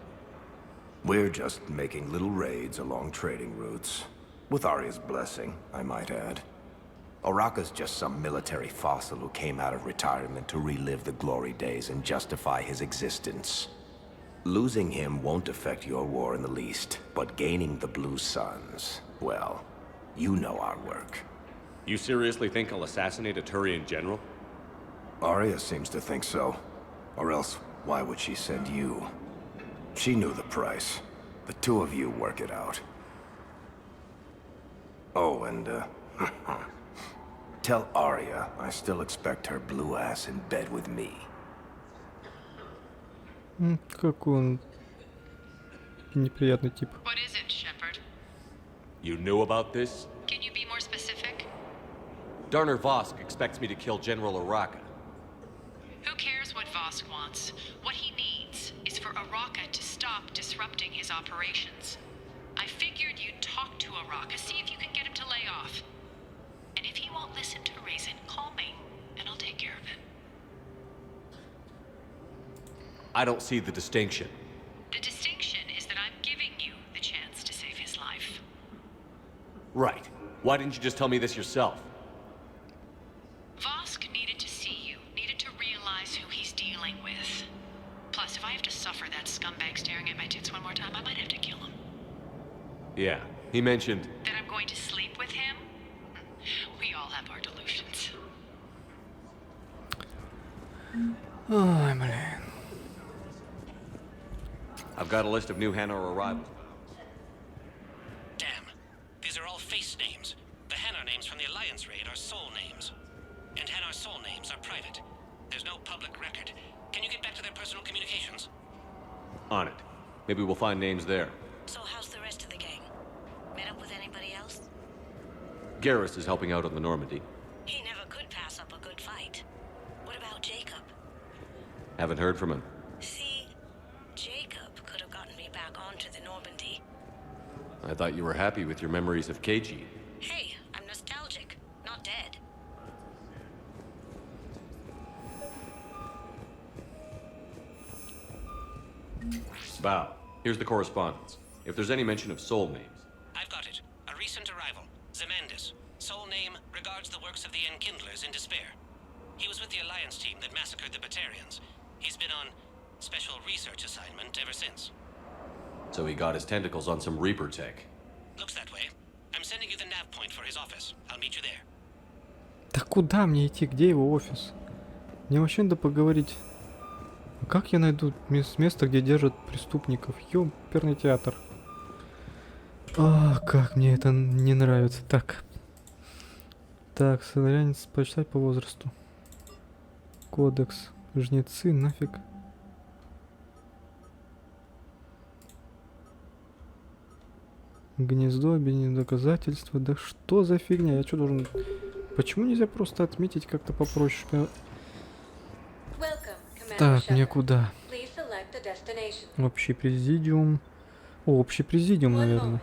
We're just making little raids along trading routes. With Arya's blessing, I might add. Oraka's just some military fossil who came out of retirement to relive the glory days and justify his existence. Losing him won't affect your war in the least, but gaining the Blue Suns, well, you know our work. You seriously think I'll assassinate a Turian general? Arya seems to think so. Or else, why would she send you? She knew the price. The two of you work it out. Oh, and, tell Arya I still expect her blue ass in bed with me. Какой он неприятный тип. What is it, Shepard? You knew about this? Can you be more specific? Darner Vosk expects me to kill General Oraka. Who cares what Vosk wants? What he needs is for Oraka to stop disrupting his operations. I figured you'd talk to Oraka, see if you can get him to lay off. And if he won't listen to reason, call me, and I'll take care of it. I don't see the distinction. The distinction is that I'm giving you the chance to save his life. Right. Why didn't you just tell me this yourself? Vosk needed to see you, needed to realize who he's dealing with. Plus, if I have to suffer that scumbag staring at my tits one more time, I might have to kill him. Yeah, he mentioned... That I'm going to sleep with him? We all have our delusions. Ой, блин. I've got a list of new Hanar arrivals. Damn. These are all face names. The Hanar names from the Alliance raid are soul names. And Hanar soul names are private. There's no public record. Can you get back to their personal communications? On it. Maybe we'll find names there. So how's the rest of the gang? Met up with anybody else? Garrus is helping out on the Normandy. He never could pass up a good fight. What about Jacob? Haven't heard from him. See, Jacob could have gotten me back onto the Normandy. I thought you were happy with your memories of KG. Hey, I'm nostalgic, not dead. Bow. Here's the correspondence. If there's any mention of soul names. I've got it. A recent arrival. Zemandis. Soul name regards the works of the Enkindlers in despair. He was with the Alliance team that massacred the Batarians. He's been on special research assignment ever since. So he got his tentacles on some Reaper tech. Looks that way. I'm sending you the nav point for his office. I'll meet you there. Да куда мне идти? Где его офис? Мне вообще надо поговорить. А как я найду место, где держат преступников? Ёперный театр. А, как мне это не нравится. Так. Так, солярянец почитать по возрасту. Кодекс. Жнецы, нафиг. Гнездо, объединение доказательства. Да что за фигня? Я что должен... Почему нельзя просто отметить как-то попроще? Так, мне куда? Общий президиум. О, общий президиум, наверное.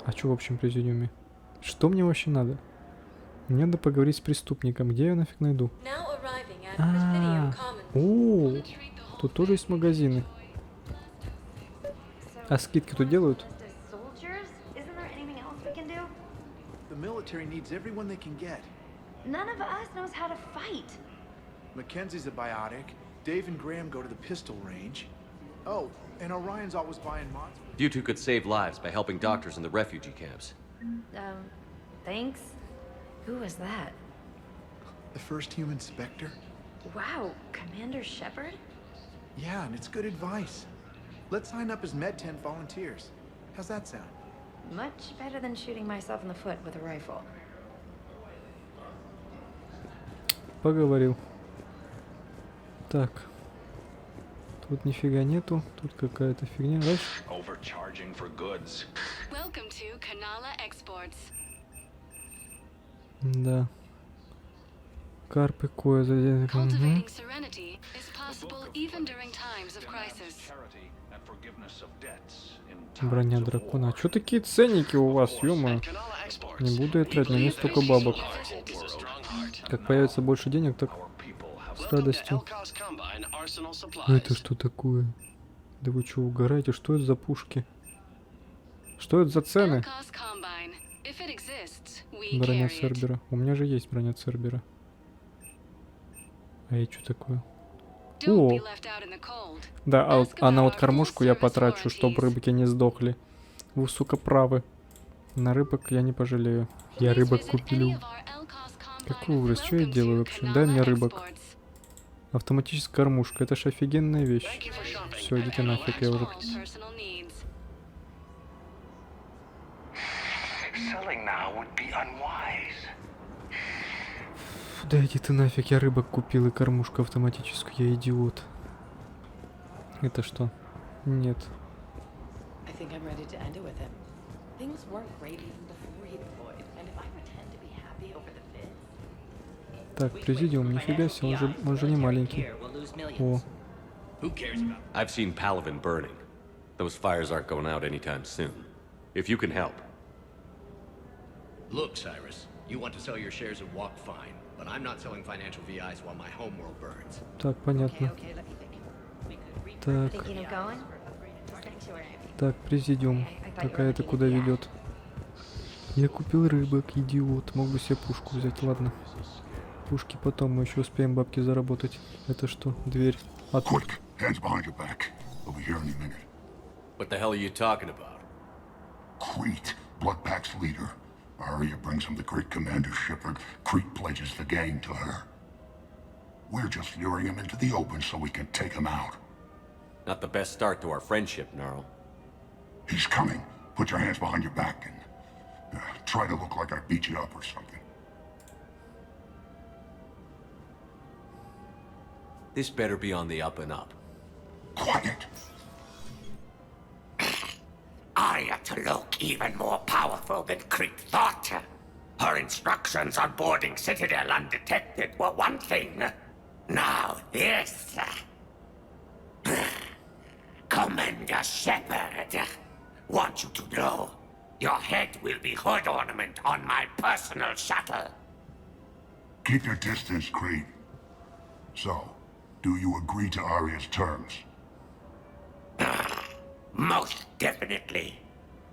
А что в общем президиуме? Что мне вообще надо? Мне надо поговорить с преступником. Где я нафиг найду? О, тут тоже есть магазины. А скидки тут делают? Military needs everyone they can get. None of us knows how to fight. Mackenzie's a biotic. Dave and Graham go to the pistol range. Oh, and Orion's always buying mods. You two could save lives by helping doctors in the refugee camps. Thanks. Who was that? The first human Spectre? Wow, Commander Shepard? Yeah, and it's good advice. Let's sign up as Med-10 volunteers. How's that sound? Much better than shooting myself in the foot with a rifle. Поговорил. Так. Тут нифига нету. Тут какая-то фигня. Дальше. Overcharging for goods. Welcome to Canala Exports. Да. Карпы кое задели. Cultivating serenity is possible even during times of crisis. Броня дракона. А чё такие ценники у вас, ё-моё? Не буду я тратить, на мне столько бабок. Как появится больше денег, так с радостью. Это что такое? Да вы чё, угораете? Что это за пушки? Что это за цены? Броня Цербера. У меня же есть броня Цербера. А это что такое? О! Да, а на вот кормушку я потрачу, чтобы рыбки не сдохли. Вы, сука, правы. На рыбок я не пожалею. Я рыбок купил. Какой ужас, что я делаю вообще? Дай мне рыбок. Автоматическая кормушка, это ж офигенная вещь. Все, идите нафиг, я уже... Да иди ты нафиг, я рыбок купил и кормушку автоматическую, я идиот. Это что? Нет. Так, президиум, нифига себе, он же не маленький. О. I've seen Palavin burning. Those fires aren't going out anytime soon. If you can help. Look, Cyrus, you want to sell your shares of Walk Fine, but I'm not selling financial VIs while my homeworld burns. Так, понятно. Так. Так, президиум. Какая-то куда ведет? Я купил рыбок, идиот. Мог бы себе пушку взять, ладно. Пушки потом, мы еще успеем бабки заработать. Это что? Дверь. А тут... What the hell are you talking about? Crete, Bloodpack's leader. Arya brings him the great Commander Shepard. Crete pledges the gang to her. We're just luring him into the open so we can take him out. Not the best start to our friendship, Gnarl. He's coming. Put your hands behind your back and try to look like I beat you up or something. This better be on the up and up. Quiet. Arya to look even more powerful than Crete thought. Her instructions on boarding Citadel undetected were one thing. Now this. Commander Shepard, want you to know, your head will be hood ornament on my personal shuttle. Keep your distance, Crete. So, do you agree to Arya's terms? Most definitely.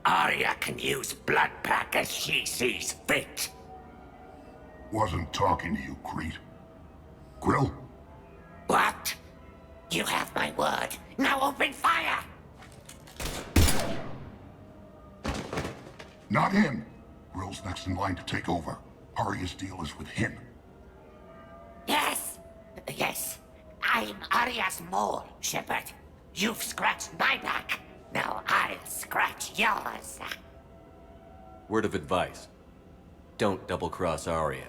Arya can use Bloodpack as she sees fit. Wasn't talking to you, Crete. Grill? What? You have my word. Now open fire! Not him. Grill's next in line to take over. Arya's deal is with him. Yes. Yes. I'm Arya's mole, Shepard. You've scratched my back. Now I'll scratch yours. Word of advice. Don't double-cross Arya.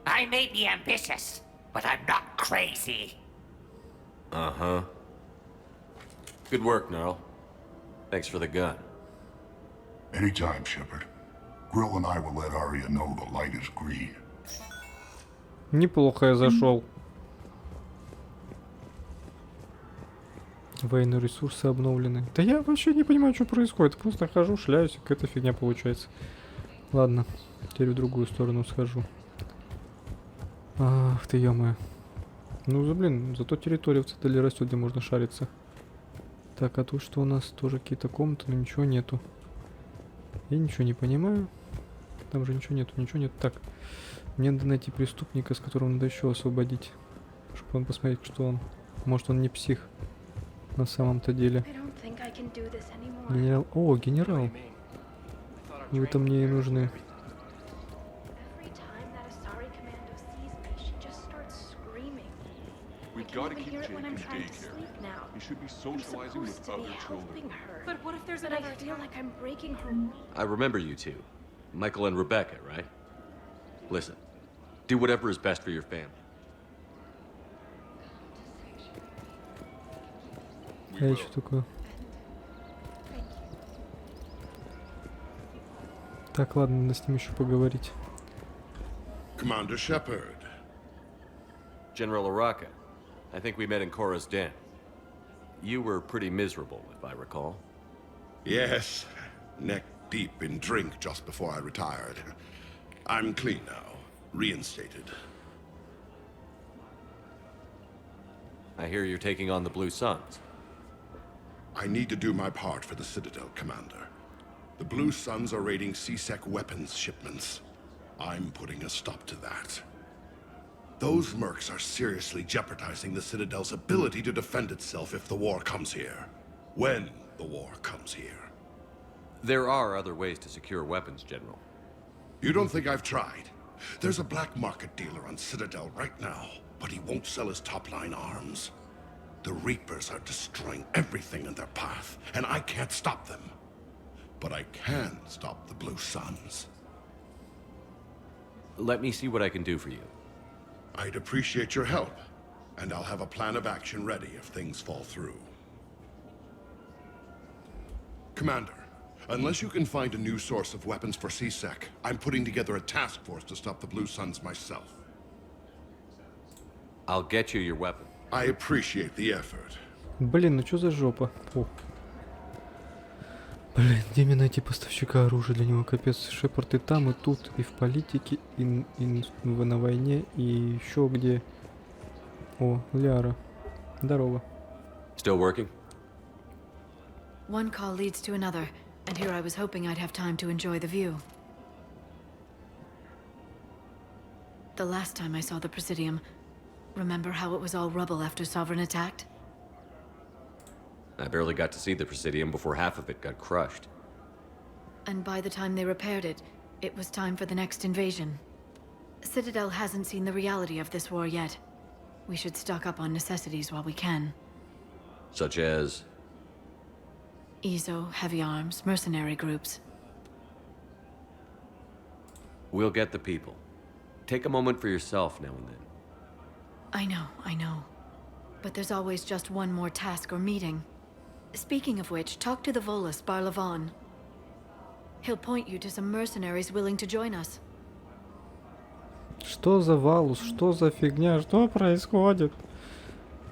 I may be ambitious, but I'm not crazy. Uh-huh. Good work, Gnarl. Thanks for the gun. Anytime, Shepard. Grill and I will let Arya know the light is green. Неплохо я зашел. Военные ресурсы обновлены. Да я вообще не понимаю, что происходит. Просто хожу, шляюсь, и какая-то фигня получается. Ладно, теперь в другую сторону схожу. Ах ты, ё-моё. Ну, блин, зато территория в цитадели растет, где можно шариться. Так, а тут что у нас? Тоже какие-то комнаты, но ничего нету. Я ничего не понимаю. Там же ничего нету, ничего нет. Так, мне надо найти преступника, с которого надо еще освободить. Чтобы он посмотреть, что он... Может, он не псих. На самом-то деле. Генерал... О, генерал. Вы-то мне и нужны. We've got to keep Jake in daycare. He should be socializing with other children. But what if there's But another I feel attack? like I'm breaking her. I remember you two. Michael and Rebecca, right? Listen, do whatever is best for your family. А я что такое? Так, ладно, надо с ним еще поговорить. Commander Shepard. General Araka, I think we met in Cora's den. You were pretty miserable, if I recall. Yes, neck deep in drink just before I retired. I'm clean now, reinstated. I hear you're taking on the Blue Suns. I need to do my part for the Citadel, Commander. The Blue Suns are raiding CSEC weapons shipments. I'm putting a stop to that. Those mercs are seriously jeopardizing the Citadel's ability to defend itself if the war comes here. When the war comes here. There are other ways to secure weapons, General. You don't think I've tried? There's a black market dealer on Citadel right now, but he won't sell his top-line arms. The Reapers are destroying everything in their path, and I can't stop them. But I can stop the Blue Suns. Let me see what I can do for you. I'd appreciate your help, and I'll have a plan of action ready if things fall through. Commander, unless you can find a new source of weapons for CSEC, I'm putting together a task force to stop the Blue Suns myself. I'll get you your weapon. I appreciate the effort. Блин, ну что за жопа? Фу. Блин, где мне найти поставщика оружия для него? Капец, Шепард и там, и тут, и в политике, и на войне, и еще где. О, Ляра. Здорово. Still working? One call leads to another, and here I was hoping I'd have time to enjoy the view. The last time I saw the Presidium, remember how it was all rubble after Sovereign attacked? I barely got to see the Presidium before half of it got crushed. And by the time they repaired it, it was time for the next invasion. Citadel hasn't seen the reality of this war yet. We should stock up on necessities while we can. Such as? EZO, heavy arms, mercenary groups. We'll get the people. Take a moment for yourself now and then. I know. But there's always just one more task or meeting. Speaking of which, talk to the Volus, Barlavon. He'll point you to some mercenaries willing to join us. Что за Валус? Что за фигня? Что происходит?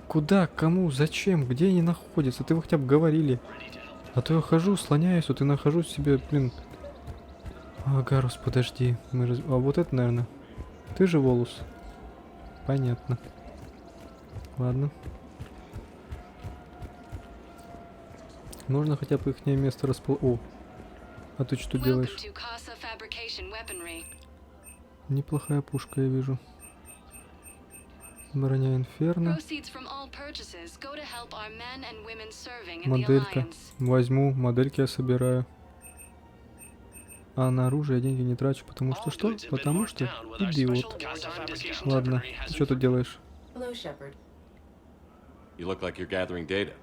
Куда? Кому? Зачем? Где они находятся? Ты вы хотя бы говорили. А то я хожу, слоняюсь, вот и нахожусь себе, блин. А, Гарус, подожди. А вот это, наверное. Ты же Волус. Понятно. Ладно. Можно хотя бы их место О. А ты что делаешь? Неплохая пушка, я вижу. Броня Инферно. Моделька. Возьму. Модельки я собираю. А на оружие я деньги не трачу, потому что что? Потому что идиот. Ладно. Ты что тут делаешь? Hello, Shepard. You look like you're gathering data.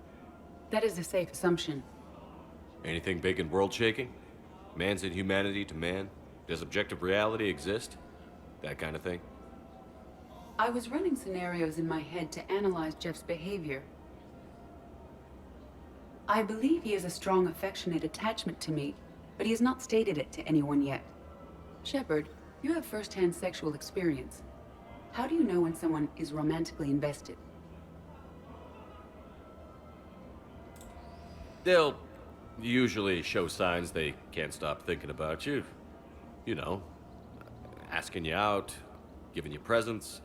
That is a safe assumption. Anything big and world-shaking? Man's inhumanity to man? Does objective reality exist? That kind of thing? I was running scenarios in my head to analyze Jeff's behavior. I believe he has a strong affectionate attachment to me, but he has not stated it to anyone yet. Shepard, you have first-hand sexual experience. How do you know when someone is romantically invested? They'll usually show signs they can't stop thinking about you. You know, asking you out, giving you presents,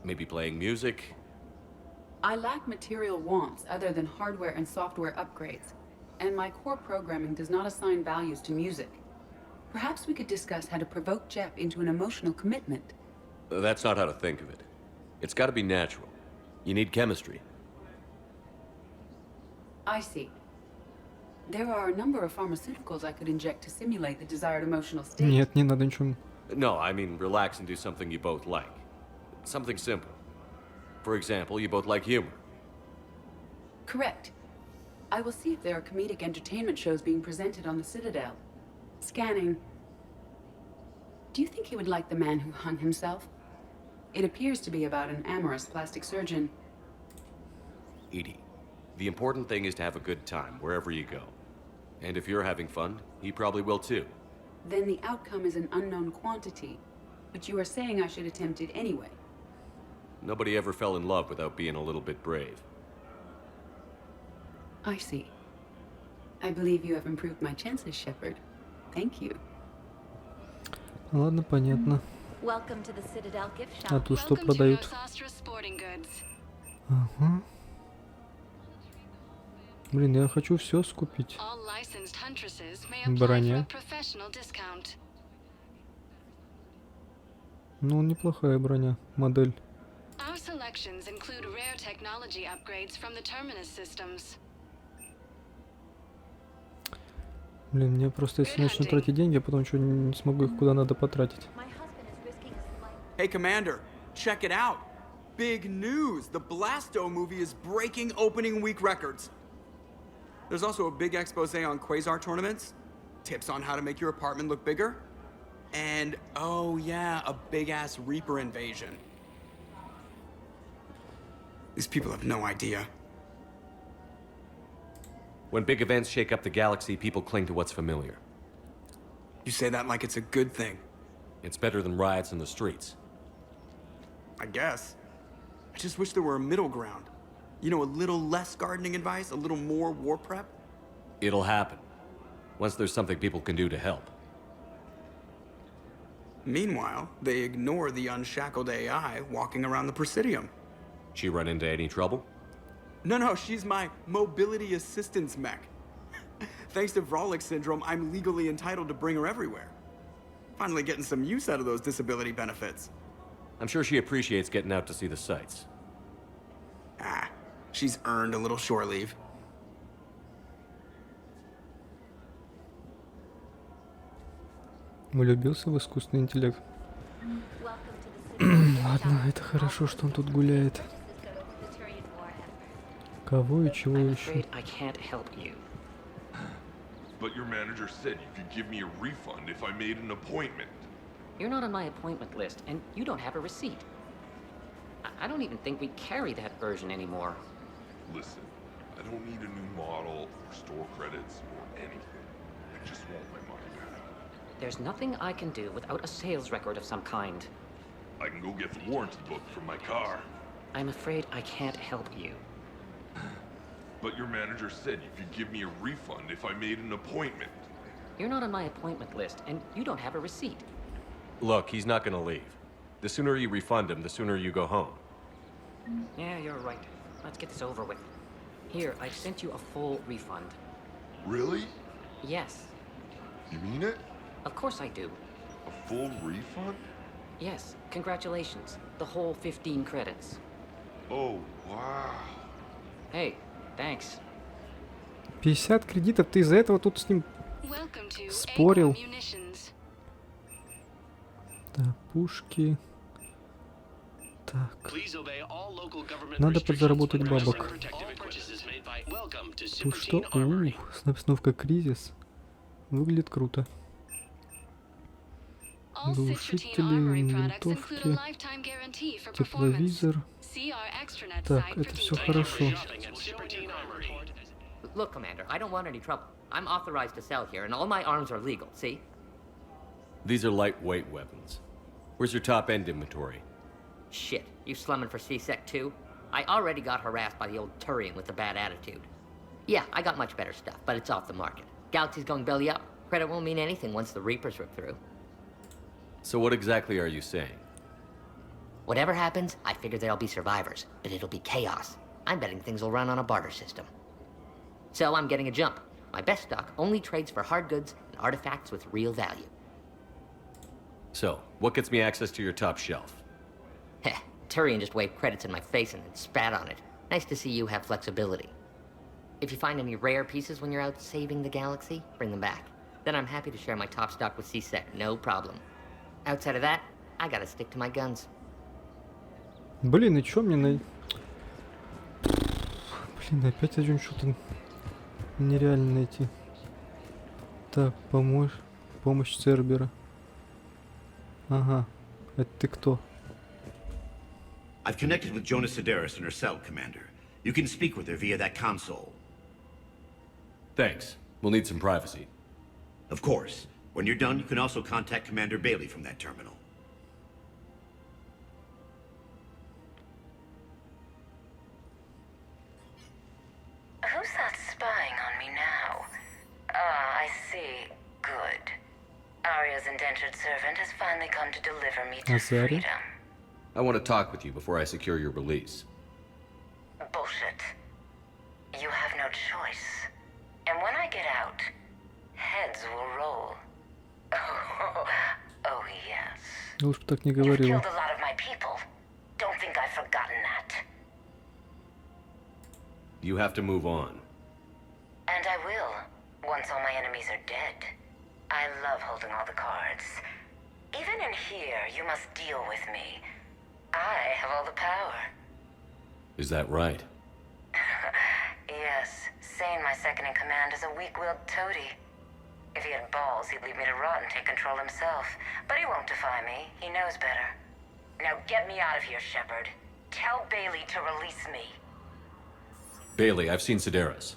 maybe playing music. I lack material wants other than hardware and software upgrades, and my core programming does not assign values to music. Perhaps we could discuss how to provoke Jep into an emotional commitment. That's not how to think of it. It's got to be natural. You need chemistry. I see. There are a number of pharmaceuticals I could inject to simulate the desired emotional state. Нет, не надо ничего. No, I mean relax and do something you both like. Something simple. For example, you both like humor. Correct. I will see if there are comedic entertainment shows being presented on the Citadel. Scanning. Do you think he would like The Man Who Hung Himself? It appears to be about an amorous plastic surgeon. Edie, the important thing is to have a good time wherever you go. And if you're having fun, he probably will too. Then the outcome is an unknown quantity. But you are saying I should attempt it anyway. Nobody ever fell in love without being a little bit brave. I see. I believe you have improved my chances, Shepard. Thank you. Ладно, понятно. Welcome to the Citadel gift shop. А тут что продают? Ага. Блин, я хочу все скупить. Броня. Ну, неплохая броня, модель. Our selections include rare technology upgrades from the Terminus systems. Блин, мне просто если начну тратить деньги, я потом что не смогу их куда надо потратить. Hey, Commander, check it out. Big news. The Blasto movie is breaking opening week records. There's also a big expose on Quasar tournaments, tips on how to make your apartment look bigger, and, oh yeah, a big-ass Reaper invasion. These people have no idea. When big events shake up the galaxy, people cling to what's familiar. You say that like it's a good thing. It's better than riots in the streets. I guess. I just wish there were a middle ground. You know, a little less gardening advice, a little more war prep. It'll happen. Once there's something people can do to help. Meanwhile, they ignore the unshackled AI walking around the Presidium. She run into any trouble? No, she's my mobility assistance mech. Thanks to Vrolic syndrome, I'm legally entitled to bring her everywhere. Finally getting some use out of those disability benefits. I'm sure she appreciates getting out to see the sights. Ah, she's earned a little shore leave. Влюбился в искусственный интеллект. Ладно, это хорошо, что он тут гуляет. Кого и чего еще? But your manager said you could give me a refund if I made an appointment. You're not on my appointment list, and you don't have a receipt. I don't even think we carry that version anymore. Listen, I don't need a new model or store credits or anything. I just want my money back. There's nothing I can do without a sales record of some kind. I can go get the warranty book from my car. I'm afraid I can't help you. But your manager said you could give me a refund if I made an appointment. You're not on my appointment list, and you don't have a receipt. Look, he's not gonna leave. The sooner you refund him, the sooner you go home. Yeah, you're right. Let's get this over with. Here, I've sent you a full refund. Really? Yes. You mean it? Of course I do. A full refund? Yes, congratulations. The whole 15 credits. Oh, wow. Hey, thanks. 50 кредитов, ты из-за этого тут с ним спорил. Так, пушки. Так. Надо подзаработать бабок. Тут что? Снабновка кризис. Выглядит круто. Глушители, винтовки, тепловизор. Так, это все хорошо. Look, Commander, I don't want any trouble. I'm authorized to sell here, and all my arms are legal, see? These are lightweight weapons. Where's your top-end inventory? Shit, you slumming for C-Sec too? I already got harassed by the old Turian with the bad attitude. Yeah, I got much better stuff, but it's off the market. Galaxy's going belly up. Credit won't mean anything once the Reapers rip through. So what exactly are you saying? Whatever happens, I figure there'll be survivors, but it'll be chaos. I'm betting things will run on a barter system. So I'm getting a jump. My best stock only trades for hard goods and artifacts with real value. So, what gets me access to your top shelf? Heh, Turian just waved credits in my face and then spat on it. Nice to see you have flexibility. If you find any rare pieces when you're out saving the galaxy, bring them back. Then I'm happy to share my top stock with C-Sec, no problem. Outside of that, I gotta stick to my guns. Блин, и чё мне на... Блин, опять один что-то нереально найти. Так, помощь Цербера. Ага, это ты кто? I've connected with Jonas Sedaris in her cell, Commander. You can speak with her via that console. Thanks. We'll need some privacy. Of course. When you're done, you can also contact Commander Bailey from that terminal. Who's that spying on me now? Ah, I see. Good. Arya's indentured servant has finally come to deliver me to freedom. I want to talk with you before I secure your release. Bullshit. You have no choice. And when I get out, heads will roll. Oh yes. Лучше бы так не You've говорила. killed a lot of my people. Don't think I've forgotten that. You have to move on. And I will, once all my enemies are dead. I love holding all the cards. Even in here, you must deal with me. I have all the power. Is that right? Yes, Sane, my second-in-command, is a weak-willed toady. If he had balls, he'd leave me to rot and take control himself. But he won't defy me. He knows better. Now get me out of here, Shepard. Tell Bailey to release me. Bailey, I've seen Sedaris.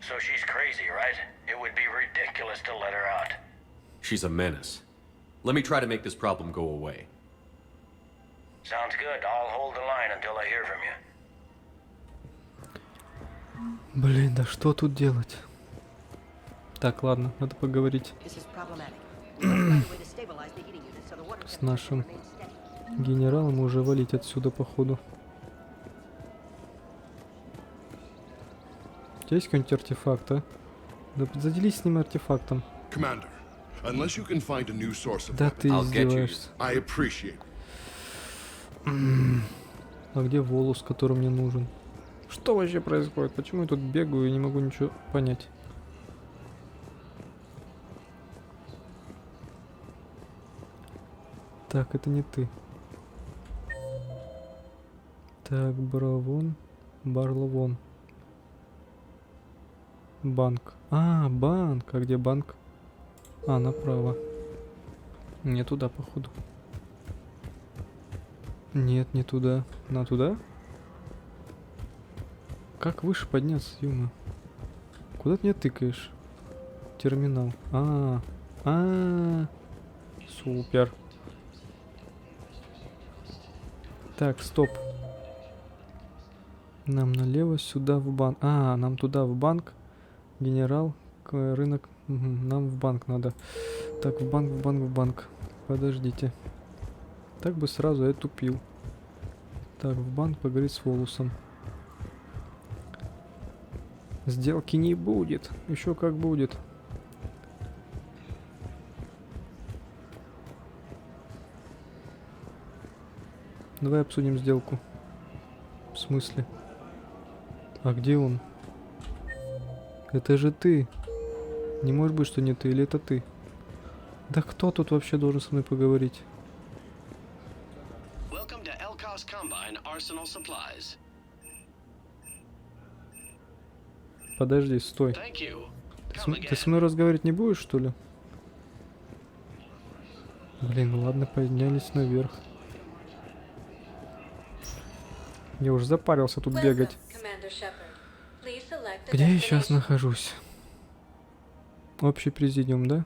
So she's crazy, right? It would be ridiculous to let her out. She's a menace. Let me try to make this problem go away. Sounds good. I'll hold the line until I hear from you. Блин, да что тут делать? Так, ладно, надо поговорить с нашим генералом и уже валить отсюда, походу. У тебя есть какой-нибудь артефакт, а? Да заделись с ним артефактом. Commander, unless you can find a new source of Да ты издеваешься. I appreciate. А где волос, который мне нужен? Что вообще происходит? Почему я тут бегаю и не могу ничего понять? Так, это не ты. Так, Барловон. Банк. А, банк. А где банк? А, направо. Не туда, походу. Нет, не туда. На туда? Как выше подняться, Юма? Куда ты меня тыкаешь? Терминал. Супер. Так, стоп. Нам налево, сюда в банк. Нам туда в банк. Генерал, рынок. Угу, нам в банк надо. Так, в банк. Подождите. Так бы сразу я тупил. Так, в банк поговорить с Волосом. Сделки не будет. Еще как будет. Давай обсудим сделку. В смысле? А где он? Это же ты. Не может быть, что не ты, или это ты? Да кто тут вообще должен со мной поговорить? Подожди, стой. Ты со мной разговаривать не будешь, что ли? Блин, ладно, поднялись наверх. Я уже запарился тут бегать. Где я сейчас нахожусь? Общий президиум, да?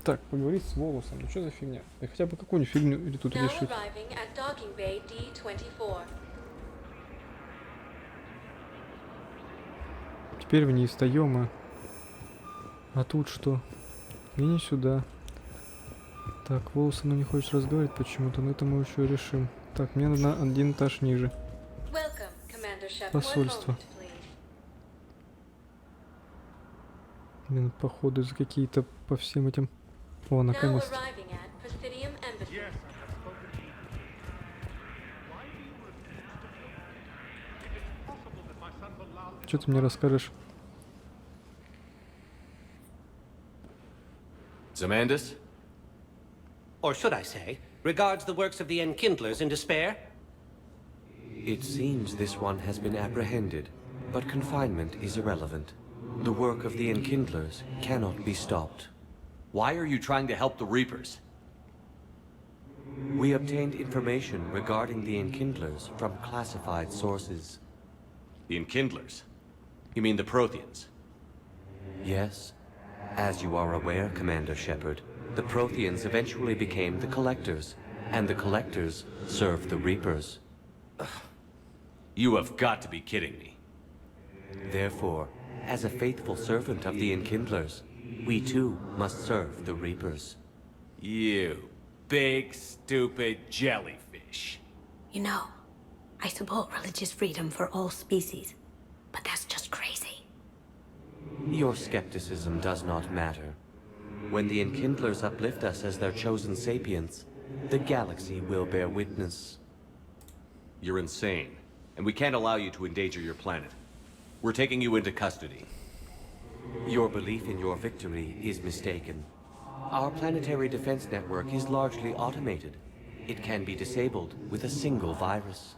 Так, поговорить с Волосом. Ну что за фигня? Да хотя бы какую-нибудь фигню или тут решить. Теперь вниз, таёма. А тут что? И не сюда. Так, Волосон не хочет разговаривать почему-то, но это мы еще решим. Так, мне надо на один этаж ниже. Посольство. Блин, походу за какие-то по всем этим... О, наконец-то. Что ты мне расскажешь? Zamandus? Or should I say, regards the works of the Enkindlers in despair? It seems this one has been apprehended, but confinement is irrelevant. The work of the Enkindlers cannot be stopped. Why are you trying to help the Reapers? We obtained information regarding the Enkindlers from classified sources. The Enkindlers? You mean the Protheans? Yes. As you are aware, Commander Shepard, the Protheans eventually became the Collectors, and the Collectors served the Reapers. You have got to be kidding me. Therefore, as a faithful servant of the Enkindlers, we too must serve the Reapers. You big, stupid jellyfish. You know, I support religious freedom for all species, but that's just crazy. Your skepticism does not matter. When the Enkindlers uplift us as their chosen sapients, the galaxy will bear witness. You're insane, and we can't allow you to endanger your planet. We're taking you into custody. Your belief in your victory is mistaken. Our planetary defense network is largely automated. It can be disabled with a single virus,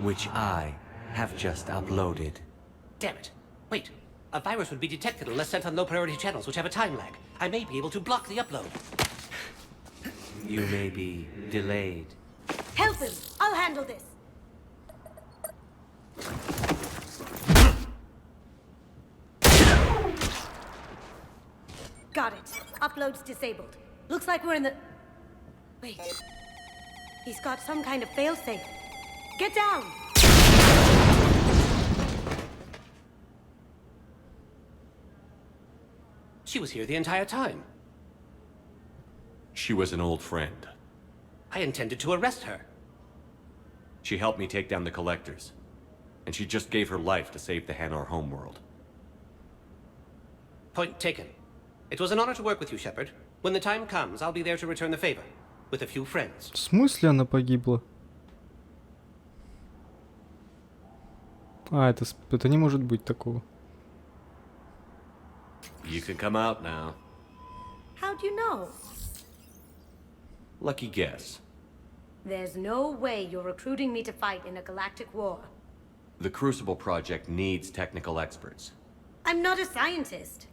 which I have just uploaded. Damn it. Wait. A virus would be detected unless sent on low-priority channels, which have a time lag. I may be able to block the upload. You may be delayed. Help him! I'll handle this! Got it. Upload's disabled. Looks like we're in the... Wait. He's got some kind of failsafe. Get down! She was here the entire time. She was an old friend. I intended to arrest her. She helped me take down the Collectors. And she just gave her life to save the Hanar homeworld. Point taken. It was an honor to work with you, Shepard. When the time comes, I'll be there to return the favor. With a few friends. В смысле она погибла? А, это не может быть такого. You can come out now. How'd you know? Lucky guess. There's no way you're recruiting me to fight in a galactic war. The Crucible Project needs technical experts. I'm not a scientist.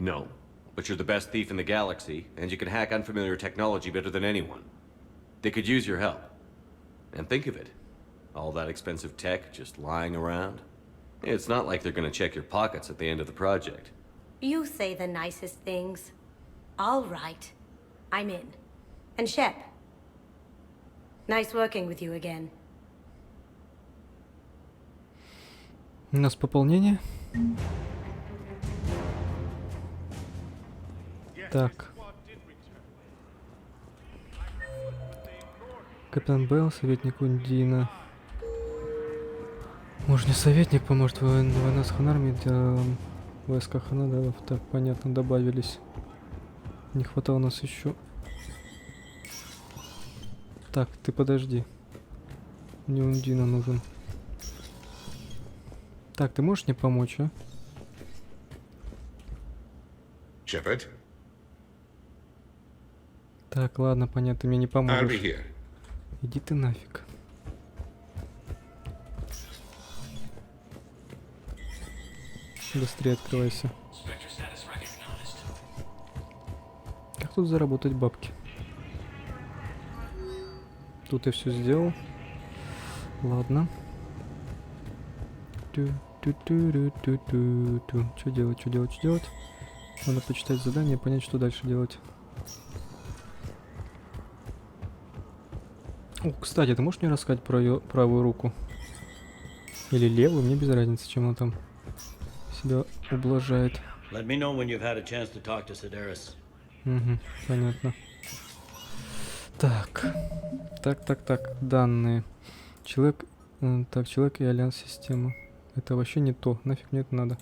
No, but you're the best thief in the galaxy, and you can hack unfamiliar technology better than anyone. They could use your help. And think of it. All that expensive tech just lying around. It's not like they're gonna check your pockets at the end of the project. You say the nicest things. All right. I'm in. And Shep. Nice working with you again. У нас пополнение. Так. Капитан Белл, советник Ундина. Может, не советник поможет война с Ханарами, войска Ханадалов. Так, понятно, добавились. Не хватало нас еще. Так, ты подожди. Мне Ундина нужен. Так, ты можешь мне помочь, а? Shepard? Так, ладно, понятно, ты мне не поможешь. Иди ты нафиг. Быстрее открывайся. Как тут заработать бабки? Тут я все сделал. Ладно. Что делать, что делать, что делать? Надо почитать задание и понять, что дальше делать. О, кстати, ты можешь мне рассказать про ее правую руку? Или левую, мне без разницы, чем она там себя ублажает. Угу, понятно. Так. Данные. Человек и альянс системы. Это вообще не то. Нафиг мне это надо.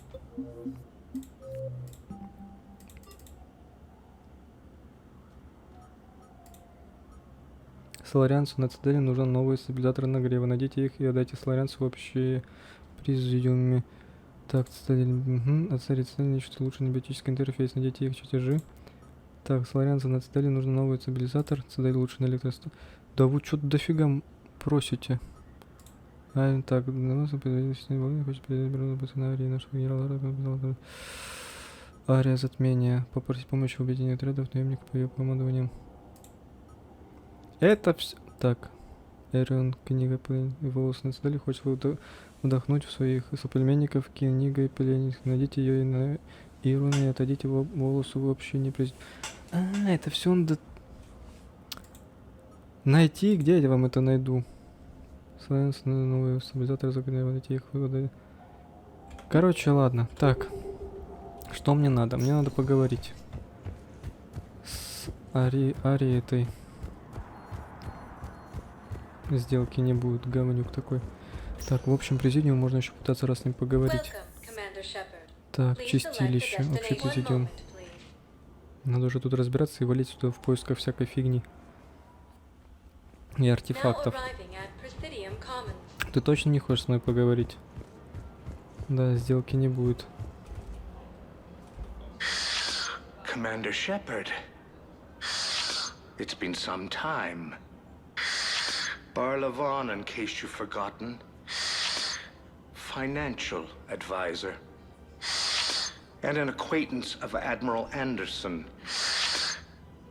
Соларианцу на цитадели нужен новый стабилизатор нагрева. Найдите их и отдайте Соларианцу в общие президиуме. Так, цитадель. Угу. От цитадели ищут улучшенный биотический интерфейс. Найдите их чертежи. Так, Соларианцу на цитадели нужен новый стабилизатор. Цитадель улучшенный электростат. Да вы что-то дофига просите. Так, ария затмения. Попросить помощи в объединении отрядов наемников по ее командованием. Это все. Так. Эрион, книга и волосы на цитадели. Хочет вдохнуть в своих соплеменников книга и пленников. Найдите ее и на Ируна и отойдите волосы в общий непризнак. Это все надо найти. Где я вам это найду? Новые стабилизаторы загоняют их выводы. Короче, ладно. Так. Что мне надо? Мне надо поговорить с Ари этой. Сделки не будет, говнюк такой. Так, в общем, президиум можно еще пытаться раз с ним поговорить. Так, чистилище, общий президиум. Надо уже тут разбираться и валить сюда в поисках всякой фигни. И артефактов. Ты точно не хочешь с мной поговорить? Да, сделки не будет. Commander Shepard. It's been some time. Barlavon, in case you've forgotten. Financial advisor. And an acquaintance of Admiral Anderson.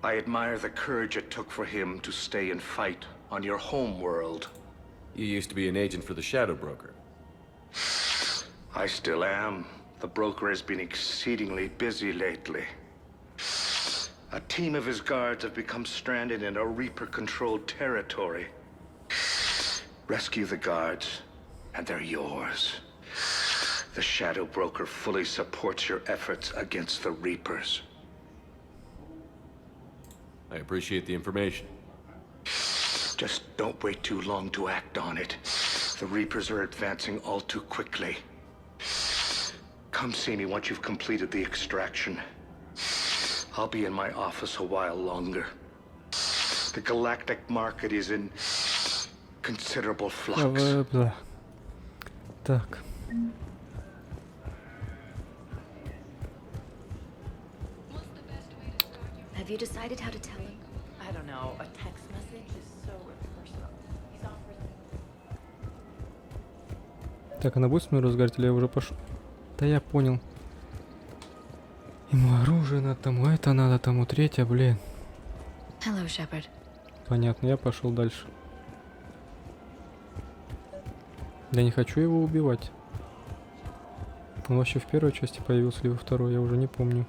I admire the courage it took for him to stay and fight on your home world. You used to be an agent for the Shadow Broker. I still am. The broker has been exceedingly busy lately. A team of his guards have become stranded in a Reaper-controlled territory. Rescue the guards, and they're yours. The Shadow Broker fully supports your efforts against the Reapers. I appreciate the information. Just don't wait too long to act on it. The Reapers are advancing all too quickly. Come see me once you've completed the extraction. I'll be in my office a while longer. The galactic market is in considerable flux. Так. Have you decided how to tell him? I don't know. A text message is so impersonal. He's offering. Так, она будет с мной разговаривать, или я уже пошел? Да я понял. Ему оружие надо, тому это надо, тому третье, блин. Hello, Shepard. Понятно, я пошел дальше. Я не хочу его убивать. Он вообще в первой части появился или во второй, я уже не помню.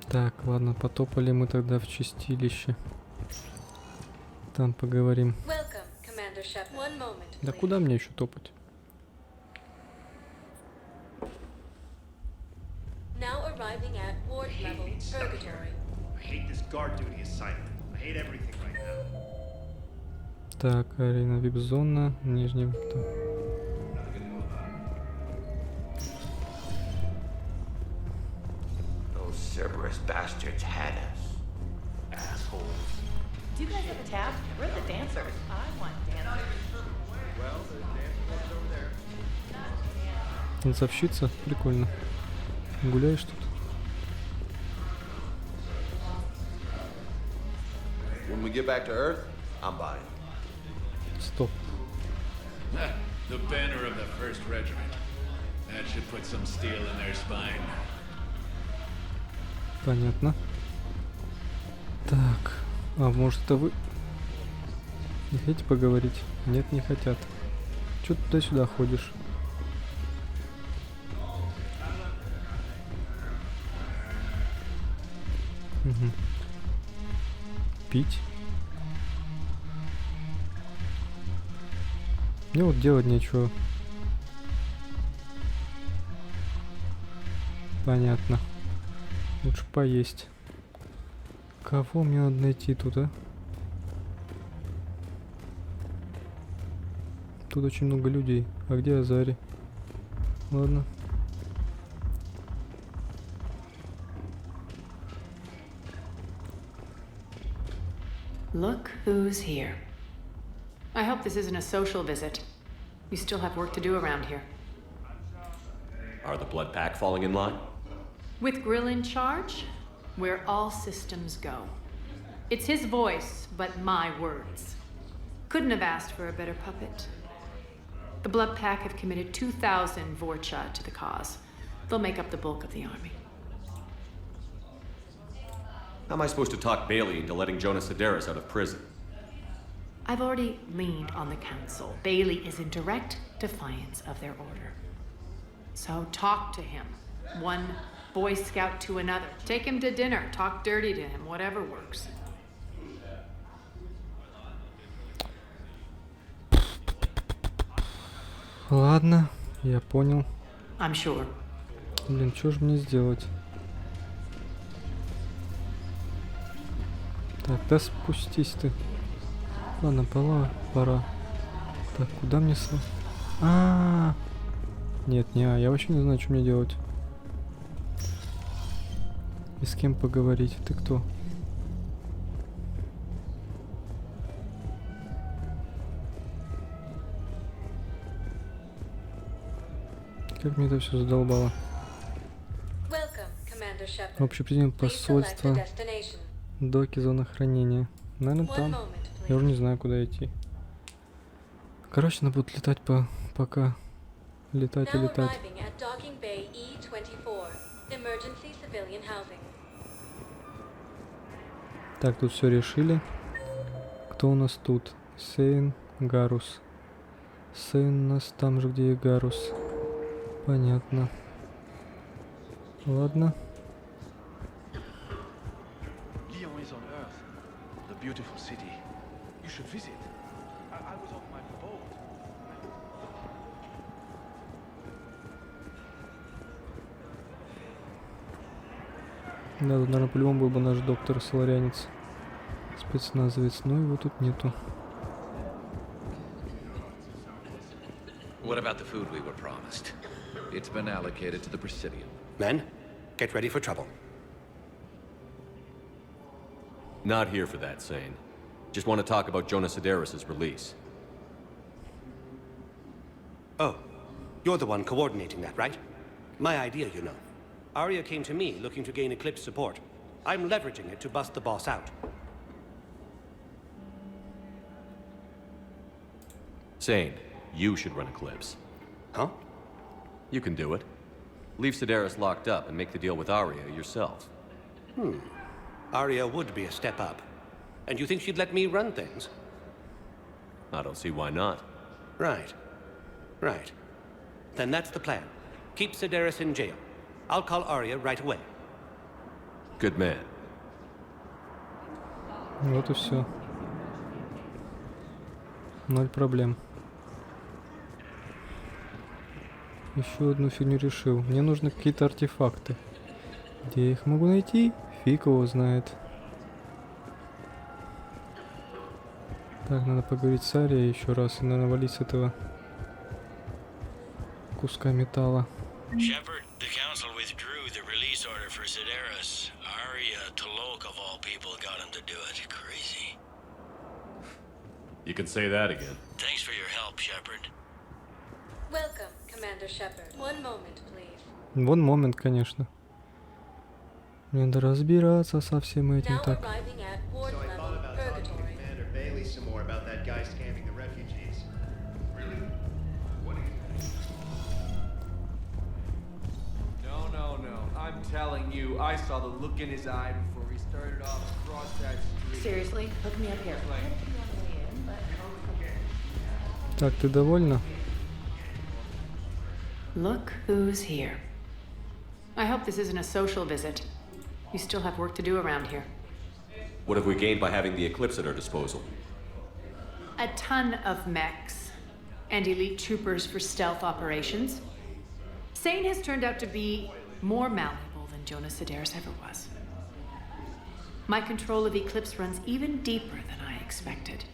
Так, ладно, потопали мы тогда в чистилище. Там поговорим. Да куда мне еще топать? Так, арена вип-зона, нижнем. Cerberus bastards had us. Assholes. Do you guys have a tab? We're the dancers. I want dancers. Well, the dancers over there. Танцовщица? Прикольно. Гуляешь тут? When we get back to Earth, I'm buying. Стоп. The banner of the 1st Regiment. That should put some steel in their spine. Понятно. Так, А, может это вы... Не хотите поговорить? Нет, не хотят. Чё ты туда-сюда ходишь? Угу. Пить. Мне вот делать нечего. Понятно. Лучше поесть. Кого мне надо найти тут, а? Тут очень много людей. А где Азари? Ладно. Look who's here. I hope this isn't a social visit. You still have work to do around here. Are the blood pack falling in line? With Grill in charge, where all systems go. It's his voice, but my words. Couldn't have asked for a better puppet. The Blood Pack have committed 2,000 Vorcha to the cause. They'll make up the bulk of the army. How am I supposed to talk Bailey into letting Jonas Sedaris out of prison? I've already leaned on the council. Bailey is in direct defiance of their order. So talk to him. One Boy Scout to another. Take him to dinner. Talk dirty to him. Whatever works. Ладно, я понял. I'm sure. Блин, что же мне сделать? Так, да спустись ты. Ладно, пора. Так, куда мне Нет, я вообще не знаю, что мне делать. И с кем поговорить? Ты кто? Как мне это все задолбало. Общепринятое посольство. Доки, зона хранения. Наверное, там. Я уже не знаю, куда идти. Короче, надо будет летать пока. Летать и летать. Так, тут все решили. Кто у нас тут? Сейн, Гарус. Сейн у нас там же, где и Гарус. Понятно. Ладно. Да, тут, наверное, по-любому был бы наш доктор Соларянец. Спецназовец, но его тут нету. What about the food we were promised? It's been allocated to the Presidium. Men, get ready for trouble. Not here for that, Sane. Just want to talk about Jonas Sedaris' release. Oh, you're the one coordinating that, right? My idea, you know. Arya came to me looking to gain Eclipse support. I'm leveraging it to bust the boss out. Sane, you should run Eclipse. Huh? You can do it. Leave Sedaris locked up and make the deal with Arya yourself. Arya would be a step up. And you think she'd let me run things? I don't see why not. Right. Then that's the plan. Keep Sedaris in jail. I'll call Arya right away. Good man. Вот и все. 0 проблем. Еще одну фигню решил. Мне нужны какие-то артефакты. Где я их могу найти? Фиг его знает. Так, надо поговорить с Арией еще раз и наверное валить с этого куска металла. Shepard, the council withdrew the release order for Sedaris. Arya Tolok, of all people, got him to do it. Crazy. You can say that again. Thanks for your help, Shepard. Welcome, Commander Shepard. One moment, please. Вон момент, конечно. Мне надо разбираться со всем этим. Так. No. I'm telling you, I saw the look in his eye before we started off across that Seriously, hook me up here. Так, ты довольна? Look who's here. I hope this isn't a social visit. You still have work to do around here. What have we gained by having the Eclipse at our disposal? A ton of mechs and elite troopers for stealth operations. Sane has turned out to be more malleable than Jonas Sedaris ever was. My control of Eclipse runs even deeper than I expected.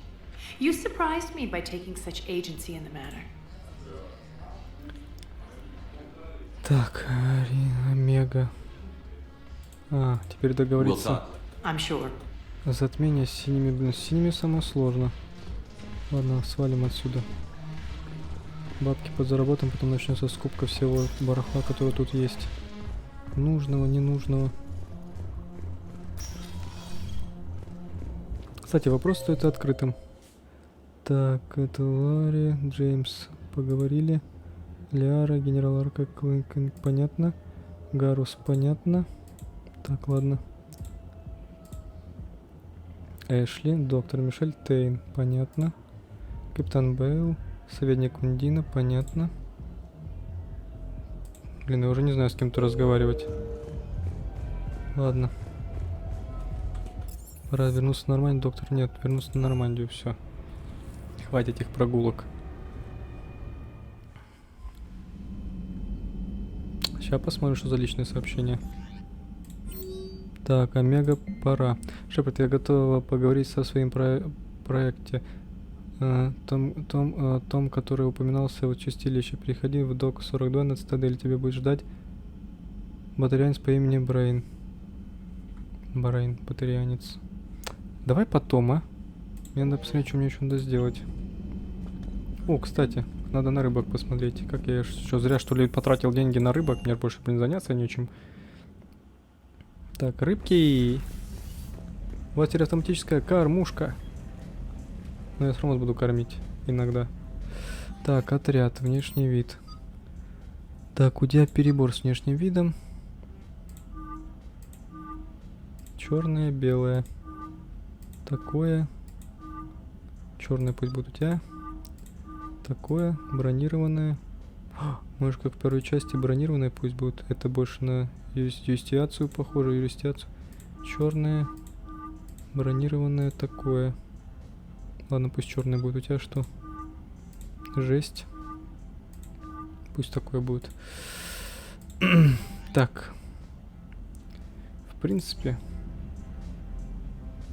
You surprised me by taking such agency in the matter. Так, Омега. А, теперь договориться. I'm sure. Затмение с синими, блин, с синими самое сложно. Ладно, свалим отсюда. Бабки подзаработаем, потом начнется скупка всего барахла, которое тут есть. Нужного, ненужного. Кстати, вопрос стоит открытым. Так, это Ларри, Джеймс, поговорили. Лиара, генерал Арка, понятно. Гарус, понятно. Так, ладно. Эшли, доктор Мишель, Тейн, понятно. Капитан Бейл, советник Ундина, понятно. Блин, я уже не знаю, с кем-то разговаривать. Ладно. Пора вернуться на Нормандию. Доктор, нет, вернуться на Нормандию, все. Хватит этих прогулок. Сейчас посмотрим, что за личные сообщения. Так, Омега, пора. Шепард, я готова поговорить со своим проекте. Том, который упоминался в чистилище. Приходи в док 42 на цитадель. Тебя будет ждать батарианец по имени Брейн. Брейн, батарианец. Давай потом, а? Мне надо посмотреть, что мне еще надо сделать. О, кстати, надо на рыбок посмотреть. Как я что, зря что ли потратил деньги на рыбок? Мне больше, блин, заняться нечем. Так, рыбки. У вас теперь автоматическая кормушка. Но я все равно буду кормить иногда. Так, отряд, внешний вид. Так, у тебя перебор с внешним видом. Черное, белое. Такое. Черное пусть будет у тебя. Такое, бронированное. Может, как в первой части бронированное пусть будет. Это больше на юстиацию похоже, юристиацию. Черное, бронированное такое. Ладно, пусть черное будет. У тебя что? Жесть. Пусть такое будет. Так. В принципе.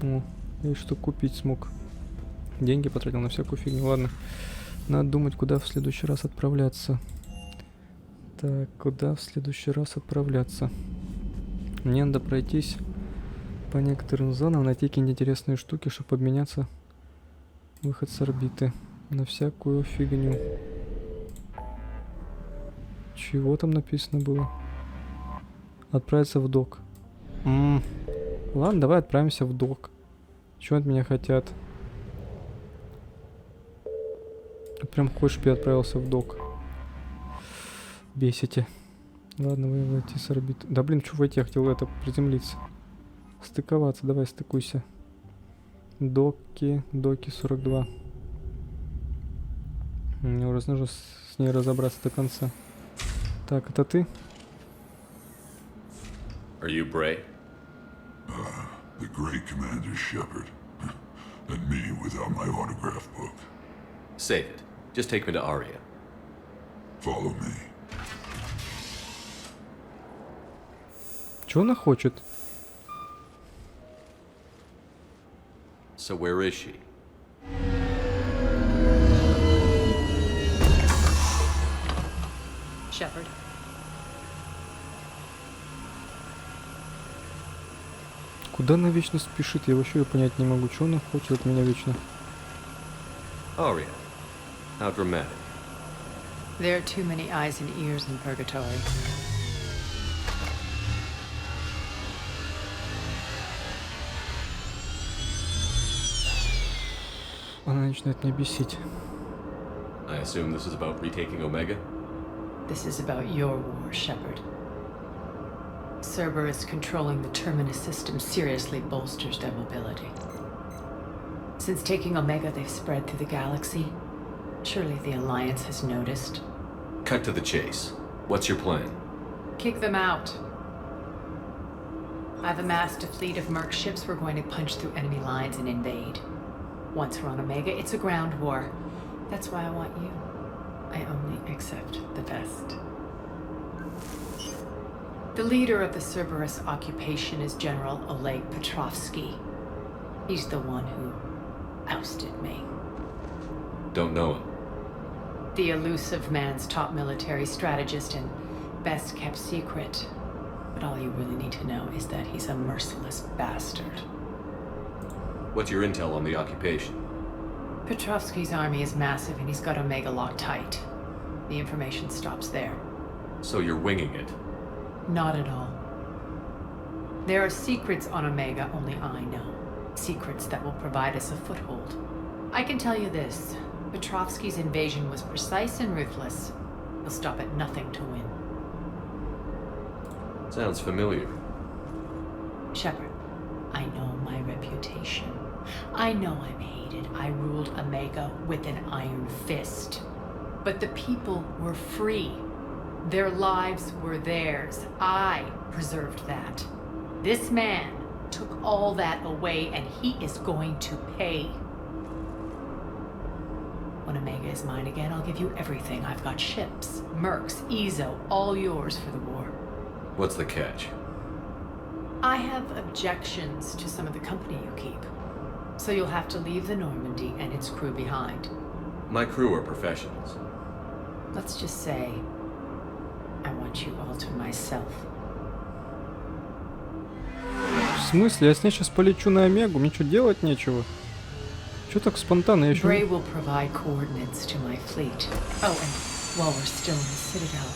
О, я что купить смог. Деньги потратил на всякую фигню. Ладно. Надо думать, куда в следующий раз отправляться. Так, куда в следующий раз отправляться? Мне надо пройтись по некоторым зонам, найти какие-нибудь интересные штуки, чтобы обменяться. Выход с орбиты. На всякую фигню. Чего там написано было? Отправиться в док. Ладно, давай отправимся в док. Чего от меня хотят? Прям хочешь, чтобы я отправился в док. Бесите. Ладно, вы войти с орбиты. Да блин, что войти? Я хотел это приземлиться. Стыковаться, давай стыкуйся. Доки 42. Мне уже нужно с ней разобраться до конца. Так, это ты? Are you Bray? The great Commander Shepard. And me without my autograph book. Save it. Just take me to Aria. Follow me. Чего она хочет? So where is she? Shepard. Куда она вечно спешит? Я вообще ее понять не могу. Чего она хочет от меня вечно? Aria. How dramatic. There are too many eyes and ears in purgatory. Она начинает меня бесить. I assume this is about retaking Omega? This is about your war, Shepard. Cerberus controlling the Terminus system seriously bolsters their mobility. Since taking Omega, they've spread through the galaxy. Surely the Alliance has noticed. Cut to the chase. What's your plan? Kick them out. I've amassed a fleet of merc ships. We're going to punch through enemy lines and invade. Once we're on Omega, it's a ground war. That's why I want you. I only accept the best. The leader of the Cerberus occupation is General Oleg Petrovsky. He's the one who ousted me. Don't know him. The elusive man's top military strategist and best kept secret. But all you really need to know is that he's a merciless bastard. What's your intel on the occupation? Petrovsky's army is massive and he's got Omega locked tight. The information stops there. So you're winging it? Not at all. There are secrets on Omega only I know. Secrets that will provide us a foothold. I can tell you this. Petrovsky's invasion was precise and ruthless. He'll stop at nothing to win. Sounds familiar. Shepard, I know my reputation. I know I'm hated. I ruled Omega with an iron fist. But the people were free. Their lives were theirs. I preserved that. This man took all that away, and he is going to pay. When Omega is mine again, I'll give you everything. I've got ships, mercs, Ezo, all yours for the war. What's the catch? I have objections to some of the company you keep. So you'll have to leave the Normandy and its crew behind. My crew are professionals. Let's just say, I want you all to myself. В смысле? Я с ней сейчас полечу на Омегу, мне что, делать нечего? Чё так спонтанно? Я еще... Bray will provide coordinates to my fleet. Oh, and while we're still in the Citadel,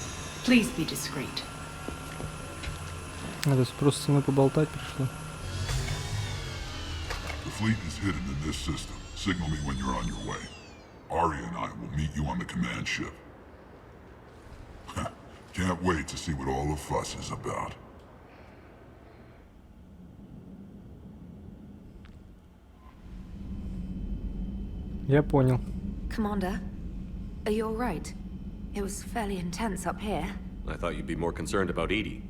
please be discreet. А, то есть просто со мной поболтать пришло. The fleet is hidden in this system. Signal me when you're on your way. Arya and I will meet you on the command ship. Can't wait to see what all the fuss is about. Я понял. Commander, are you all right? It was fairly intense up here. I thought you'd be more concerned about Edie.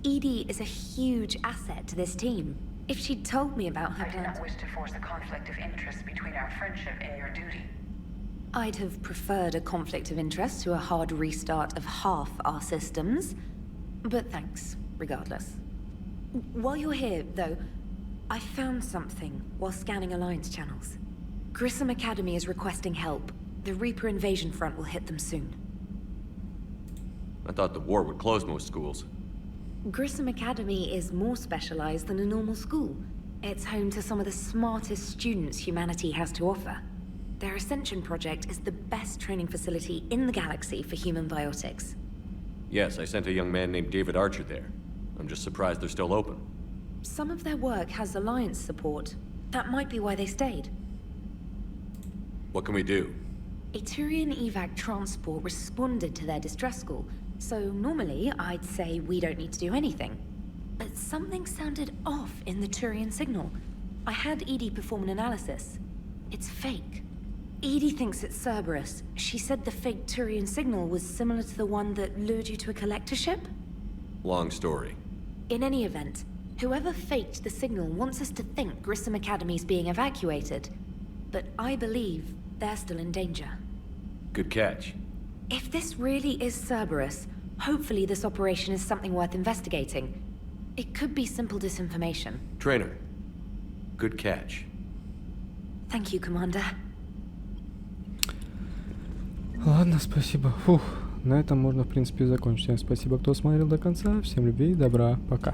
Edie is a huge asset to this team. If she'd told me about her I do plans... not wish to force a conflict of interest between our friendship and your duty. I'd have preferred a conflict of interest to a hard restart of half our systems. But thanks, regardless. While you're here, though, I found something while scanning Alliance channels. Grissom Academy is requesting help. The Reaper invasion front will hit them soon. I thought the war would close most schools. Grissom Academy is more specialized than a normal school. It's home to some of the smartest students humanity has to offer. Their Ascension project is the best training facility in the galaxy for human biotics. Yes, I sent a young man named David Archer there. I'm just surprised they're still open. Some of their work has Alliance support. That might be why they stayed. What can we do? A Turian evac transport responded to their distress call, so normally I'd say we don't need to do anything. But something sounded off in the Turian signal. I had Edie perform an analysis. It's fake. Edie thinks it's Cerberus. She said the fake Turian signal was similar to the one that lured you to a collector ship? Long story. In any event, whoever faked the signal wants us to think Grissom Academy's being evacuated. But I believe they're still in danger. Good catch. If this really is Cerberus, hopefully this operation is something worth investigating. It could be simple disinformation. Trainer. Good catch. Thank you, Commander. Ладно, спасибо. Фух, на этом можно, в принципе, закончить. Всем спасибо, кто смотрел до конца. Всем любви и добра. Пока.